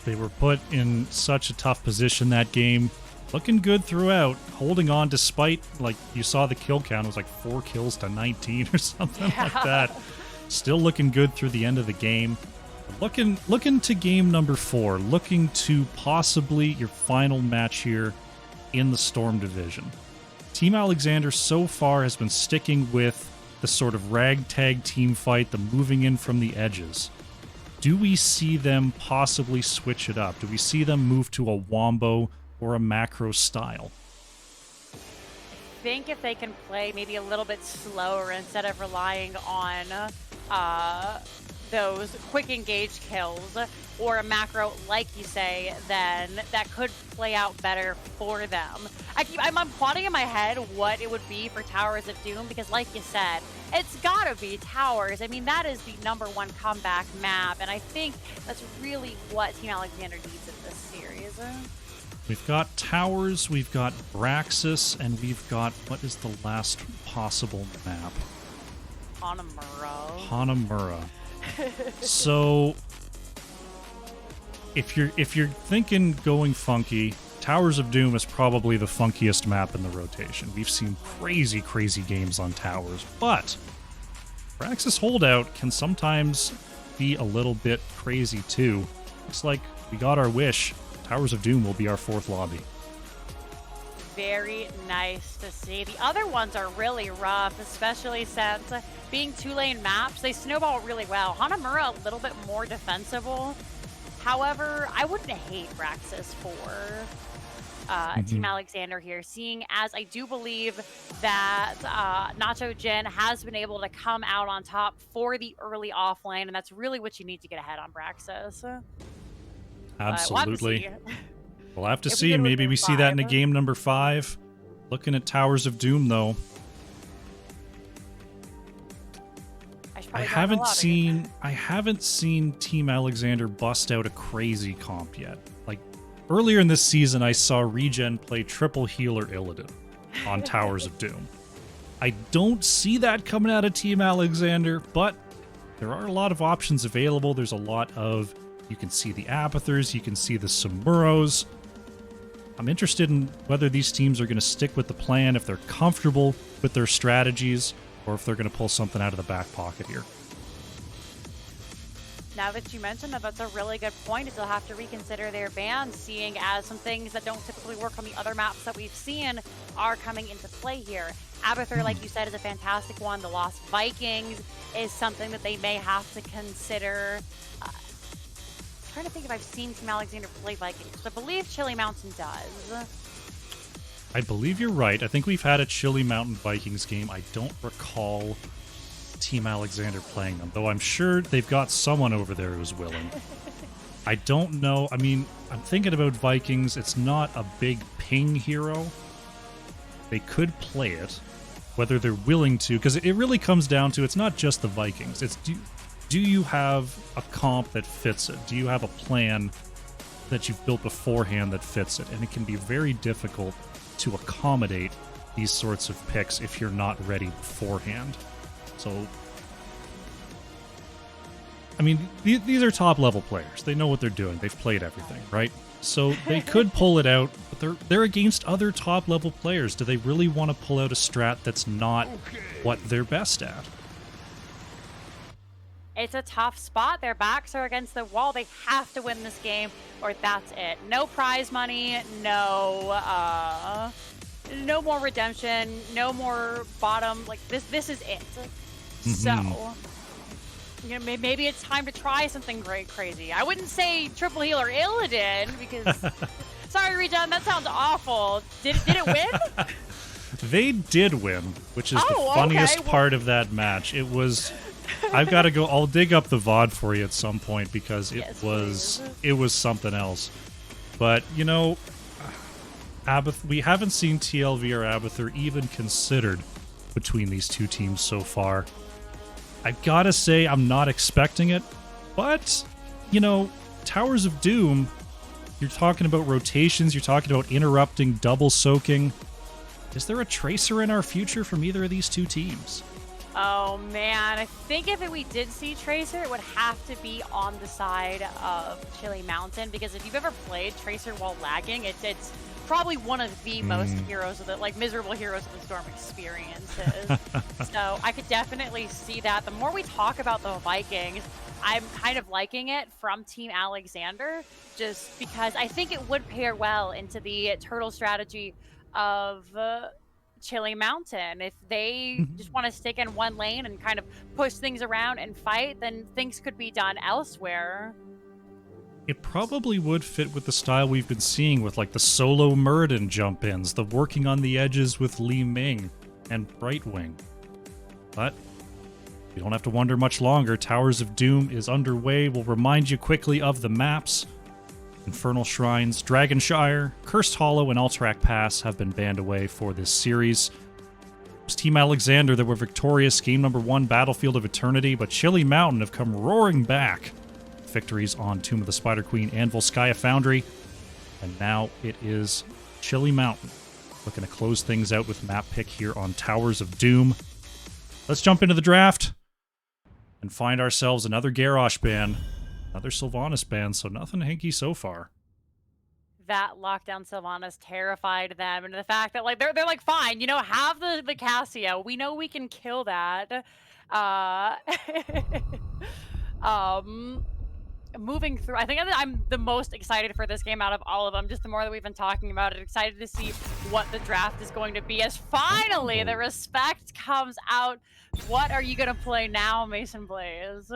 They were put in such a tough position that game. Looking good throughout, holding on despite, like, you saw the kill count, it was like 4 kills to 19 or something like that. Still looking good through the end of the game. Looking to game number 4, looking to possibly your final match here in the Storm Division. Team Alexander so far has been sticking with the sort of ragtag team fight, the moving in from the edges. Do we see them possibly switch it up? Do we see them move to a wombo or a macro style? I think if they can play maybe a little bit slower instead of relying on those quick engage kills or a macro, like you say, then that could play out better for them. I'm plotting in my head what it would be for Towers of Doom, because like you said, it's gotta be Towers. I mean, that is the #1 comeback map, and I think that's really what Team Alexander needs in this series. We've got Towers, we've got Braxis, and we've got, what is the last possible map? Hanamura. So, if you're thinking going funky, Towers of Doom is probably the funkiest map in the rotation. We've seen crazy, crazy games on Towers, but Braxis Holdout can sometimes be a little bit crazy too. Looks like we got our wish. Towers of Doom will be our 4th lobby. Very nice to see. The other ones are really rough, especially since being 2-lane maps, they snowball really well. Hanamura a little bit more defensible. However, I wouldn't hate Braxis for Team Alexander here, seeing as I do believe that Nacho Jin has been able to come out on top for the early offlane, and that's really what you need to get ahead on Braxis. Absolutely. We'll have to see. Maybe we see that in a game number 5. Looking at Towers of Doom, though. I haven't seen Team Alexander bust out a crazy comp yet. Like, earlier in this season, I saw Regen play triple healer Illidan on Towers of Doom. I don't see that coming out of Team Alexander, but there are a lot of options available. There's a lot of... You can see the Abathurs, you can see the Samuros. I'm interested in whether these teams are going to stick with the plan, if they're comfortable with their strategies, or if they're going to pull something out of the back pocket here. Now that you mentioned that, that's a really good point, is they'll have to reconsider their bans, seeing as some things that don't typically work on the other maps that we've seen are coming into play here. Abathur, like you said, is a fantastic one. The Lost Vikings is something that they may have to consider. I'm trying to think if I've seen Team Alexander play Vikings. I believe Chili Mountain does. I believe you're right. I think we've had a Chili Mountain Vikings game. I don't recall Team Alexander playing them, though I'm sure they've got someone over there who's willing. I don't know. I mean, I'm thinking about Vikings. It's not a big ping hero. They could play it, whether they're willing to, because it really comes down to, it's not just the Vikings. It's do you have a comp that fits it? Do you have a plan that you've built beforehand that fits it? And it can be very difficult to accommodate these sorts of picks if you're not ready beforehand. So, I mean, these are top-level players. They know what they're doing. They've played everything, right? So they could pull it out, but they're against other top-level players. Do they really want to pull out a strat that's not what they're best at? It's a tough spot. Their backs are against the wall. They have to win this game, or that's it. No prize money, no more redemption, no more bottom. Like, this is it. So, you know, maybe it's time to try something great crazy. I wouldn't say triple heal or Illidan, because sorry, Regen, that sounds awful. Did it win? They did win, which is the funniest part of that match. It was... I've got to go. I'll dig up the VOD for you at some point, because it was something else. But, you know, we haven't seen TLV or Abathur even considered between these two teams so far. I've got to say I'm not expecting it, but, you know, Towers of Doom, you're talking about rotations, you're talking about interrupting, double soaking. Is there a Tracer in our future from either of these two teams? Oh man, I think if we did see Tracer, it would have to be on the side of Chili Mountain, because if you've ever played Tracer while lagging, it's probably one of the most heroes of the, like, miserable heroes of the Storm experiences. So I could definitely see that. The more we talk about the Vikings, I'm kind of liking it from Team Alexander, just because I think it would pair well into the turtle strategy of Chili Mountain. If they just want to stick in one lane and kind of push things around and fight, then things could be done elsewhere. It probably would fit with the style we've been seeing with, like, the solo Muradin jump-ins, the working on the edges with Li Ming and Brightwing. But we don't have to wonder much longer. Towers of Doom is underway. We'll remind you quickly of the maps. Infernal Shrines, Dragonshire, Cursed Hollow, and Alterac Pass have been banned away for this series. It was Team Alexander that were victorious game number 1, Battlefield of Eternity, but Chili Mountain have come roaring back. Victories on Tomb of the Spider Queen and Volskaya Foundry. And now it is Chili Mountain looking to close things out with map pick here on Towers of Doom. Let's jump into the draft and find ourselves another Garrosh ban. Another Sylvanas ban, so nothing hinky so far. That lockdown Sylvanas terrified them, and the fact that, like, they're like, fine, you know, have the Cassia. We know we can kill that. Moving through, I think I'm the most excited for this game out of all of them. Just the more that we've been talking about it, excited to see what the draft is going to be, as finally the respect comes out. What are you gonna play now, Mason Blaze?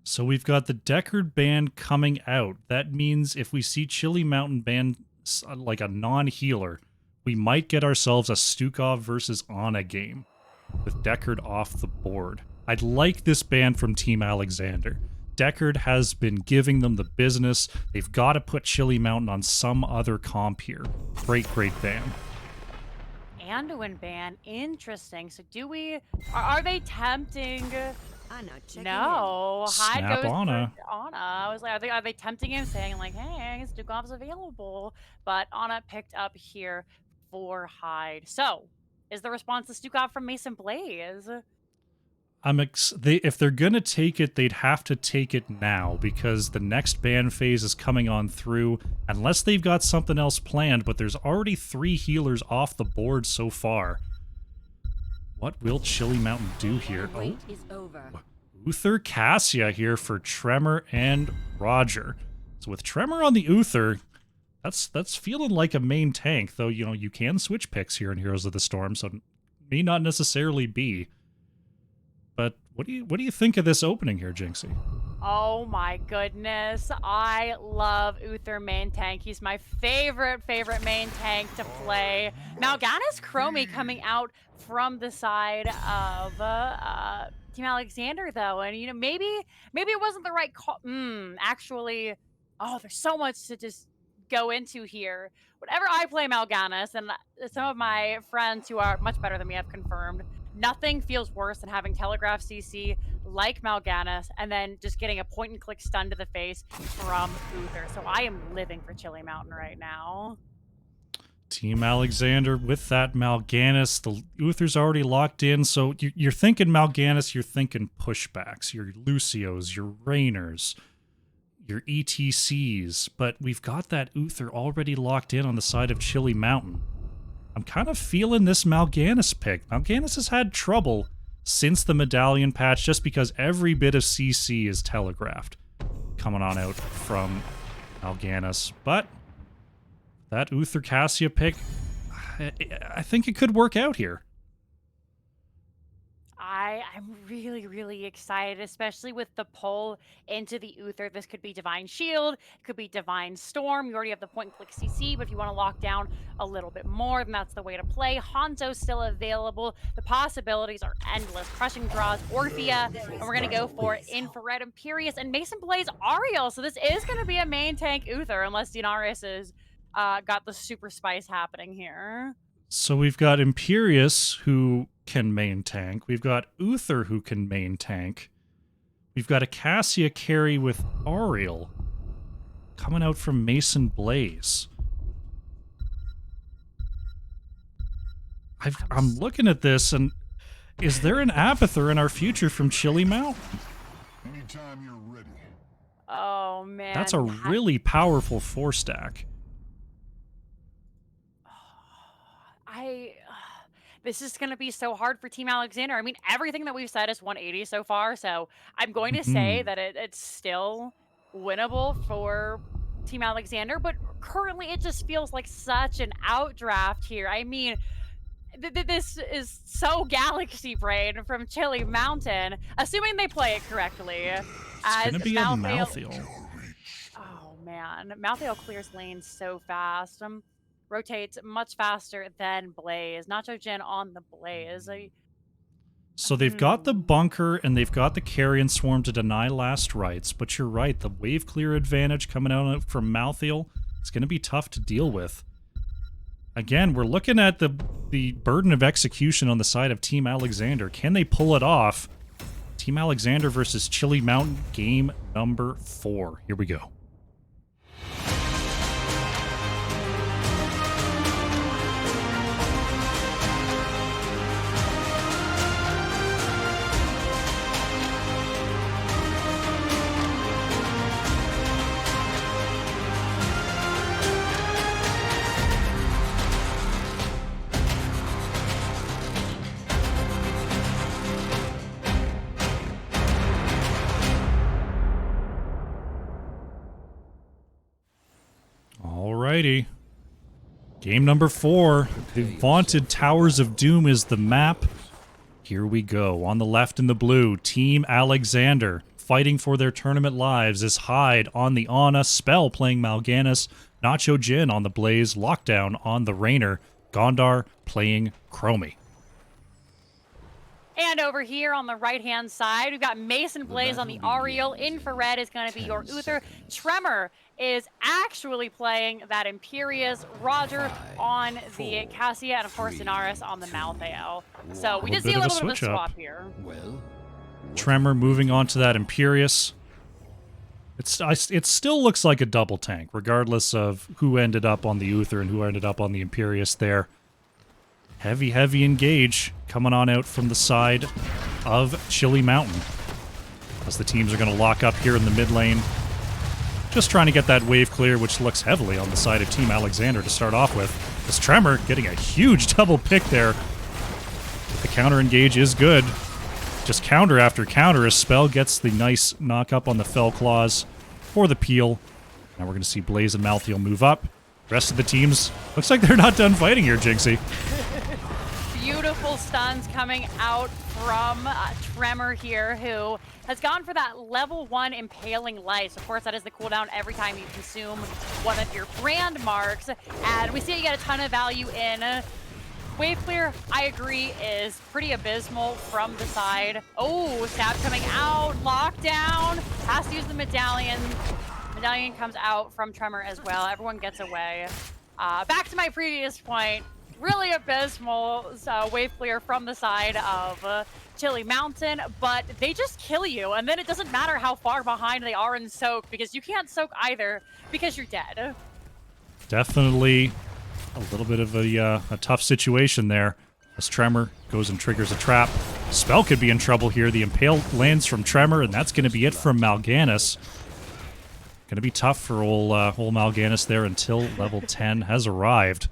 So we've got the Deckard ban coming out. That means if we see Chili Mountain ban like a non-healer, we might get ourselves a Stukov versus Ana game with Deckard off the board. I'd like this ban from Team Alexander. Deckard has been giving them the business. They've got to put Chili Mountain on some other comp here. Great ban. Anduin ban, interesting. So are they tempting? No, Hyde goes Ana. for Ana. I was like, are they tempting him, saying like, hey, Stukov's available? But Ana picked up here for Hyde. So, is the response to Stukov from Mason Blaze? If they're gonna take it, they'd have to take it now, because the next ban phase is coming on through, unless they've got something else planned, but there's already 3 healers off the board so far. What will Chili Mountain do here? Oh, Uther Cassia here for Tremor and Roger. So with Tremor on the Uther, that's feeling like a main tank, though, you know, you can switch picks here in Heroes of the Storm, so it may not necessarily be. But what do you think of this opening here, Jinxie? Oh my goodness, I love Uther main tank. He's my favorite main tank to play. Mal'Ganis Chromie coming out from the side of Team Alexander, though, and maybe it wasn't the right call. Actually, oh, there's so much to just go into here. Whenever I play Mal'Ganis, and some of my friends who are much better than me have confirmed, nothing feels worse than having Telegraph CC like Mal'Ganis, and then just getting a point-and-click stun to the face from Uther. So I am living for Chili Mountain right now. Team Alexander with that Mal'Ganis. The Uther's already locked in, so you're thinking Mal'Ganis, you're thinking pushbacks, your Lucios, your Rainers, your ETCs, but we've got that Uther already locked in on the side of Chili Mountain. I'm kind of feeling this Mal'Ganis pick. Mal'Ganis has had trouble since the Medallion patch just because every bit of CC is telegraphed coming on out from Mal'Ganis, but that Uther Cassia pick, I think it could work out here. I'm really, really excited, especially with the pull into the Uther. This could be Divine Shield, it could be Divine Storm. You already have the point-and-click CC, but if you want to lock down a little bit more, then that's the way to play. Hanzo's still available. The possibilities are endless. Crushing Draws, Orphea, and we're going to go for Infrared Imperius and Mason Blaze Ariel. So this is going to be a main tank Uther, unless Dinaris is got the super spice happening here. So we've got Imperius, who can main tank. We've got Uther, who can main tank. We've got a Cassia carry with Ariel coming out from Mason Blaze. I'm looking at this, and is there an Abathur in our future from Chili Mountain? Anytime you're ready. Oh, man. That's a really powerful 4-stack. This is going to be so hard for Team Alexander. I mean, everything that we've said is 180 so far, so I'm going to say that it's still winnable for Team Alexander, but currently it just feels like such an outdraft here. I mean, this is so Galaxy Brain from Chili Mountain, assuming they play it correctly. It's going to be a Malthael. Oh, man. Malthael clears lanes so fast. Rotates much faster than Blaze. Nacho Jin on the Blaze. So they've got the bunker and they've got the Carrion Swarm to deny last rites, but you're right, the wave clear advantage coming out from Malthael, it's going to be tough to deal with. Again, we're looking at the burden of execution on the side of Team Alexander. Can they pull it off? Team Alexander versus Chili Mountain, game number 4. Here we go. Alrighty. Game number 4. The vaunted Towers of Doom is the map. Here we go. On the left in the blue, Team Alexander. Fighting for their tournament lives is Hyde on the Ana, Spell playing Mal'Ganis, Nacho Jin on the Blaze, Lockdown on the Rainer, Gondar playing Chromie. And over here on the right-hand side, we've got Mason Blaze on the Ariel. Infrared is going to be your Uther. Tremor is actually playing that Imperius. Roger on the Cassia, and of course Dinaris on the Malthael. So we did see a little bit of a swap here. Tremor moving on to that Imperius. It still looks like a double tank, regardless of who ended up on the Uther and who ended up on the Imperius there. Heavy engage coming on out from the side of Chili Mountain. As the teams are going to lock up here in the mid lane. Just trying to get that wave clear, which looks heavily on the side of Team Alexander to start off with. This Tremor getting a huge double pick there. The counter engage is good. Just counter after counter as Spell gets the nice knock up on the Fell Claws for the peel. Now we're going to see Blaze and Malthael move up. Rest of the teams, looks like they're not done fighting here, Jinxie. Beautiful stuns coming out from Tremor here, who has gone for that level 1 Impaling Lice. Of course, that is the cooldown every time you consume one of your brand marks. And we see you get a ton of value in wave clear, I agree, is pretty abysmal from the side. Oh, stab coming out, lockdown, has to use the medallion. Medallion comes out from Tremor as well. Everyone gets away. Back to my previous point, really abysmal wave clear from the side of Chili Mountain, but they just kill you, and then it doesn't matter how far behind they are in soak, because you can't soak either, because you're dead. Definitely a little bit of a tough situation there as Tremor goes and triggers a trap. Spell could be in trouble here. The Impale lands from Tremor, and that's going to be it from Mal'Ganis. Going to be tough for old Mal'Ganis there until level 10 has arrived.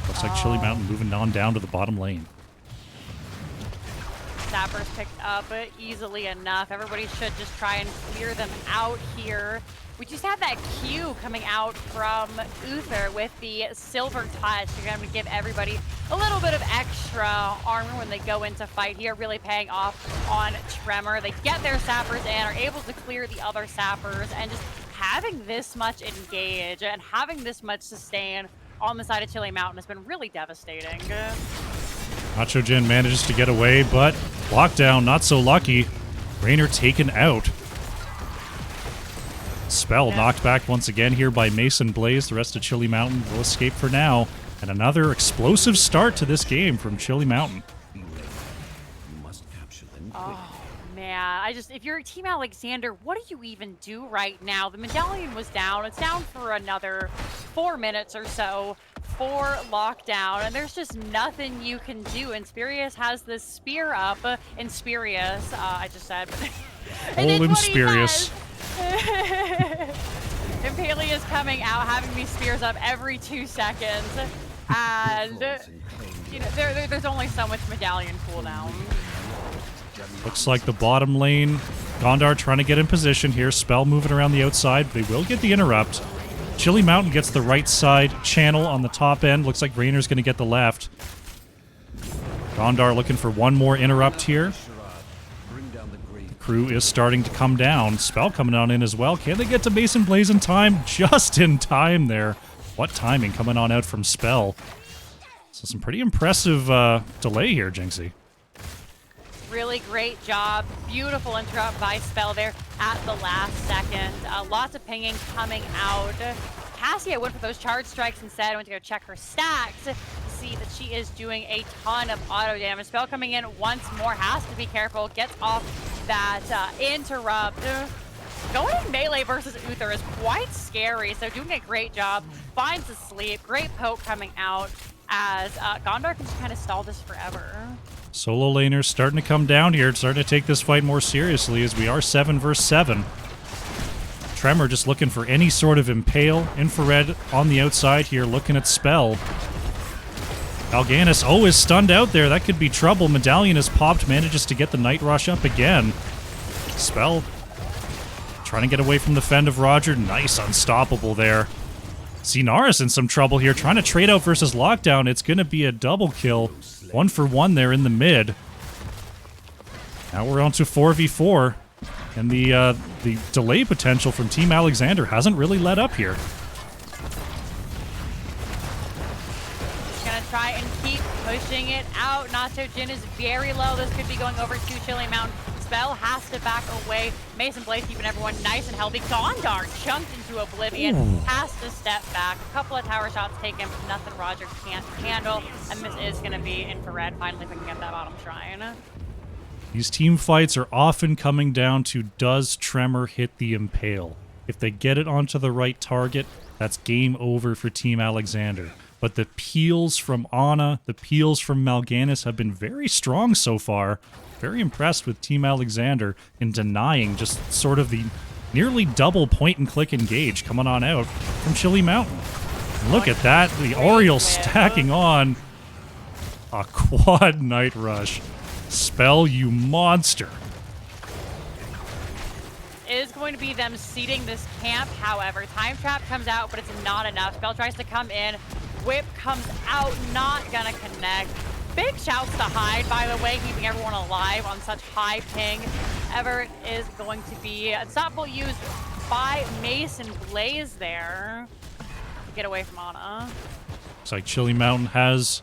Looks like Chili Mountain moving on down to the bottom lane. Sappers picked up easily enough. Everybody should just try and clear them out here. We just had that Q coming out from Uther with the silver touch. You're going to give everybody a little bit of extra armor when they go into fight here, really paying off on Tremor. They get their sappers in, are able to clear the other sappers, and just having this much engage and having this much sustain on the side of Chili Mountain has been really devastating. Nacho Jin manages to get away, but lockdown, not so lucky. Raynor taken out. Spell knocked back once again here by Mason Blaze. The rest of Chili Mountain will escape for now. And another explosive start to this game from Chili Mountain. Oh, man. If you're Team Alexander, what do you even do right now? The medallion was down. It's down for another 4 minutes or so for lockdown, and there's just nothing you can do. And Spirius has this spear up. Spirius, I just said. Old Spirius. Impale is coming out, having these spears up every 2 seconds, and you know there's only so much medallion cooldown. Looks like the bottom lane, Gondar trying to get in position here. Spell moving around the outside. They will get the interrupt. Chili Mountain gets the right side channel on the top end. Looks like Raynor's going to get the left. Gondar looking for one more interrupt here. Crew is starting to come down. Spell coming on in as well. Can they get to Mason Blaze in time? Just in time there. What timing coming on out from Spell. So some pretty impressive delay here, Jinxie. Really great job. Beautiful interrupt by Spell there at the last second. Lots of pinging coming out. Cassia went for those charge strikes instead. Went to go check her stacks to see that she is doing a ton of auto damage. Spell coming in once more. Has to be careful. Gets off that interrupt. Going in melee versus Uther is quite scary, so doing a great job. Finds the sleep. Great poke coming out as Gondar can just kind of stall this forever. Solo laners starting to come down here, starting to take this fight more seriously as we are 7 versus 7. Tremor just looking for any sort of impale. Infrared on the outside here, looking at Spell. Mal'Ganis, is stunned out there. That could be trouble. Medallion is popped, manages to get the Night Rush up again. Spell trying to get away from the fend of Roger. Nice, unstoppable there. Xenaris in some trouble here, trying to trade out versus Lockdown. It's going to be a double kill. 1 for 1 there in the mid. Now we're on to 4v4. And the delay potential from Team Alexander hasn't really let up here. Gonna try and keep pushing it out. Nacho Jin is very low. This could be going over to Chili Mountain. Spell has to back away. Mason Blaze keeping everyone nice and healthy. Gondar chunked into oblivion. Has to step back. A couple of tower shots taken, but nothing Roger can't handle. And this is going to be infrared finally picking up that bottom shrine. These team fights are often coming down to, does Tremor hit the Impale? If they get it onto the right target, that's game over for Team Alexander. But the peels from Ana, the peels from Mal'Ganis have been very strong so far. Very impressed with Team Alexander in denying just sort of the nearly double point-and-click engage coming on out from Chili Mountain. Look at that, the Oriole stacking on a quad Night Rush. Spell, you monster. Is going to be them seeding this camp. However, Time Trap comes out, but it's not enough. Spell tries to come in. Whip comes out, not gonna connect. Big shouts to Hyde, by the way, keeping everyone alive on such high ping. Everett is going to be unstoppable used by Mason Blaze there to get away from Ana. Looks like Chili Mountain has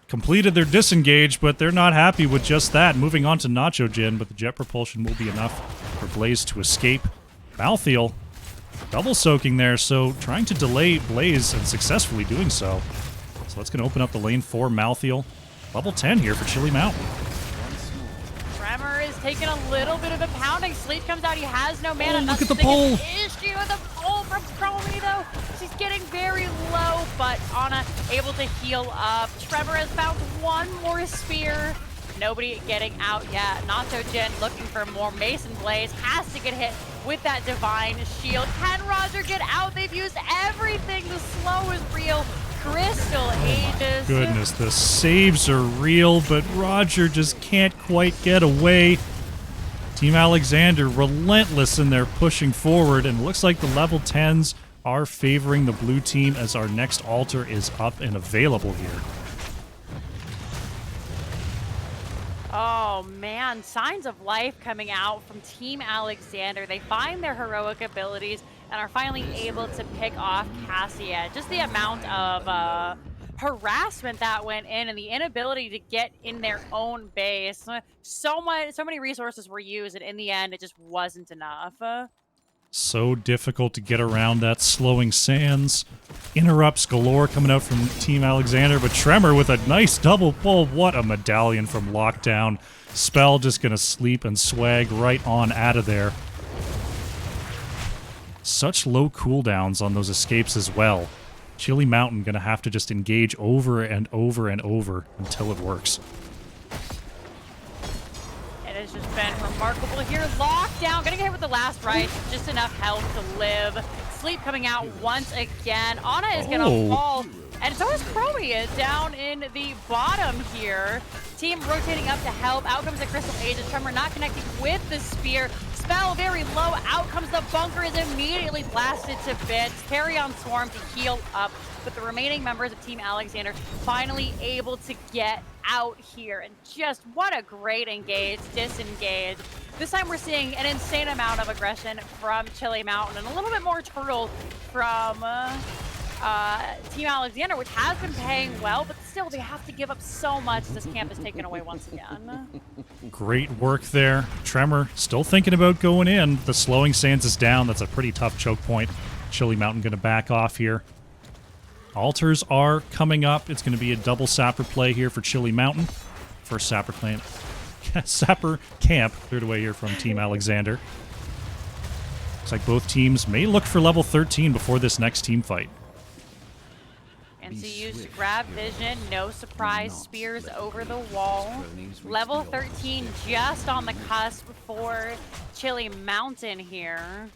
completed their disengage, but they're not happy with just that. Moving on to Nacho Jin, but the jet propulsion will be enough for Blaze to escape. Malthiel double soaking there, so trying to delay Blaze and successfully doing so. So that's going to open up the lane for Malthiel. Level 10 here for Chili Mountain. Tremor is taking a little bit of a pounding. Sleep comes out. He has no mana. Oh, look at the That's pull. biggest issue with the pull from Chromie, though. She's getting very low, but Ana able to heal up. Trevor has found one more spear. Nobody getting out yet. Nacho Jin looking for more. Mason Blaze has to get hit with that divine shield. Can Roger get out? They've used everything. The slow is real. Crystal Aegis. Goodness, the saves are real, but Roger just can't quite get away. Team Alexander relentless in their pushing forward, and it looks like the level 10s are favoring the blue team as our next altar is up and available here. Oh man, signs of life coming out from Team Alexander. They find their heroic abilities and are finally able to pick off Cassia. Just the amount of harassment that went in and the inability to get in their own base. So many resources were used, and in the end, it just wasn't enough. So difficult to get around that slowing sands. Interrupts galore coming out from Team Alexander, but Tremor with a nice double pull. What a medallion from Lockdown. Spell just gonna sleep and swag right on out of there. Such low cooldowns on those escapes as well. Chili Mountain gonna have to just engage over and over and over until it works. It has just been remarkable here. Lockdown, gonna get hit with the last right. Just enough health to live. Sleep coming out once again. Ana is gonna fall. And so is Chromie down in the bottom here. Team rotating up to help. Out comes the Crystal Aegis. Tremor not connecting with the spear. Spell very low. Out comes the bunker, is immediately blasted to bits. Carry on Swarm to heal up. But the remaining members of Team Alexander finally able to get out here. And just what a great disengage. This time we're seeing an insane amount of aggression from Chili Mountain and a little bit more turtle from Team Alexander, which has been paying well, but still they have to give up so much. This camp is taken away once again. Great work there. Tremor still thinking about going in. The slowing sands is down. That's a pretty tough choke point. Chili Mountain going to back off here. Altars are coming up. It's going to be a double Sapper play here for Chili Mountain. First Sapper camp. Sapper camp cleared away here from Team Alexander. Looks like both teams may look for level 13 before this next team fight. And so used to grab vision, no surprise, spears over the wall. Level 13 just on the cusp for Chili Mountain here.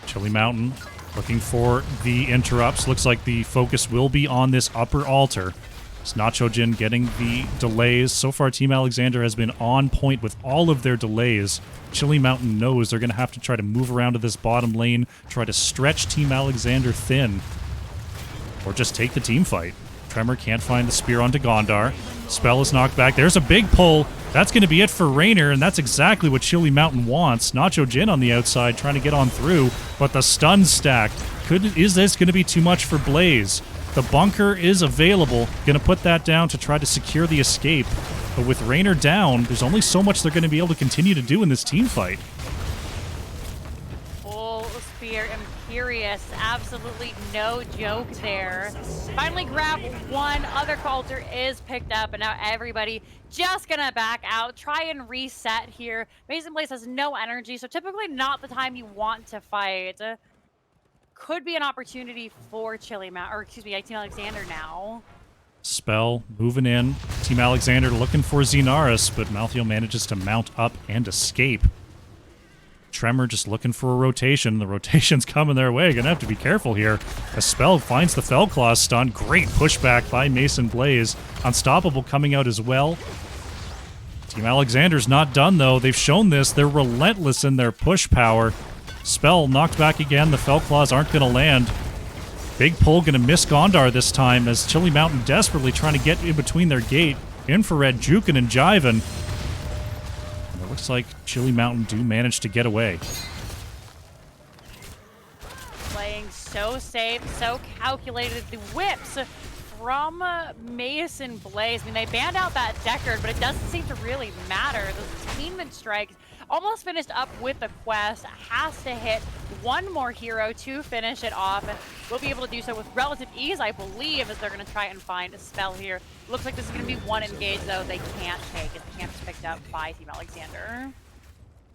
Chili Mountain looking for the interrupts. Looks like the focus will be on this upper altar. It's Nacho Jin getting the delays. So far, Team Alexander has been on point with all of their delays. Chili Mountain knows they're going to have to try to move around to this bottom lane, try to stretch Team Alexander thin, or just take the team fight. Tremor can't find the spear onto Gondar. Spell is knocked back. There's a big pull. That's going to be it for Raynor, and that's exactly what Chili Mountain wants. Nacho Jin on the outside trying to get on through, but the stun stack. Is this going to be too much for Blaze? The bunker is available. Going to put that down to try to secure the escape. But with Raynor down, there's only so much they're going to be able to continue to do in this team fight. Full spear Imperious, absolutely no joke there. Finally grab one, other altar is picked up, and now everybody just gonna back out, try and reset here. Mason Blaze has no energy, so typically not the time you want to fight. Could be an opportunity for Team Alexander now. Spell moving in. Team Alexander looking for Xenaris, but Malthiel manages to mount up and escape. Tremor just looking for a rotation. The rotation's coming their way. Gonna have to be careful here. As Spell finds the Fellclaw stun. Great pushback by Mason Blaze. Unstoppable coming out as well. Team Alexander's not done, though. They've shown this. They're relentless in their push power. Spell knocked back again. The Fellclaws aren't going to land. Big pull going to miss Gondar this time as Chili Mountain desperately trying to get in between their gate. Infrared juking and jiving. And it looks like Chili Mountain do manage to get away. Playing playing so safe, so calculated. The whips from Mason Blaze. I mean, they banned out that Deckard, but it doesn't seem to really matter. Those attainment strikes almost finished up with the quest. Has to hit one more hero to finish it off, and we'll be able to do so with relative ease, I believe, as they're going to try and find a spell here. Looks like this is going to be one engage, though, they can't take as the camp is picked up by Team Alexander.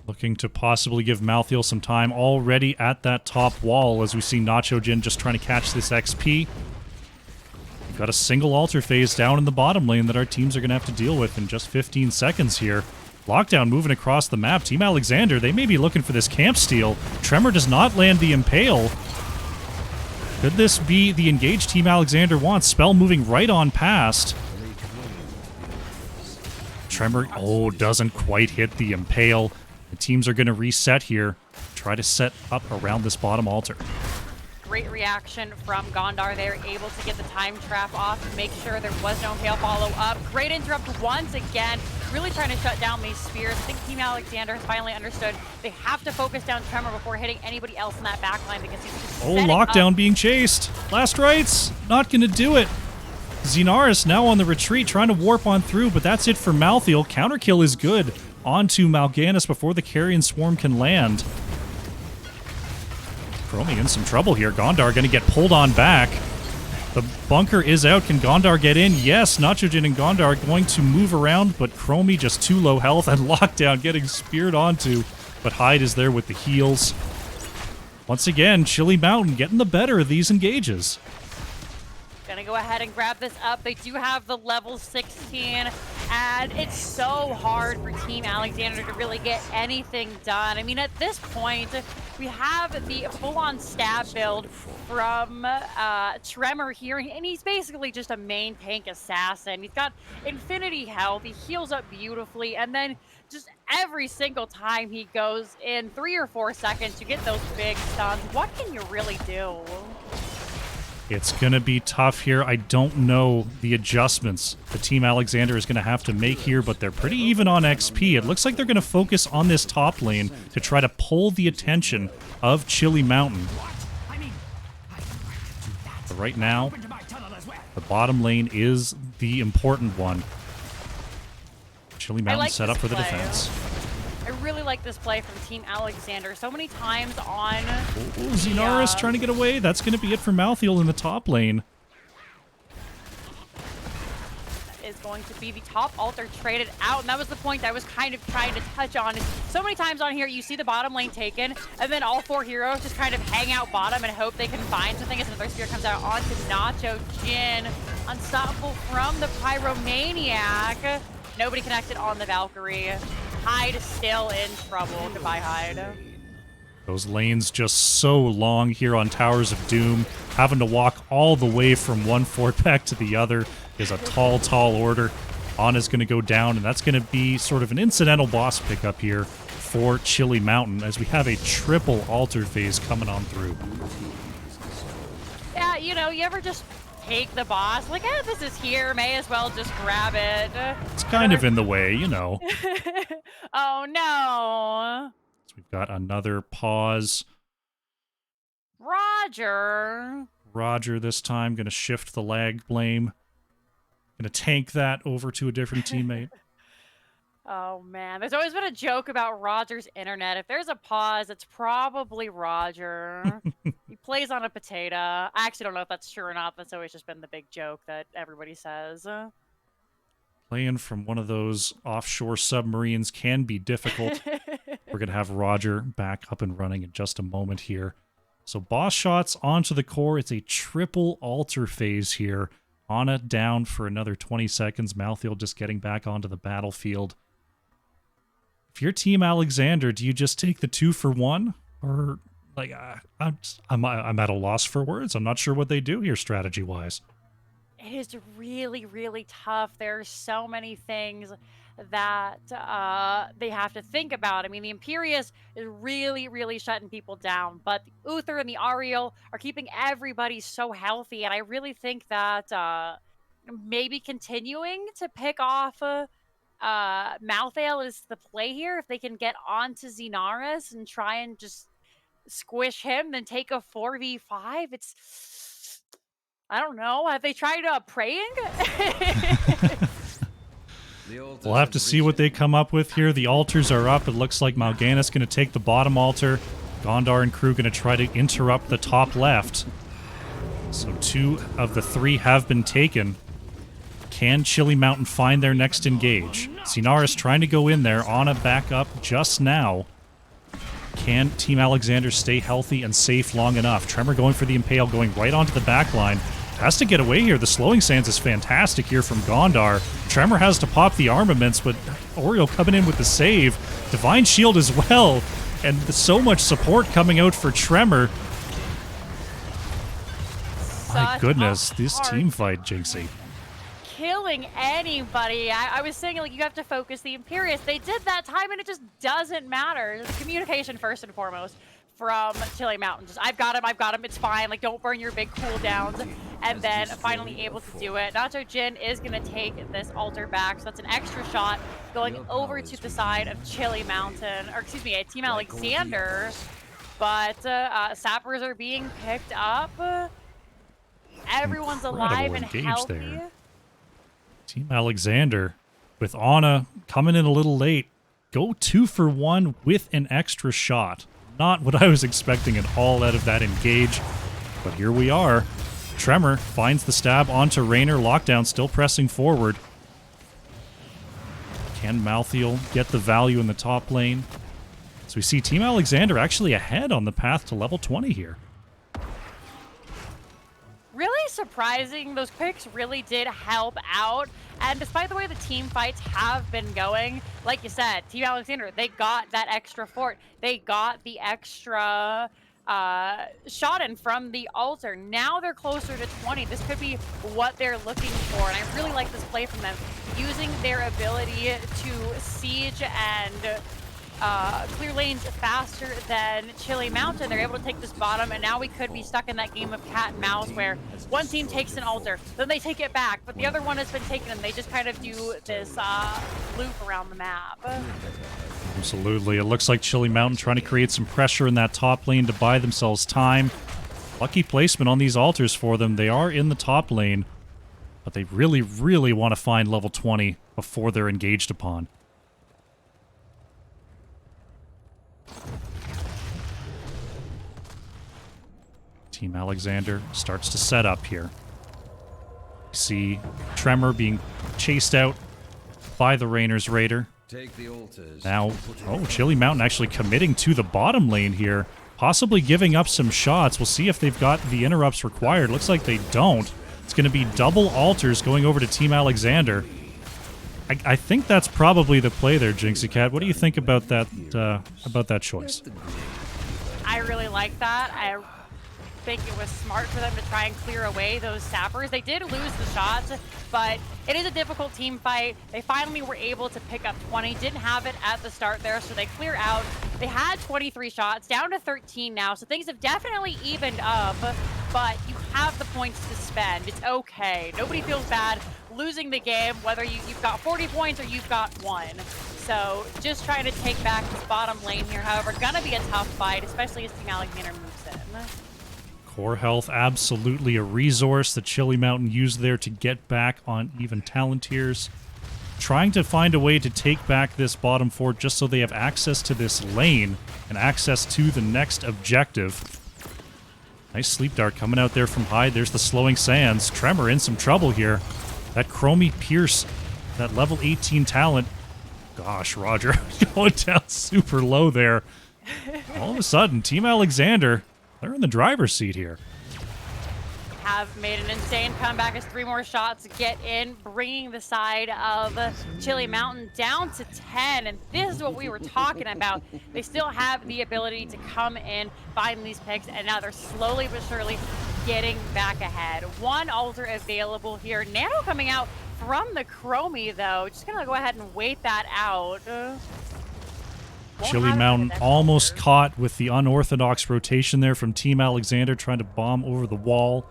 Looking to possibly give Malthael some time already at that top wall as we see Nacho Jin just trying to catch this XP. We've got a single altar phase down in the bottom lane that our teams are going to have to deal with in just 15 seconds here. Lockdown moving across the map. Team Alexander, they may be looking for this camp steal. Tremor does not land the Impale. Could this be the engage Team Alexander wants? Spell moving right on past. Tremor, doesn't quite hit the Impale. The teams are going to reset here. Try to set up around this bottom altar. Great reaction from Gondar there, able to get the time trap off, make sure there was no Impale follow-up. Great interrupt once again, really trying to shut down these spears. I think Team Alexander has finally understood they have to focus down Tremor before hitting anybody else in that backline because he's just Lockdown up. Being chased. Last rites, not going to do it. Xenaris now on the retreat, trying to warp on through, but that's it for Malthael. Counterkill is good onto Mal'Ganis before the Carrion Swarm can land. Chromie in some trouble here. Gondar going to get pulled on back. The bunker is out. Can Gondar get in? Yes, Nachojin and Gondar are going to move around, but Chromie just too low health and Lockdown getting speared onto. But Hyde is there with the heals. Once again, Chili Mountain getting the better of these engages. Gonna go ahead and grab this up. They do have the level 16, and it's so hard for Team Alexander to really get anything done. I mean, at this point, we have the full-on stab build from Tremor here, and he's basically just a main tank assassin. He's got infinity health, he heals up beautifully, and then just every single time he goes in 3 or 4 seconds to get those big stuns. What can you really do? It's going to be tough here. I don't know the adjustments the Team Alexander is going to have to make here, but they're pretty even on XP. It looks like they're going to focus on this top lane to try to pull the attention of Chili Mountain. But right now, the bottom lane is the important one. Chili Mountain set up for the defense. I really like this play from Team Alexander. So many times on... Xenaris trying to get away. That's going to be it for Malthael in the top lane. Is going to be the top altar traded out, and that was the point I was kind of trying to touch on. So many times on here, you see the bottom lane taken, and then all 4 heroes just kind of hang out bottom and hope they can find something as another spear comes out onto Nacho Jin. Unstoppable from the Pyromaniac. Nobody connected on the Valkyrie. Hyde still in trouble. Goodbye, Hyde. Those lanes just so long here on Towers of Doom. Having to walk all the way from one fort back to the other is a tall, tall order. Ana's going to go down, and that's going to be sort of an incidental boss pickup here for Chili Mountain as we have a triple altar phase coming on through. Yeah, you know, you ever just take the boss? Like, this is here. May as well just grab it. It's kind of in the way, you know. Oh, no. So we've got another pause. Roger this time. Going to shift the lag blame. Going to tank that over to a different teammate. Oh, man. There's always been a joke about Roger's internet. If there's a pause, it's probably Roger. He plays on a potato. I actually don't know if that's true or not. That's always just been the big joke that everybody says. Playing from one of those offshore submarines can be difficult. We're going to have Roger back up and running in just a moment here. So boss shots onto the core. It's a triple altar phase here. Ana down for another 20 seconds. Malthael just getting back onto the battlefield. If you're Team Alexander, do you just take the 2-for-1? Or, like, I'm at a loss for words. I'm not sure what they do here strategy-wise. It is really, really tough. There are so many things that they have to think about. I mean, the Imperius is really, really shutting people down, but the Uther and the Ariel are keeping everybody so healthy, and I really think that maybe continuing to pick off Malthael is the play here. If they can get onto Xenaris and try and just squish him, then take a 4v5. It's, I don't know. Have they tried praying? We'll have to see what they come up with here. The altars are up. It looks like Mal'Ganis going to take the bottom altar. Gondar and crew going to try to interrupt the top left. So 2 of the 3 have been taken. Can Chili Mountain find their next engage? Sinaris trying to go in there on a backup just now. Can Team Alexander stay healthy and safe long enough? Tremor going for the Impale, going right onto the back line. Has to get away here. The slowing sands is fantastic here from Gondar. Tremor has to pop the armaments, but Oreo coming in with the save. Divine Shield as well. And so much support coming out for Tremor. My goodness, this team fight, Jinxie. Killing anybody. I was saying, like, you have to focus the Imperious. They did that time, and it just doesn't matter. Communication first and foremost from Chili Mountain. Just, I've got him, it's fine. Like, don't burn your big cooldowns. And then finally able to do it. Nacho Jin is going to take this altar back, so that's an extra shot going over to the side of Chili Mountain, or excuse me, Team Alexander. But sappers are being picked up. Everyone's alive and healthy. There. Team Alexander, with Ana coming in a little late, go 2 for 1 with an extra shot. Not what I was expecting at all out of that engage, but here we are. Tremor finds the stab onto Raynor. Lockdown still pressing forward. Can Malthael get the value in the top lane? So we see Team Alexander actually ahead on the path to level 20 here. Really surprising. Those picks really did help out. And despite the way the team fights have been going, like you said, Team Alexander, they got that extra fort. They got the extra shot in from the altar. Now they're closer to 20. This could be what they're looking for. And I really like this play from them, using their ability to siege and clear lanes faster than Chili Mountain. They're able to take this bottom, and now we could be stuck in that game of cat and mouse where one team takes an altar, then they take it back, but the other one has been taken, and they just kind of do this loop around the map. Absolutely. It looks like Chili Mountain trying to create some pressure in that top lane to buy themselves time. Lucky placement on these altars for them. They are in the top lane, but they really, really want to find level 20 before they're engaged upon. Team Alexander starts to set up here. See Tremor being chased out by the Raynor's Raider. Take the altars. Now, Chili Mountain actually committing to the bottom lane here, possibly giving up some shots. We'll see if they've got the interrupts required. Looks like they don't. It's going to be double altars going over to Team Alexander. I think that's probably the play there, Jinxeekatt. What do you think about that choice? I really like that. I think it was smart for them to try and clear away those sappers. They did lose the shots, but it is a difficult team fight. They finally were able to pick up 20. Didn't have it at the start there, so they clear out. They had 23 shots, down to 13 now, so things have definitely evened up, but you have the points to spend. It's okay. Nobody feels bad losing the game, whether you've got 40 points or you've got 1. So just trying to take back this bottom lane here. However, gonna be a tough fight, especially as Team Alexander moves in. Core health, absolutely a resource that Chili Mountain used there to get back on even talent tiers. Trying to find a way to take back this bottom fort just so they have access to this lane and access to the next objective. Nice sleep dart coming out there from high. There's the slowing sands. Tremor in some trouble here. That Chromie Pierce, that level 18 talent. Gosh, Roger, going down super low there. All of a sudden, Team Alexander, they're in the driver's seat here. Have made an insane comeback as 3 more shots get in, bringing the side of Chili Mountain down to 10. And this is what we were talking about. They still have the ability to come in, find these picks, and now they're slowly but surely getting back ahead. 1 altar available here. Nano coming out from the Chromie, though. Just gonna go ahead and wait that out. Chili Mountain almost caught with the unorthodox rotation there from Team Alexander, trying to bomb over the wall.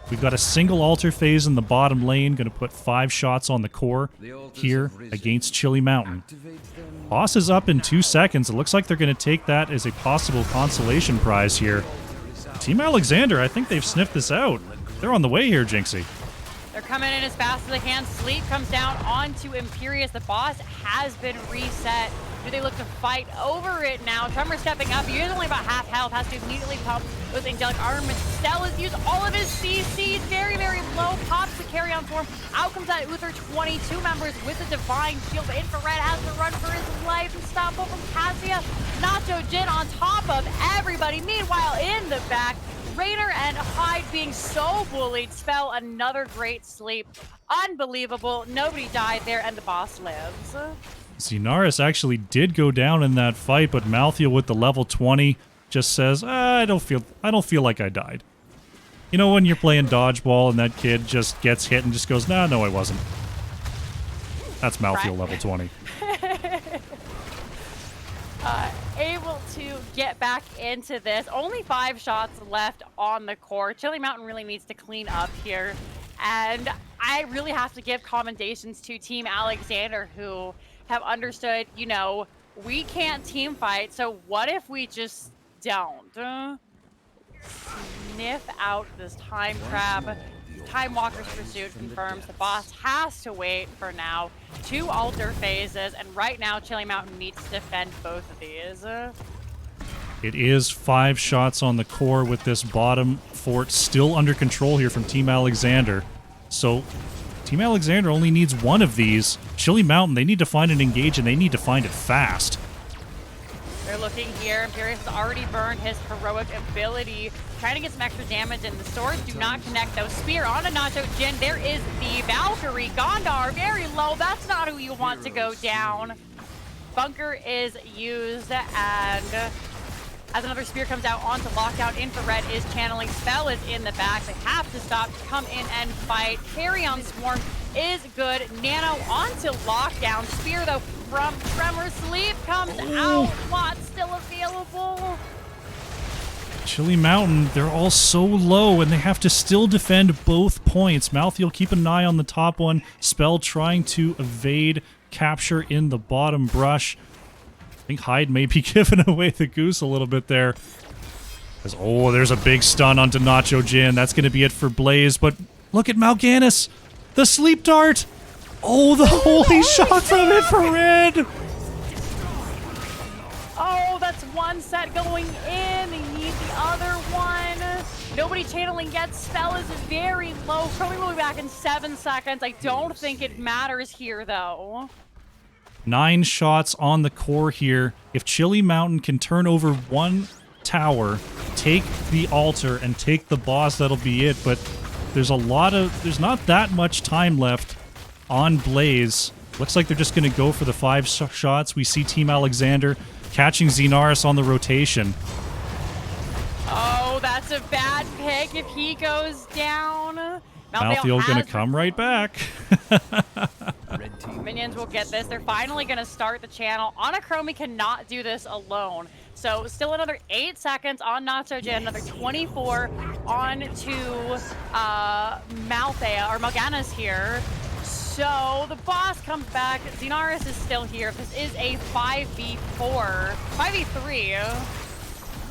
We've got a single altar phase in the bottom lane, going to put 5 shots on the core here against Chili Mountain. Boss is up in 2 seconds. It looks like they're going to take that as a possible consolation prize here. Team Alexander, I think they've sniffed this out. They're on the way here, Jinxie. They're coming in as fast as they can. Sleep comes down onto Imperious. The boss has been reset. Do they look to fight over it now? Tremor stepping up. He is only about half health. Has to immediately pump with Angelic Armament. Stell has used all of his CCs. Very, very low. Pops the carry on form. Out comes that Uther 22 members with the Divine Shield. But Infrared has to run for his life and stop from Cassia. Nacho Jin on top of everybody. Meanwhile, in the back, Rainer and Hyde being so bullied. Spell another great sleep. Unbelievable. Nobody died there, and the boss lives. Xenaris actually did go down in that fight, but Malthael with the level 20 just says, I don't feel like I died. You know when you're playing dodgeball and that kid just gets hit and just goes, nah, no, I wasn't. That's Malthael level 20. Able to get back into this. Only 5 shots left on the core. Chili Mountain really needs to clean up here. And I really have to give commendations to Team Alexander, who have understood, you know, we can't team fight, so what if we just don't? Sniff out this time crab. Time Walker's Pursuit confirms the boss has to wait for now. 2 altar phases, and right now Chili Mountain needs to defend both of these. It is 5 shots on the core with this bottom fort still under control here from Team Alexander. So Team Alexander only needs 1 of these. Chili Mountain, they need to find an engage, and they need to find it fast. They're looking here. Imperious has already burned his heroic ability, trying to get some extra damage, and the swords do not connect, though. Spear on a Nacho Jin. There is the Valkyrie. Gondar, very low. That's not who you want to go down. Bunker is used, and as another spear comes out onto lockdown, Infrared is channeling. Spell is in the back. They have to stop to come in and fight. Carry on Swarm is good. Nano onto lockdown. Spear, though, from Tremor. Sleep comes out. Lot still available. Chili Mountain, they're all so low, and they have to still defend both points. Malthael, keep an eye on the top one. Spell trying to evade capture in the bottom brush. I think Hyde may be giving away the goose a little bit there. Oh, there's a big stun onto Nacho Jin. That's going to be it for Blaze, but look at Mal'Ganis. The sleep dart. Oh, the holy shot from Infrared. Oh, that's 1 set going in. They need the other one. Nobody channeling yet. Spell is very low. Chromie will be back in 7 seconds. I don't think it matters here, though. 9 shots on the core here. If Chili Mountain can turn over 1 tower, take the altar, and take the boss, that'll be it. But there's not that much time left on Blaze. Looks like they're just going to go for the 5 shots. We see Team Alexander catching Xenaris on the rotation. Oh, that's a bad pick if he goes down. Malthael going to come right back. Minions will get this. They're finally going to start the channel. Chromie cannot do this alone. So still another 8 seconds on Nacho Jin, another 24 on to Mal'Ganis here. So the boss comes back. Xenaris is still here. This is a 5v4, 5v3.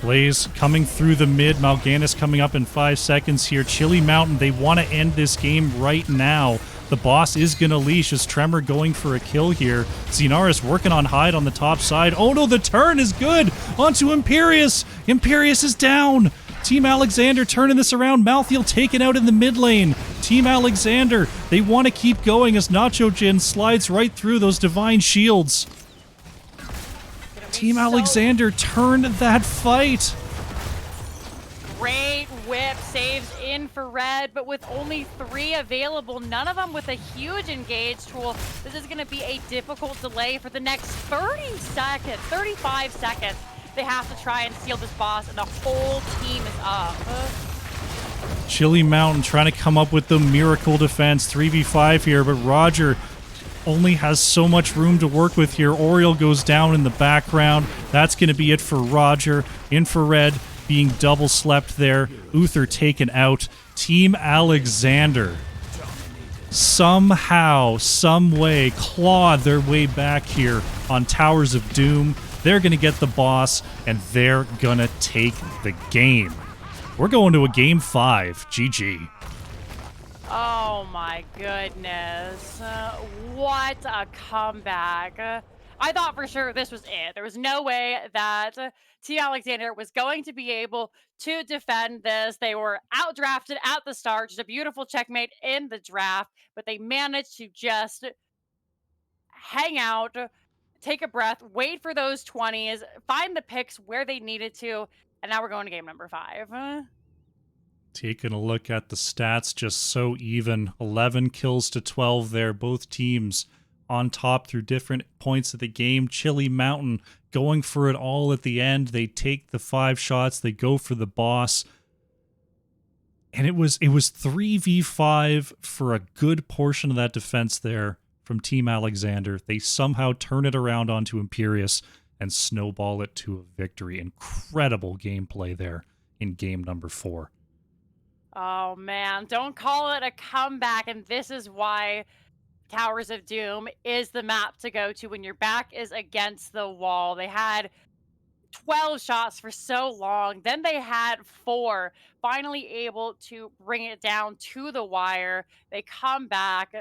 Blaze coming through the mid. Mal'Ganis coming up in 5 seconds here. Chili Mountain, they want to end this game right now. The boss is going to leash as Tremor going for a kill here. Xenaris working on Hyde on the top side. Oh no, the turn is good onto Imperious. Imperious is down. Team Alexander turning this around. Malthael taken out in the mid lane. Team Alexander, they want to keep going as Nacho Jin slides right through those divine shields. Team Alexander turned that fight. Great whip saves Infrared, but with only 3 available, none of them with a huge engage tool. This is going to be a difficult delay for the next 30 seconds, 35 seconds. They have to try and steal this boss, and the whole team is up. Chili Mountain trying to come up with the miracle defense, 3v5 here, but Roger only has so much room to work with here. Oriole goes down in the background. That's going to be it for Roger. Infrared being double slept there. Uther taken out. Team Alexander somehow, some way, clawed their way back here on Towers of Doom. They're going to get the boss, and they're going to take the game. We're going to a game 5. GG. Oh my goodness. What a comeback. I thought for sure this was it. There was no way that Team Alexander was going to be able to defend this. They were outdrafted at the start, just a beautiful checkmate in the draft, but they managed to just hang out, take a breath, wait for those 20s, find the picks where they needed to, and now we're going to game number 5. Taking a look at the stats, just so even. 11 kills to 12 there. Both teams on top through different points of the game. Chili Mountain going for it all at the end. They take the 5 shots. They go for the boss. And it was 3v5 for a good portion of that defense there from Team Alexander. They somehow turn it around onto Imperius and snowball it to a victory. Incredible gameplay there in game number 4. Oh man, don't call it a comeback, and this is why Towers of Doom is the map to go to when your back is against the wall. They had 12 shots for so long, then they had 4, finally able to bring it down to the wire. They come back.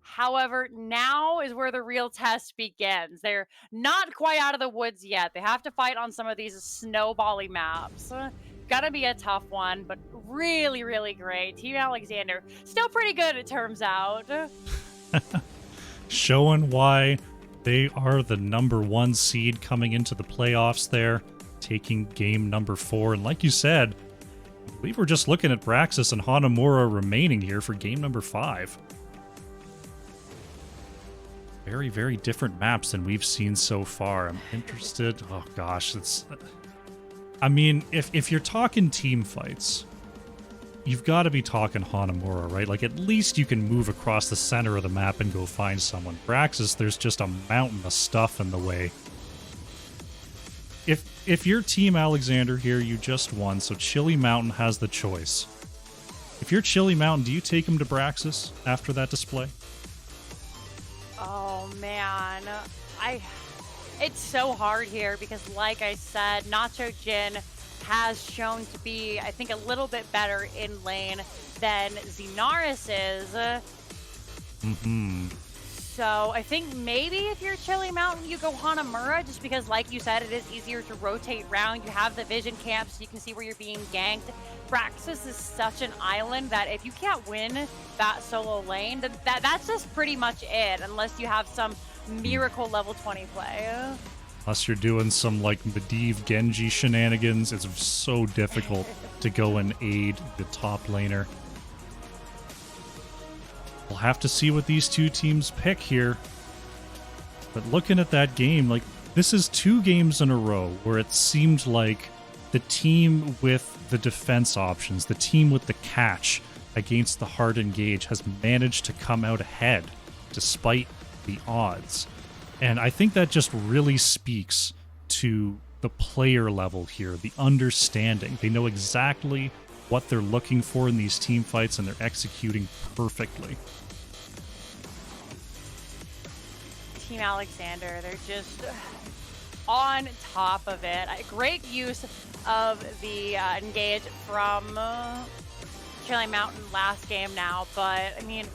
However, now is where the real test begins. They're not quite out of the woods yet. They have to fight on some of these snowbally maps. Gonna be a tough one, but really, really great. Team Alexander, still pretty good, it turns out. Showing why they are the number 1 seed coming into the playoffs there, taking game number 4. And like you said, we were just looking at Braxis and Hanamura remaining here for game number 5. Very, very different maps than we've seen so far. I'm interested. Oh gosh, I mean, if you're talking team fights, you've got to be talking Hanamura, right? Like, at least you can move across the center of the map and go find someone. Braxis, there's just a mountain of stuff in the way. If you're Team Alexander here, you just won, so Chili Mountain has the choice. If you're Chili Mountain, do you take him to Braxis after that display? Oh man, it's so hard here because, like I said, Nacho Jin has shown to be, I think, a little bit better in lane than Xenaris is. So I think maybe if you're Chili Mountain, you go Hanamura, just because, like you said, it is easier to rotate around. You have the vision camp, so you can see where you're being ganked. Braxis is such an island that if you can't win that solo lane, then that's just pretty much it, unless you have some miracle level 20 play. Unless you're doing some, like, Medivh Genji shenanigans, it's so difficult to go and aid the top laner. We'll have to see what these two teams pick here. But looking at that game, like, this is 2 games in a row where it seemed like the team with the defense options, the team with the catch against the hard engage, has managed to come out ahead despite the odds. And I think that just really speaks to the player level here, the understanding. They know exactly what they're looking for in these team fights, and they're executing perfectly. Team Alexander, they're just on top of it. Great use of the engage from Chili Mountain last game now, but I mean,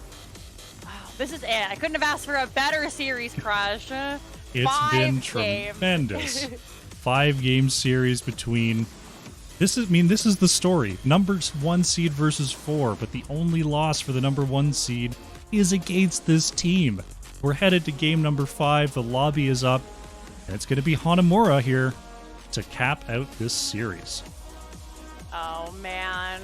this is it. I couldn't have asked for a better series, Crush. It's been tremendous. 5-game series between... This is the story. Numbers 1 seed versus 4, but the only loss for the number 1 seed is against this team. We're headed to game number 5. The lobby is up, and it's going to be Hanamura here to cap out this series. Oh, man.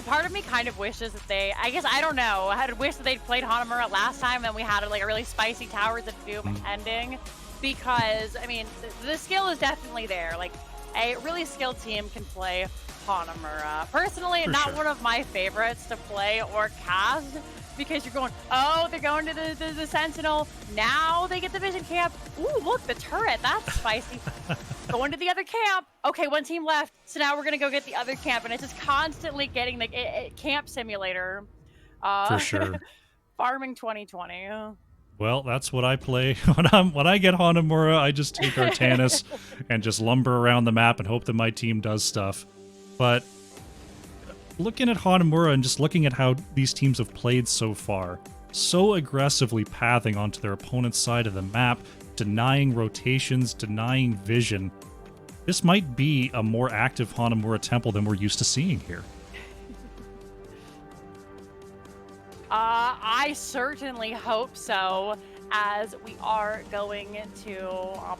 Part of me kind of wishes that I guess, I don't know. I had wished that they'd played Hanamura last time and we had like a really spicy Towers of Doom ending, because, I mean, the skill is definitely there. Like, a really skilled team can play Hanamura. Personally, not one of my favorites to play or cast, because you're going, oh, they're going to the Sentinel. Now they get the vision camp. Ooh, look, the turret. That's spicy. Going to the other camp. Okay, one team left. So now we're going to go get the other camp. And it's just constantly getting the camp simulator. For sure. Farming 2020. Well, that's what I play. When I get Hanamura, I just take Artanis and just lumber around the map and hope that my team does stuff. But looking at Hanamura and just looking at how these teams have played so far, so aggressively pathing onto their opponent's side of the map, denying rotations, denying vision, this might be a more active Hanamura Temple than we're used to seeing here. I certainly hope so, as we are going to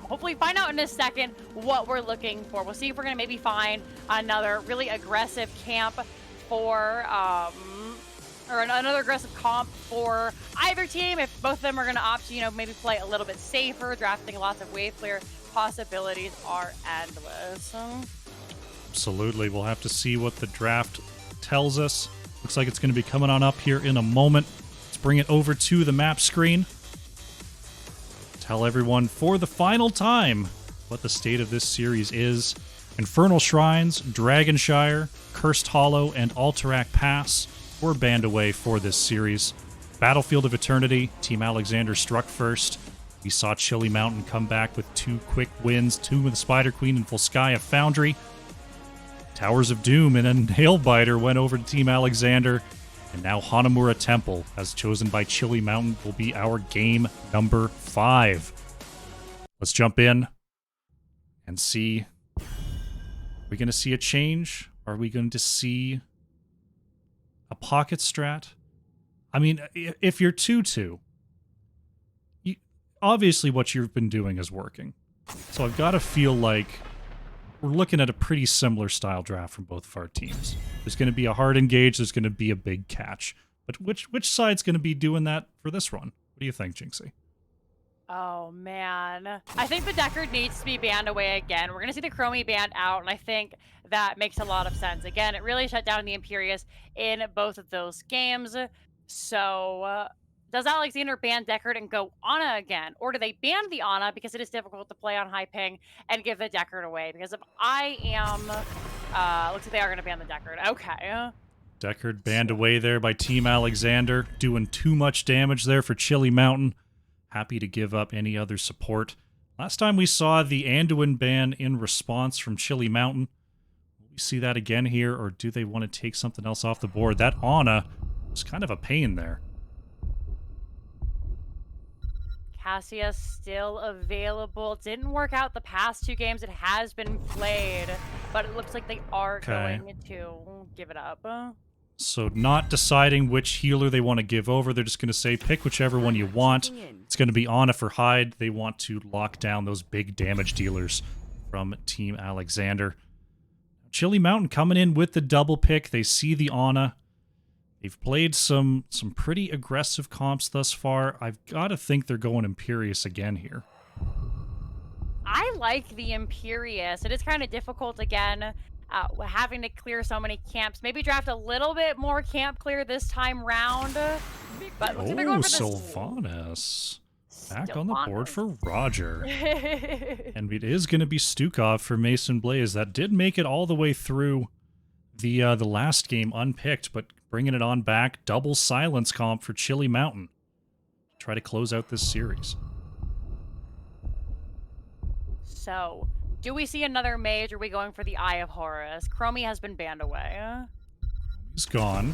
hopefully find out in a second what we're looking for. We'll see if we're going to maybe find another really aggressive camp for, or another aggressive comp for either team. If both of them are going to opt to, maybe play a little bit safer, drafting lots of wave clear, possibilities are endless. Absolutely. We'll have to see what the draft tells us. Looks like it's going to be coming on up here in a moment. Let's bring it over to the map screen. Tell everyone for the final time what the state of this series is. Infernal Shrines, Dragonshire, Cursed Hollow, and Alterac Pass were banned away for this series. Battlefield of Eternity, Team Alexander struck first. We saw Chilly Mountain come back with 2 quick wins, 2 with the Spider Queen and Volskaya Foundry. Towers of Doom and a Nailbiter went over to Team Alexander. And now Hanamura Temple, as chosen by Chilly Mountain, will be our game number 5. Let's jump in and see. Are we going to see a change? Are we going to see a pocket strat? I mean, if you're 2-2, obviously what you've been doing is working. So I've got to feel like we're looking at a pretty similar style draft from both of our teams. There's going to be a hard engage, there's going to be a big catch. But which side's going to be doing that for this run? What do you think, Jinxie? Oh, man. I think the Deckard needs to be banned away again. We're going to see the Chromie banned out, and I think that makes a lot of sense. Again, it really shut down the Imperius in both of those games. So, does Alexander ban Deckard and go Ana again? Or do they ban the Ana because it is difficult to play on high ping and give the Deckard away? Because if I am... looks like they are going to ban the Deckard. Okay. Deckard banned away there by Team Alexander, doing too much damage there for Chilly Mountain. Happy to give up any other support. Last time we saw the Anduin ban in response from Chilly Mountain. Will we see that again here, or do they want to take something else off the board? That Ana was kind of a pain there. Cassia still available. Didn't work out the past 2 games. It has been played, but it looks like they are going to give it up. So not deciding which healer they want to give over. They're just going to say, pick whichever one you want. It's going to be Ana for Hyde. They want to lock down those big damage dealers from Team Alexander. Chilly Mountain coming in with the double pick. They see the Ana. They've played some pretty aggressive comps thus far. I've got to think they're going Imperius again here. I like the Imperius. It is kind of difficult again, having to clear so many camps. Maybe draft a little bit more camp clear this time round. But looks like they're going for this. Sylvanas. Back on the board for Roger. And it is going to be Stukov for Mason Blaze. That did make it all the way through the last game unpicked, but bringing it on back. Double silence comp for Chilly Mountain. Try to close out this series. So, do we see another mage, or are we going for the Eye of Horus? Chromie has been banned away. He's gone.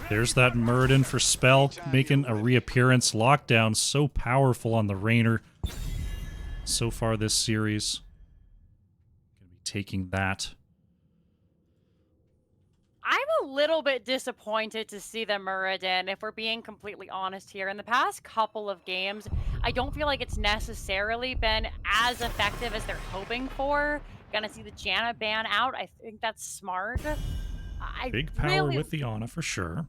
There's that Muradin for Spell, making a reappearance. Lockdown so powerful on the Rainer so far this series. Gonna be taking that. I'm a little bit disappointed to see the Muradin, if we're being completely honest here. In the past couple of games, I don't feel like it's necessarily been as effective as they're hoping for. Gonna see the Janna ban out. I think that's smart. Big power with the Ana for sure.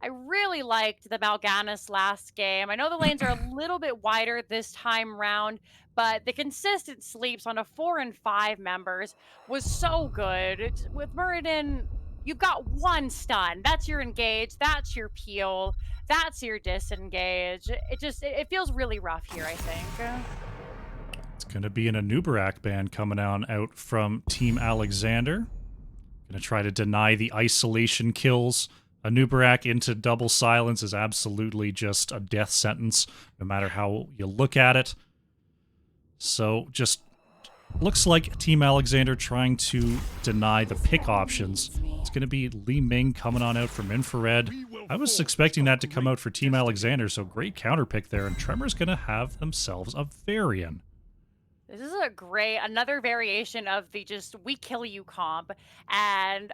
I really liked the Mal'Ganis last game. I know the lanes are a little bit wider this time round, but the consistent sleeps on a 4 and 5 members was so good. With Muradin, you've got one stun. That's your engage. That's your peel. That's your disengage. It feels really rough here, I think. It's going to be an Anubarak ban coming out from Team Alexander. Going to try to deny the isolation kills. Anubarak into double silence is absolutely just a death sentence, no matter how you look at it. So, just looks like Team Alexander trying to deny the pick options. It's going to be Li Ming coming on out from Infrared. I was expecting that to come out for Team Alexander, so great counter pick there, and Tremor's going to have themselves a Varian. This is another variation of the just we kill you comp, and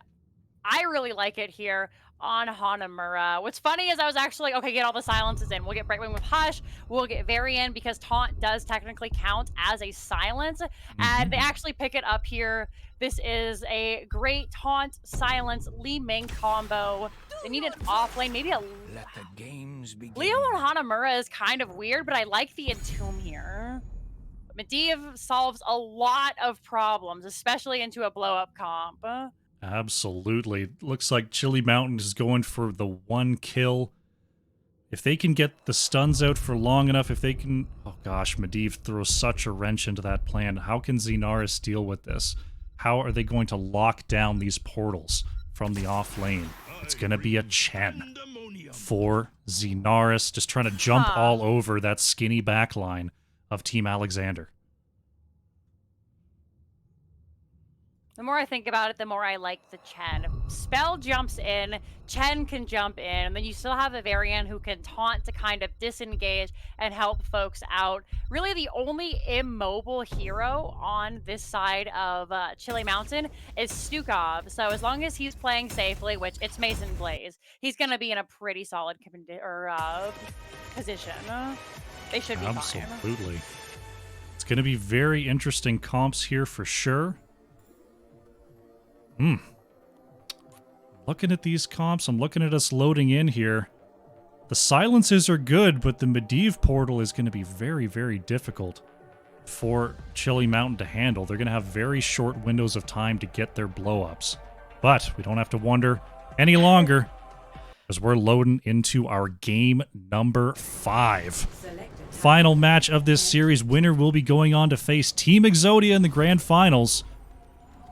I really like it here on Hanamura. What's funny is I was actually like, okay, get all the silences in. We'll get Brightwing with Hush. We'll get Varian because Taunt does technically count as a silence. And they actually pick it up here. This is a great Taunt, Silence, Li Ming combo. They need an off lane, maybe a... Let the games begin. Leo on Hanamura is kind of weird, but I like the Entomb here. Medivh solves a lot of problems, especially into a blow-up comp. Absolutely. Looks like Chili Mountain is going for the one kill. If they can get the stuns out for long enough, if they can... Oh gosh, Medivh throws such a wrench into that plan. How can Xenaris deal with this? How are they going to lock down these portals from the off lane? It's going to be a Chen for Xenaris, just trying to jump all over that skinny backline of Team Alexander. The more I think about it, the more I like the Chen. Spell jumps in, Chen can jump in, and then you still have the Varian who can taunt to kind of disengage and help folks out. Really the only immobile hero on this side of Chili Mountain is Stukov. So as long as he's playing safely, which it's Mason Blaze, he's going to be in a pretty solid position. They should be fine. Absolutely. It's going to be very interesting comps here for sure. Looking at these comps, I'm looking at us loading in here. The silences are good, but the Medivh portal is going to be very, very difficult for Chili Mountain to handle. They're going to have very short windows of time to get their blow-ups. But we don't have to wonder any longer, as we're loading into our game number 5. Final match of this series. Winner will be going on to face Team Exodia in the grand finals.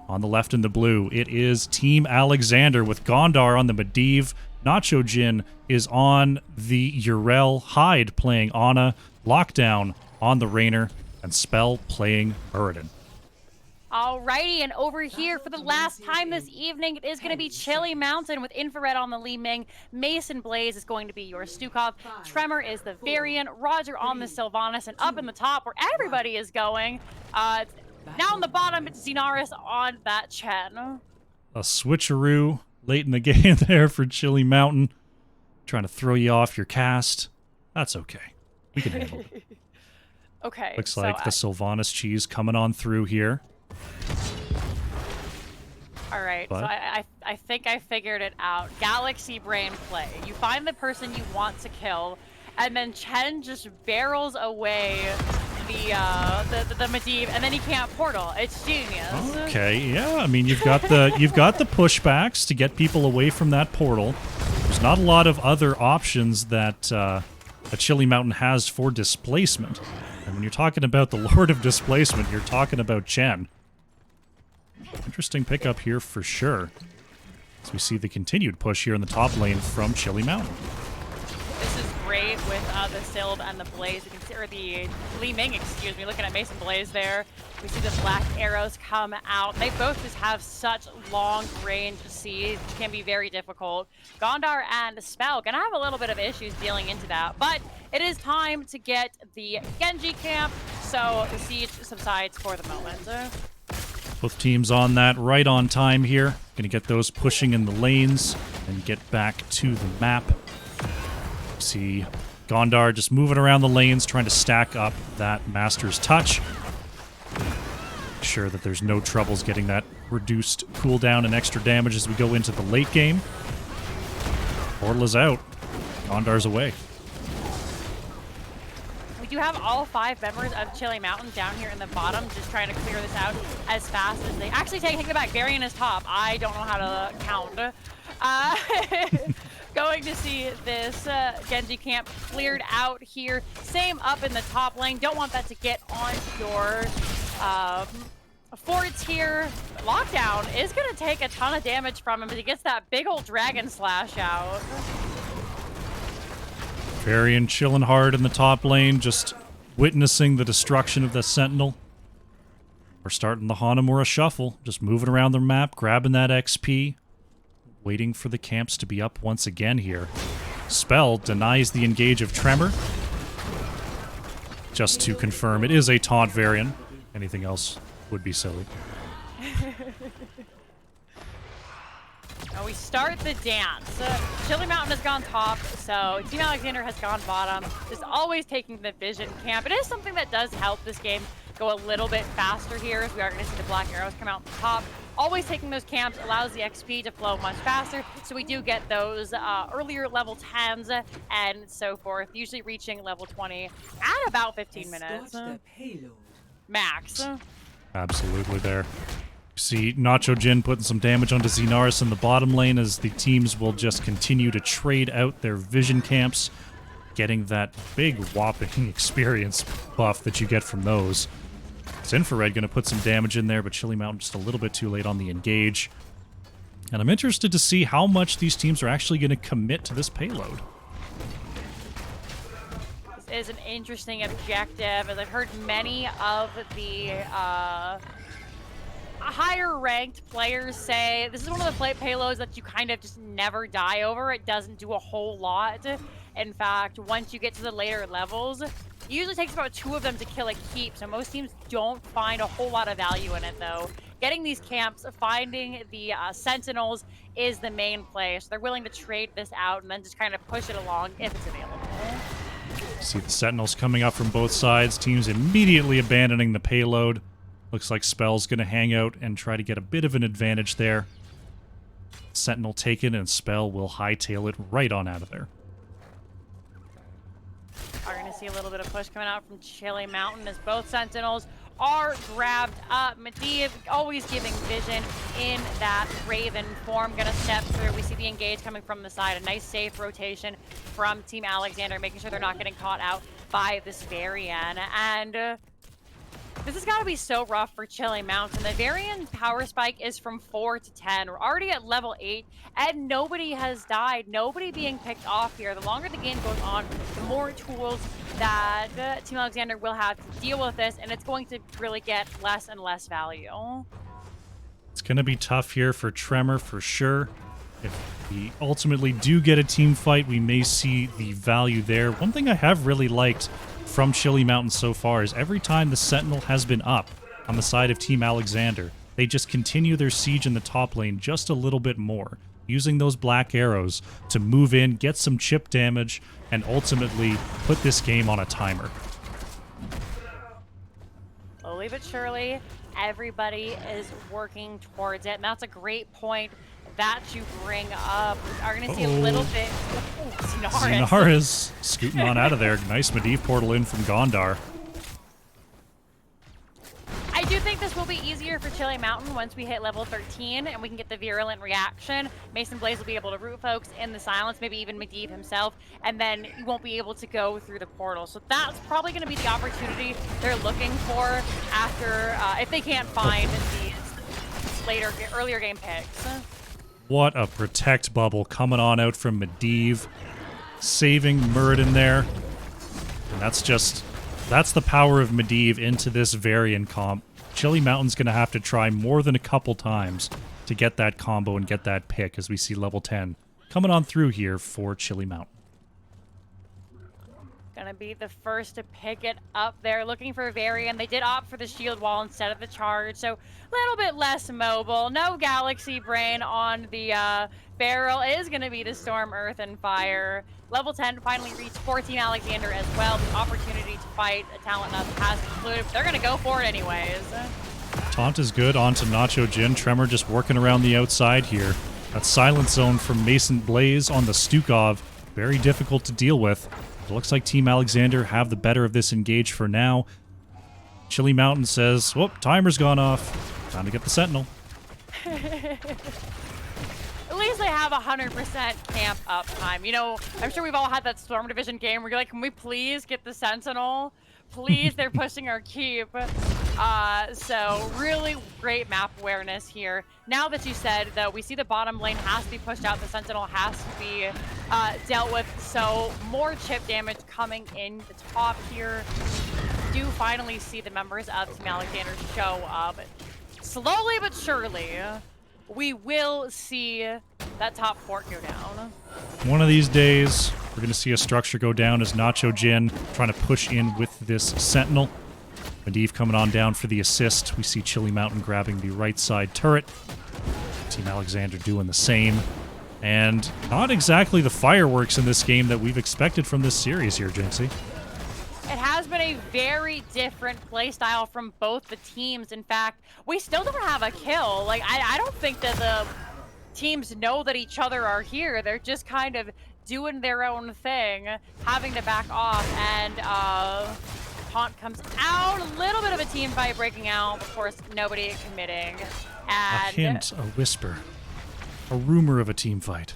On the left in the blue, it is Team Alexander with Gondar on the Medivh. Nacho Jin is on the Urel. Hyde playing Ana. Lockdown on the Rainer. And Spell playing Muradin. Alrighty, and over here for the last time this evening, it is going to be Chili Mountain with Infrared on the Li Ming. Mason Blaze is going to be your Stukov. Tremor is the Varian. Roger on the Sylvanas. And up in the top where everybody is going, now on the bottom, it's Xenaris on that Chen. A switcheroo late in the game there for Chili Mountain. Trying to throw you off your cast. That's okay. We can handle it. Okay. Looks like the Sylvanas cheese coming on through here. Alright, so I think I figured it out. Galaxy Brain play. You find the person you want to kill, and then Chen just barrels away the Medivh, and then he can't portal. It's genius. Okay, yeah. I mean, you've got the pushbacks to get people away from that portal. There's not a lot of other options that a Chili Mountain has for displacement. And when you're talking about the Lord of Displacement, you're talking about Chen. Interesting pickup here for sure. As we see the continued push here in the top lane from Chili Mountain. This is great with the Sylv and the Blaze. You can see, or the Li Ming, excuse me, looking at Mason Blaze there. We see the black arrows come out. They both just have such long range siege, which can be very difficult. Gondar and Spell gonna have a little bit of issues dealing into that, but it is time to get the Genji camp, so the siege subsides for the moment. Both teams on that right on time here. Gonna get those pushing in the lanes and get back to the map. See Gondar just moving around the lanes, trying to stack up that Master's Touch. Make sure that there's no troubles getting that reduced cooldown and extra damage as we go into the late game. Portal is out. Gondar's away. We do have all 5 members of Chili Mountain down here in the bottom, just trying to clear this out as fast as they... Actually, take it back. Varian is top. I don't know how to count. Going to see this Genji camp cleared out here. Same up in the top lane. Don't want that to get on your forts here. Lockdown is going to take a ton of damage from him, but he gets that big old dragon slash out. Varian chilling hard in the top lane, just witnessing the destruction of the Sentinel. We're starting the Hanamura shuffle, just moving around the map, grabbing that XP, waiting for the camps to be up once again here. Spell denies the engage of Tremor. Just to confirm, it is a taunt Varian. Anything else would be silly. Now we start the dance. Chili Mountain has gone top, so Team Alexander has gone bottom. Just always taking the vision camp. It is something that does help this game go a little bit faster here, as we are going to see the black arrows come out the top. Always taking those camps allows the XP to flow much faster, so we do get those earlier level 10s and so forth, usually reaching level 20 at about 15 minutes. Max. Absolutely there. See Nacho Jin putting some damage onto Xenaris in the bottom lane as the teams will just continue to trade out their vision camps, getting that big whopping experience buff that you get from those. It's Infrared going to put some damage in there, but Chili Mountain just a little bit too late on the engage. And I'm interested to see how much these teams are actually going to commit to this payload. This is an interesting objective, as I've heard many of the higher ranked players say this is one of the payloads that you kind of just never die over. It doesn't do a whole lot. In fact, once you get to the later levels, it usually takes about 2 of them to kill a keep, so most teams don't find a whole lot of value in it, though. Getting these camps, finding the Sentinels is the main play, so they're willing to trade this out and then just kind of push it along if it's available. See the Sentinels coming up from both sides, teams immediately abandoning the payload. Looks like Spell's going to hang out and try to get a bit of an advantage there. Sentinel taken, and Spell will hightail it right on out of there. Are going to see a little bit of push coming out from Chili Mountain as both Sentinels are grabbed up. Medivh always giving vision in that Raven form. Going to step through. We see the engage coming from the side. A nice safe rotation from Team Alexander, making sure they're not getting caught out by this Varian. And this has got to be so rough for Chili Mountain. The Varian power spike is from 4 to 10. We're already at level 8, and nobody has died. Nobody being picked off here. The longer the game goes on, the more tools that Team Alexander will have to deal with this, and it's going to really get less and less value. It's going to be tough here for Tremor for sure. If we ultimately do get a team fight, we may see the value there. One thing I have really liked from Chili Mountain so far is every time the Sentinel has been up on the side of Team Alexander, they just continue their siege in the top lane just a little bit more, using those black arrows to move in, get some chip damage, and ultimately put this game on a timer. Slowly but surely, everybody is working towards it, and that's a great point that you bring up. We are going to see a little bit. Xenaris scooting on out of there. Nice Medivh portal in from Gondar. I do think this will be easier for Chili Mountain once we hit level 13 and we can get the virulent reaction. Mason Blaze will be able to root folks in the silence, maybe even Medivh himself, and then you won't be able to go through the portal. So that's probably going to be the opportunity they're looking for after, if they can't find these earlier game picks. What a protect bubble coming on out from Medivh, saving Muradin there. And that's the power of Medivh into this Varian comp. Chili Mountain's going to have to try more than a couple times to get that combo and get that pick as we see level 10 coming on through here for Chili Mountain. Gonna be the first to pick it up there, looking for Varian. They did opt for the shield wall instead of the charge, so a little bit less mobile. No Galaxy Brain on the barrel. It is gonna be the Storm, Earth, and Fire. Level 10 finally reached 14 Alexander as well. The opportunity to fight a talent up has concluded. They're gonna go for it anyways. Taunt is good onto Nacho Jin. Tremor just working around the outside here. That silent zone from Mason Blaze on the Stukov. Very difficult to deal with. It looks like Team Alexander have the better of this engage for now. Chili Mountain says, whoop, timer's gone off. Time to get the Sentinel. at least they have 100% camp uptime. You know, I'm sure we've all had that Storm Division game where you're like, can we please get the Sentinel? Please, they're pushing our keep. So really great map awareness here. Now that you said, though, we see the bottom lane has to be pushed out, the Sentinel has to be dealt with. So more chip damage coming in the top here. Do finally see the members of Team Alexander show up. Slowly but surely, we will see that top fort go down. One of these days, we're going to see a structure go down as Nacho Jin trying to push in with this Sentinel. Medivh coming on down for the assist. We see Chili Mountain grabbing the right side turret. Team Alexander doing the same. And not exactly the fireworks in this game that we've expected from this series here, Jinxie. It has been a very different playstyle from both the teams. In fact, we still don't have a kill. Like, I don't think that the teams know that each other are here. They're just kind of doing their own thing, having to back off, and Taunt comes out. A little bit of a team fight breaking out. Of course, nobody committing. And a hint, a whisper, a rumor of a team fight.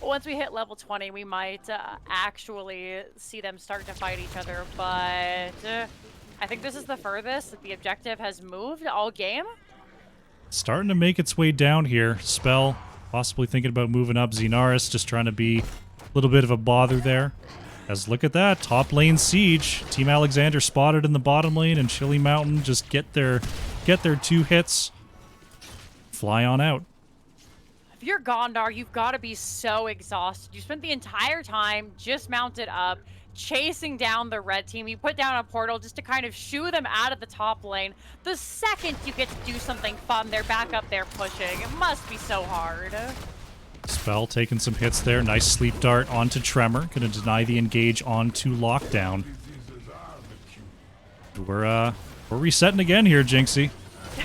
Once we hit level 20, we might actually see them start to fight each other, but I think this is the furthest that the objective has moved all game. Starting to make its way down here. Spell possibly thinking about moving up. Xenaris just trying to be a little bit of a bother there. As look at that, top lane siege. Team Alexander spotted in the bottom lane, and Chili Mountain just get their 2 hits. Fly on out. If you're Gondar, you've got to be so exhausted. You spent the entire time just mounted up, chasing down the red team. You put down a portal just to kind of shoo them out of the top lane. The second you get to do something fun, they're back up there pushing. It must be so hard. Spell taking some hits there. Nice sleep dart onto Tremor. Gonna deny the engage onto Lockdown. We're resetting again here, Jinxie.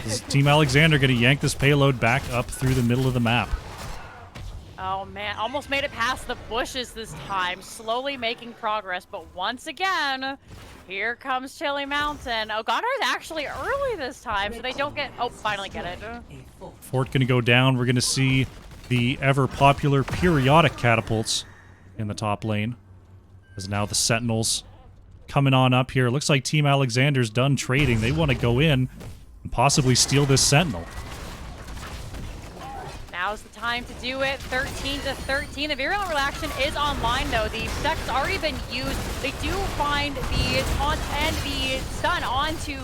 Is Team Alexander gonna yank this payload back up through the middle of the map? Oh man, almost made it past the bushes this time. Slowly making progress, but once again, here comes Chili Mountain. Oh, Gondar is actually early this time, so they don't get... Oh, finally get it. Fort gonna go down. We're gonna see the ever-popular periodic catapults in the top lane. As now the Sentinels coming on up here. Looks like Team Alexander's done trading. They want to go in and possibly steal this Sentinel. Now's the time to do it. 13-13. The Virulent Reaction is online, though. The deck's already been used. They do find the taunt and the stun onto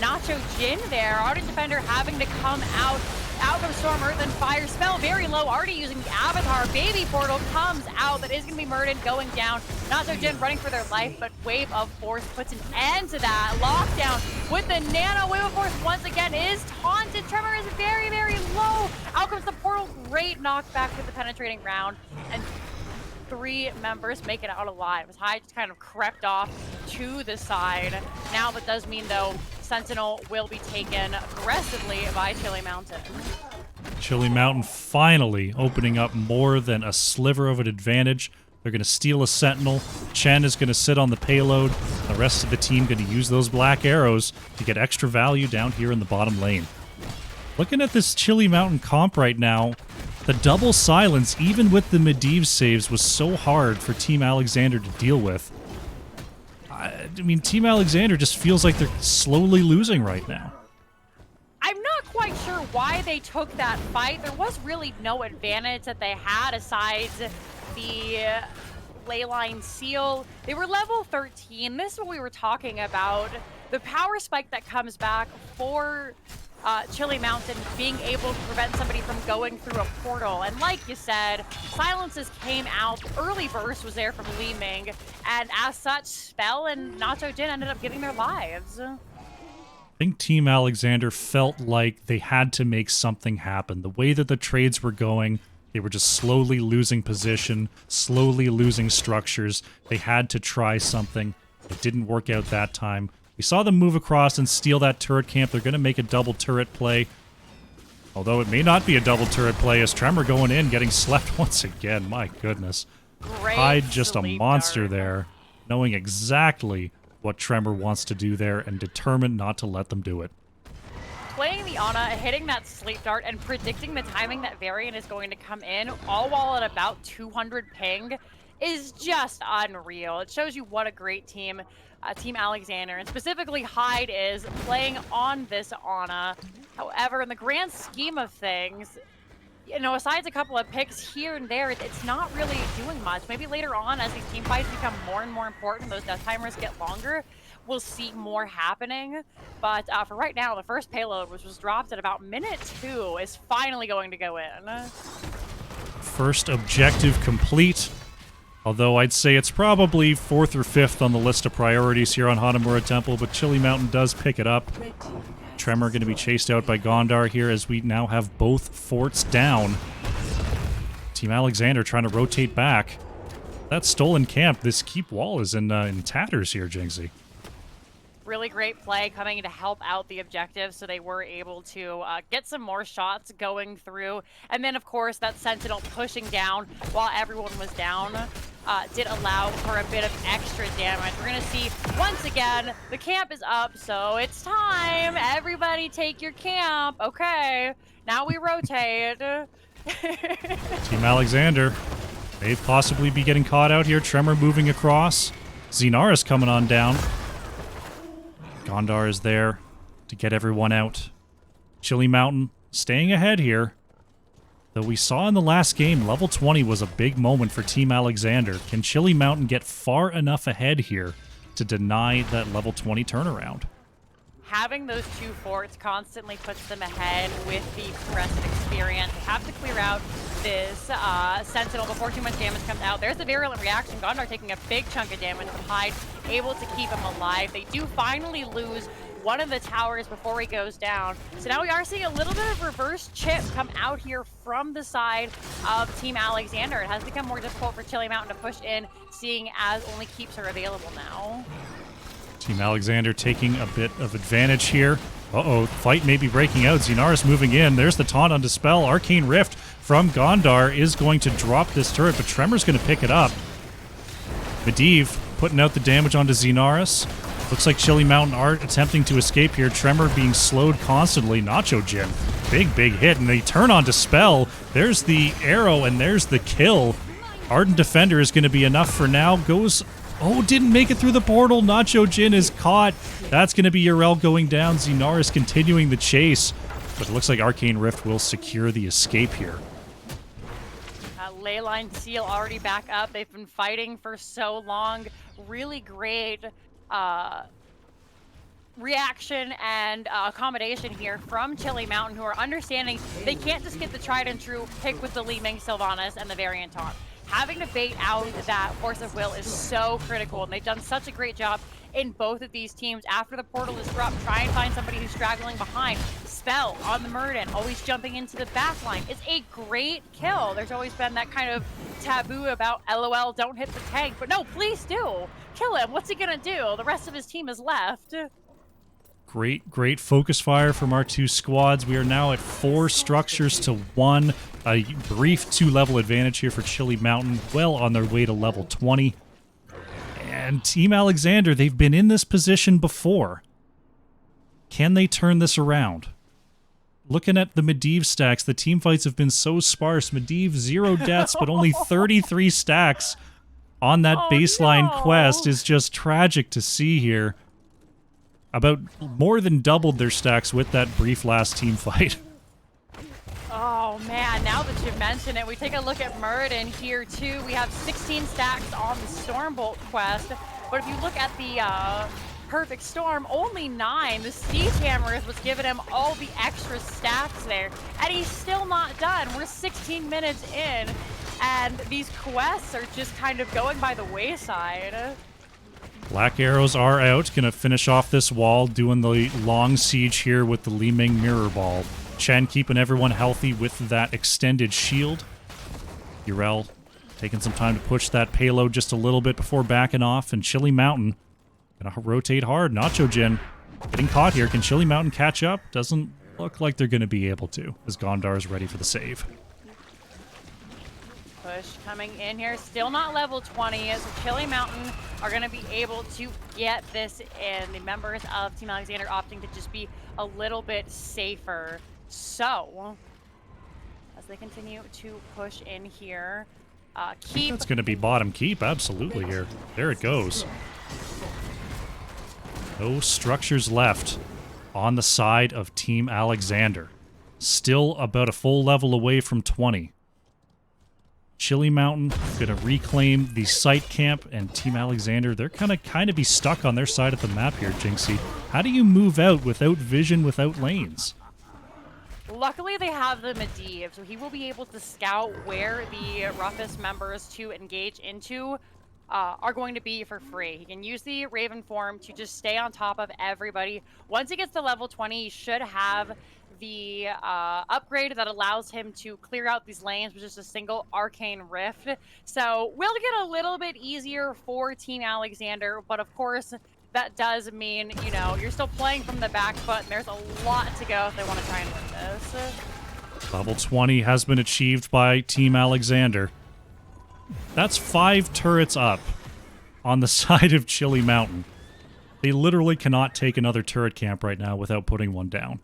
Nacho Jin there. Ardent Defender having to come out. Out comes Storm, Earth, and Fire. Spell very low. Already using the Avatar. Baby Portal comes out. That is going to be Murden going down. Nacho Jin running for their life, but Wave of Force puts an end to that. Lockdown with the Nano. Wave of Force once again is taunted. Tremor is very, very low. Out comes the Portal. Great knockback with the penetrating round. And 3 members make it out alive. As High just kind of crept off to the side. Now that does mean, though, Sentinel will be taken aggressively by Chili Mountain. Chili Mountain finally opening up more than a sliver of an advantage. They're going to steal a Sentinel. Chen is going to sit on the payload. The rest of the team going to use those black arrows to get extra value down here in the bottom lane. Looking at this Chili Mountain comp right now, the double silence, even with the Medivh saves, was so hard for Team Alexander to deal with. I mean, Team Alexander just feels like they're slowly losing right now. I'm not quite sure why they took that fight. There was really no advantage that they had aside the Leyline Seal. They were level 13. This is what we were talking about. The power spike that comes back for Chili Mountain being able to prevent somebody from going through a portal. And like you said, silences came out. Early burst was there from Li Ming. And as such, Spell and Nacho Jin ended up getting their lives. I think Team Alexander felt like they had to make something happen. The way that the trades were going, they were just slowly losing position, slowly losing structures. They had to try something. It didn't work out that time. We saw them move across and steal that turret camp. They're going to make a double turret play. Although it may not be a double turret play as Tremor going in, getting slept once again. My goodness. Hyde just a monster there, knowing exactly what Tremor wants to do there and determined not to let them do it. Playing the Ana, hitting that sleep dart, and predicting the timing that Varian is going to come in, all while at about 200 ping, is just unreal. It shows you what a great team Team Alexander, and specifically Hyde, is playing on this Ana. However, in the grand scheme of things, you know, aside a couple of picks here and there, it's not really doing much. Maybe later on, as these team fights become more and more important, those death timers get longer, we'll see more happening. But for right now, the first payload, which was dropped at about minute 2, is finally going to go in. First objective complete. Although I'd say it's probably 4th or 5th on the list of priorities here on Hanamura Temple, but Chili Mountain does pick it up. Tremor going to be chased out by Gondar here as we now have both forts down. Team Alexander trying to rotate back. That stolen camp, this keep wall is in tatters here, Jinxie. Really great play coming to help out the objective, so they were able to get some more shots going through. And then, of course, that Sentinel pushing down while everyone was down did allow for a bit of extra damage. We're going to see, once again, the camp is up, so it's time. Everybody take your camp. Okay, now we rotate. Team Alexander may possibly be getting caught out here. Tremor moving across. Xenaris coming on down. Gondar is there to get everyone out. Chili Mountain staying ahead here. Though we saw in the last game, level 20 was a big moment for Team Alexander. Can Chili Mountain get far enough ahead here to deny that level 20 turnaround? Having those two forts constantly puts them ahead with the progressive experience. They have to clear out this Sentinel before too much damage comes out. There's the virulent reaction. Gondar taking a big chunk of damage from Hyde, able to keep him alive. They do finally lose one of the towers before he goes down. So now we are seeing a little bit of reverse chip come out here from the side of Team Alexander. It has become more difficult for Chili Mountain to push in, seeing as only keeps are available now. Team Alexander taking a bit of advantage here. Uh-oh, fight may be breaking out. Xenaris moving in. There's the taunt on Dispel. Arcane Rift from Gondar is going to drop this turret, but Tremor's going to pick it up. Medivh putting out the damage onto Xenaris. Looks like Chili Mountain are attempting to escape here. Tremor being slowed constantly. Nacho Jin, big hit, and they turn on Dispel. There's the arrow, and there's the kill. Ardent Defender is going to be enough for now. Goes... Oh, didn't make it through the portal. Nacho Jin is caught. That's going to be Urel going down. Xenaris continuing the chase. But it looks like Arcane Rift will secure the escape here. Leyline Seal already back up. They've been fighting for so long. Really great reaction and accommodation here from Chili Mountain, who are understanding they can't just get the tried and true pick with the Li Ming Sylvanas and the variant taunt. Having to bait out that Force of Will is so critical, and they've done such a great job in both of these teams. After the portal is dropped, try and find somebody who's straggling behind. Spell on the Murden, always jumping into the back line. It's a great kill. There's always been that kind of taboo about LOL, don't hit the tank, but no, please do. Kill him. What's he gonna do? The rest of his team is left. Great focus fire from our two squads. We are now at 4 structures to 1. A brief 2-level advantage here for Chili Mountain, well on their way to level 20. And Team Alexander, they've been in this position before. Can they turn this around? Looking at the Medivh stacks, the team fights have been so sparse. Medivh, 0 deaths, but only 33 stacks on that baseline quest is just tragic to see here. About more than doubled their stacks with that brief last team fight. Oh man, now that you mention it, we take a look at Murden here too. We have 16 stacks on the Stormbolt quest, but if you look at the Perfect Storm, only 9. The Siege Hammers was giving him all the extra stacks there, and he's still not done. We're 16 minutes in, and these quests are just kind of going by the wayside. Black arrows are out. Gonna finish off this wall, doing the long siege here with the Li Ming Mirror Ball. Chen keeping everyone healthy with that extended shield. Urel taking some time to push that payload just a little bit before backing off, and Chili Mountain gonna rotate hard. Nacho Jin getting caught here. Can Chili Mountain catch up? Doesn't look like they're gonna be able to, as Gondar is ready for the save. push coming in here. Still not level 20, so Chili Mountain are going to be able to get this in. The members of Team Alexander opting to just be a little bit safer. So, as they continue to push in here, keep... That's going to be bottom keep, absolutely here. There it goes. No structures left on the side of Team Alexander. Still about a full level away from 20. Chili Mountain going to reclaim the site camp, and Team Alexander, they're going to kind of be stuck on their side of the map here, Jinxie. How do you move out without vision, without lanes? Luckily, they have the Medivh, so he will be able to scout where the roughest members to engage into are going to be for free. He can use the Raven form to just stay on top of everybody. Once he gets to level 20, he should have the upgrade that allows him to clear out these lanes with just a single Arcane Rift. So will get a little bit easier for Team Alexander, but of course, that does mean, you know, you're still playing from the back foot, and there's a lot to go if they want to try and win this. Level 20 has been achieved by Team Alexander. That's 5 turrets up on the side of Chili Mountain. They literally cannot take another turret camp right now without putting one down.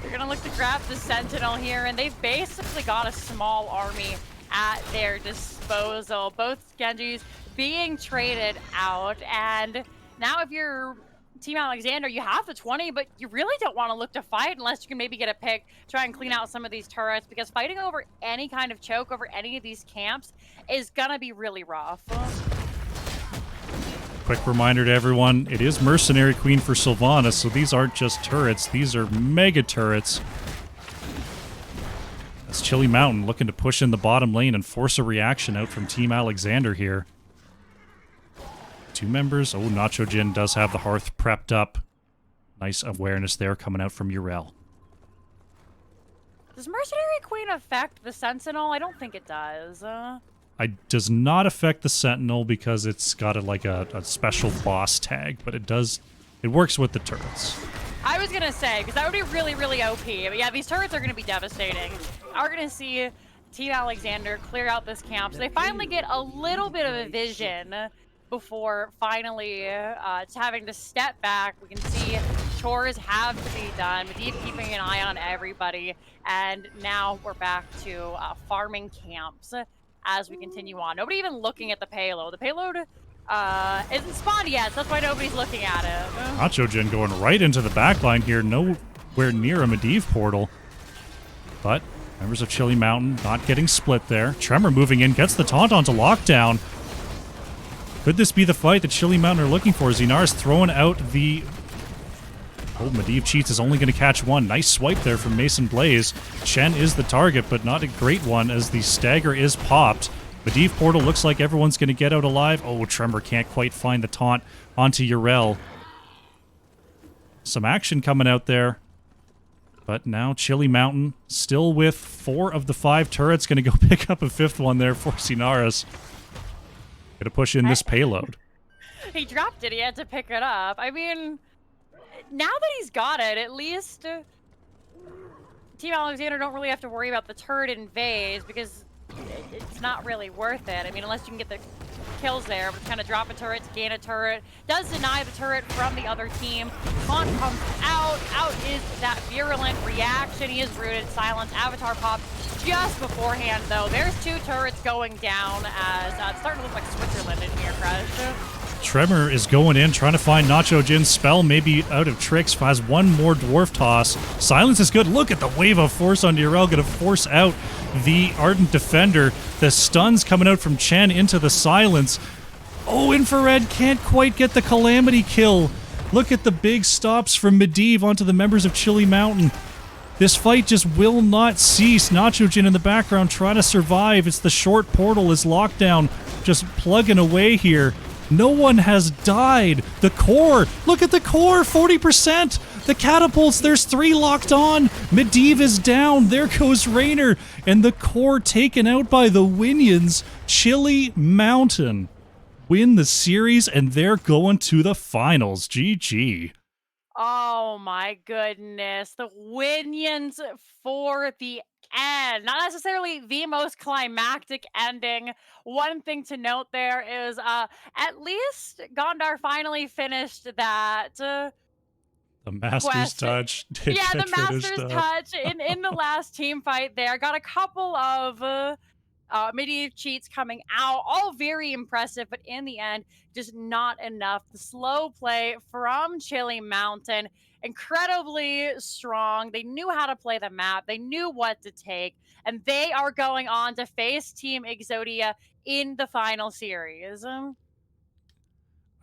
They're going to look to grab the Sentinel here, and they've basically got a small army at their disposal. Both Genjis being traded out, and now if you're Team Alexander, you have the 20, but you really don't want to look to fight unless you can maybe get a pick, try and clean out some of these turrets, because fighting over any kind of choke over any of these camps is gonna be really rough. Quick reminder to everyone, it is Mercenary Queen for Sylvanas, so these aren't just turrets, these are mega turrets. That's Chili Mountain looking to push in the bottom lane and force a reaction out from Team Alexander here. 2 members. Oh, Nacho Jin does have the Hearth prepped up. Nice awareness there coming out from Urel. Does Mercenary Queen affect the Sentinel? I don't think it does. It does not affect the Sentinel because it's got a special boss tag, but it does. It works with the turrets. I was gonna say, because that would be really, really OP. But yeah, these turrets are gonna be devastating. We're gonna see Team Alexander clear out this camp, so they finally get a little bit of a vision before finally having to step back. We can see chores have to be done. Medivh keeping an eye on everybody. And now we're back to farming camps as we continue on. Nobody even looking at the payload. The payload isn't spawned yet, so that's why nobody's looking at it. Nacho Jin going right into the backline here. Nowhere near a Medivh portal. But members of Chili Mountain not getting split there. Tremor moving in, gets the taunt onto lockdown. Could this be the fight that Chili Mountain are looking for? Zinar's throwing out the... Oh, Medivh cheats is only going to catch one. Nice swipe there from Mason Blaze. Chen is the target, but not a great one as the stagger is popped. Medivh portal looks like everyone's going to get out alive. Oh, Tremor can't quite find the taunt onto Urel. Some action coming out there. But now Chili Mountain still with 4 of the 5 turrets. Going to go pick up a 5th one there for Zinaris. Gonna push in this payload. He dropped it. He had to pick it up. I mean, now that he's got it, at least Team Alexander don't really have to worry about the turret invades because it's not really worth it. I mean, unless you can get the kills there, but kind of drop a turret to gain a turret. Does deny the turret from the other team. Taunt comes out. Out is that virulent reaction. He is rooted. Silence. Avatar pop just beforehand, though. There's 2 turrets going down as it's starting to look like Switzerland in here, Crush. Tremor is going in, trying to find Nacho Jin's spell, maybe out of tricks, has one more Dwarf Toss. Silence is good. Look at the wave of force on Urel, going to force out the Ardent Defender. The stuns coming out from Chen into the Silence. Oh, Infrared can't quite get the Calamity kill. Look at the big stops from Medivh onto the members of Chili Mountain. This fight just will not cease. Nacho Jin in the background trying to survive. It's the short portal is lockdown, just plugging away here. No one has died. The core, look at the core, 40%. The catapults, there's 3 locked on. Medivh is down. There goes Raynor. And the core taken out by the Winions. Chili Mountain win the series, and they're going to the finals. GG. Oh my goodness. The Winions for the end. Not necessarily the most climactic ending. One thing to note there is at least Gondar finally finished that The Master's quest. Touch did Yeah, the get finished Master's up. Touch in the last team fight there. Got a couple of midi cheats coming out, all very impressive, but in the end, just not enough. The slow play from Chili Mountain, incredibly strong. They knew how to play the map, they knew what to take, and they are going on to face Team Exodia in the final series.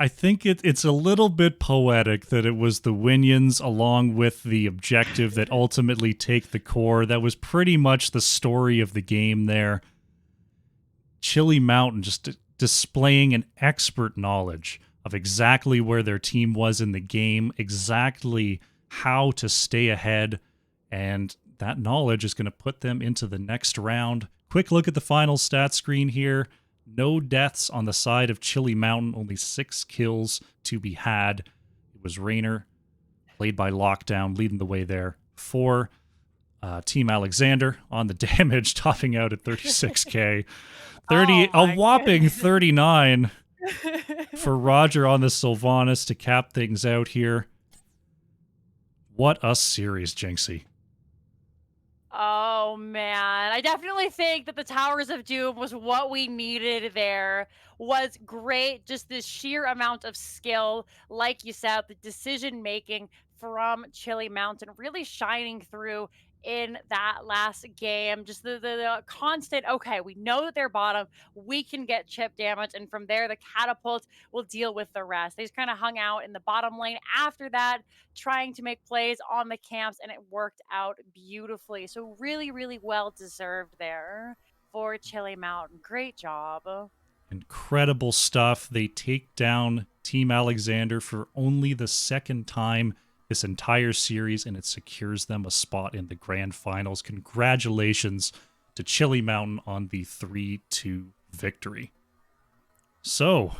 I think it's a little bit poetic that it was the Winions along with the objective that ultimately take the core. That was pretty much the story of the game there. Chili Mountain just displaying an expert knowledge of exactly where their team was in the game, exactly how to stay ahead, and that knowledge is going to put them into the next round. Quick look at the final stat screen here. No deaths on the side of Chili Mountain, only 6 kills to be had. It was Rainer, played by Lockdown, leading the way there for Team Alexander on the damage, topping out at 36k. 30, Oh a my whopping goodness. 39 for Roger on the Sylvanas to cap things out here. What a series, Jinxie. Oh man, I definitely think that the Towers of Doom was what we needed there. Was great, just this sheer amount of skill, like you said, the decision making from Chili Mountain really shining through in that last game. Just the constant, okay, we know that they're bottom, we can get chip damage, and from there the catapult will deal with the rest. They just kind of hung out in the bottom lane after that, trying to make plays on the camps, and it worked out beautifully. So really, really well deserved there for Chili Mountain. Great job. Incredible stuff. They take down Team Alexander for only the second time this entire series, and it secures them a spot in the grand finals. Congratulations to Chili Mountain on the 3-2 victory. So,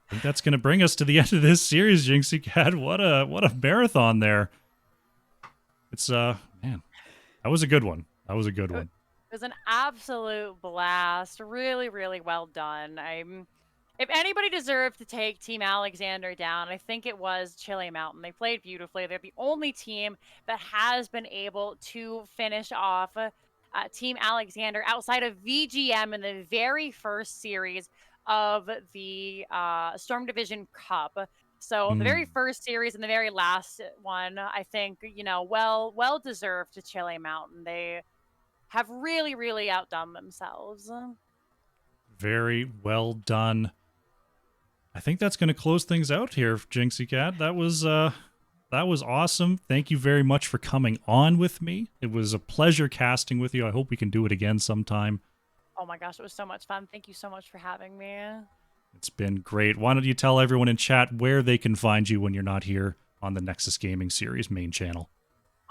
I think that's going to bring us to the end of this series, Jinxeekatt. What a marathon there. It's man, that was a good one. That was a good one. It was an absolute blast. Really, really well done. If anybody deserved to take Team Alexander down, I think it was Chili Mountain. They played beautifully. They're the only team that has been able to finish off Team Alexander outside of VGM in the very first series of the Storm Division Cup. So the very first series and the very last one, I think, well deserved to Chili Mountain. They have really, really outdone themselves. Very well done. I think that's going to close things out here, Jinxeekatt. That was awesome. Thank you very much for coming on with me. It was a pleasure casting with you. I hope we can do it again sometime. Oh my gosh, it was so much fun. Thank you so much for having me. It's been great. Why don't you tell everyone in chat where they can find you when you're not here on the Nexus Gaming Series main channel?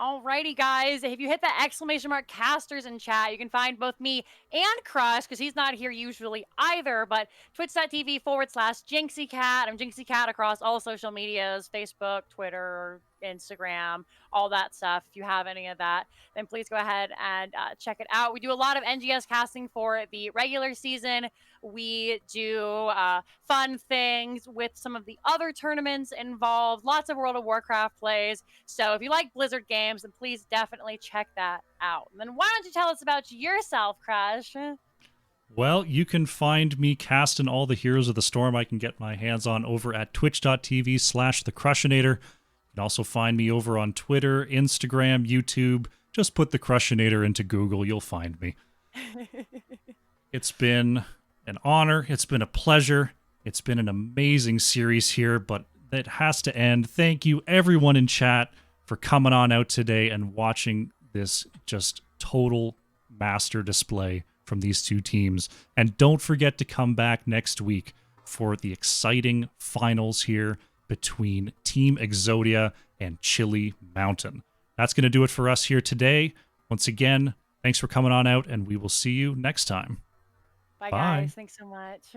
Alrighty, guys. If you hit that exclamation mark casters in chat, you can find both me and Crush, because he's not here usually either, but twitch.tv/Jinxeekatt. I'm Jinxeekatt across all social medias, Facebook, Twitter, Instagram, all that stuff. If you have any of that, then please go ahead and check it out. We do a lot of NGS casting for the regular season. We do fun things with some of the other tournaments involved, lots of World of Warcraft plays. So if you like Blizzard games, then please definitely check that out. And then why don't you tell us about yourself, Crush? Well, you can find me casting all the Heroes of the Storm I can get my hands on over at twitch.tv/the Krushinator. You can also find me over on Twitter, Instagram, YouTube. Just put the Krushinator into Google. You'll find me. It's been an honor. It's been a pleasure. It's been an amazing series here, but it has to end. Thank you, everyone in chat, for coming on out today and watching this just total master display from these two teams. And don't forget to come back next week for the exciting finals here between Team Exodia and Chili Mountain. That's going to do it for us here today. Once again, thanks for coming on out, and we will see you next time. Bye, Bye. guys. Thanks so much.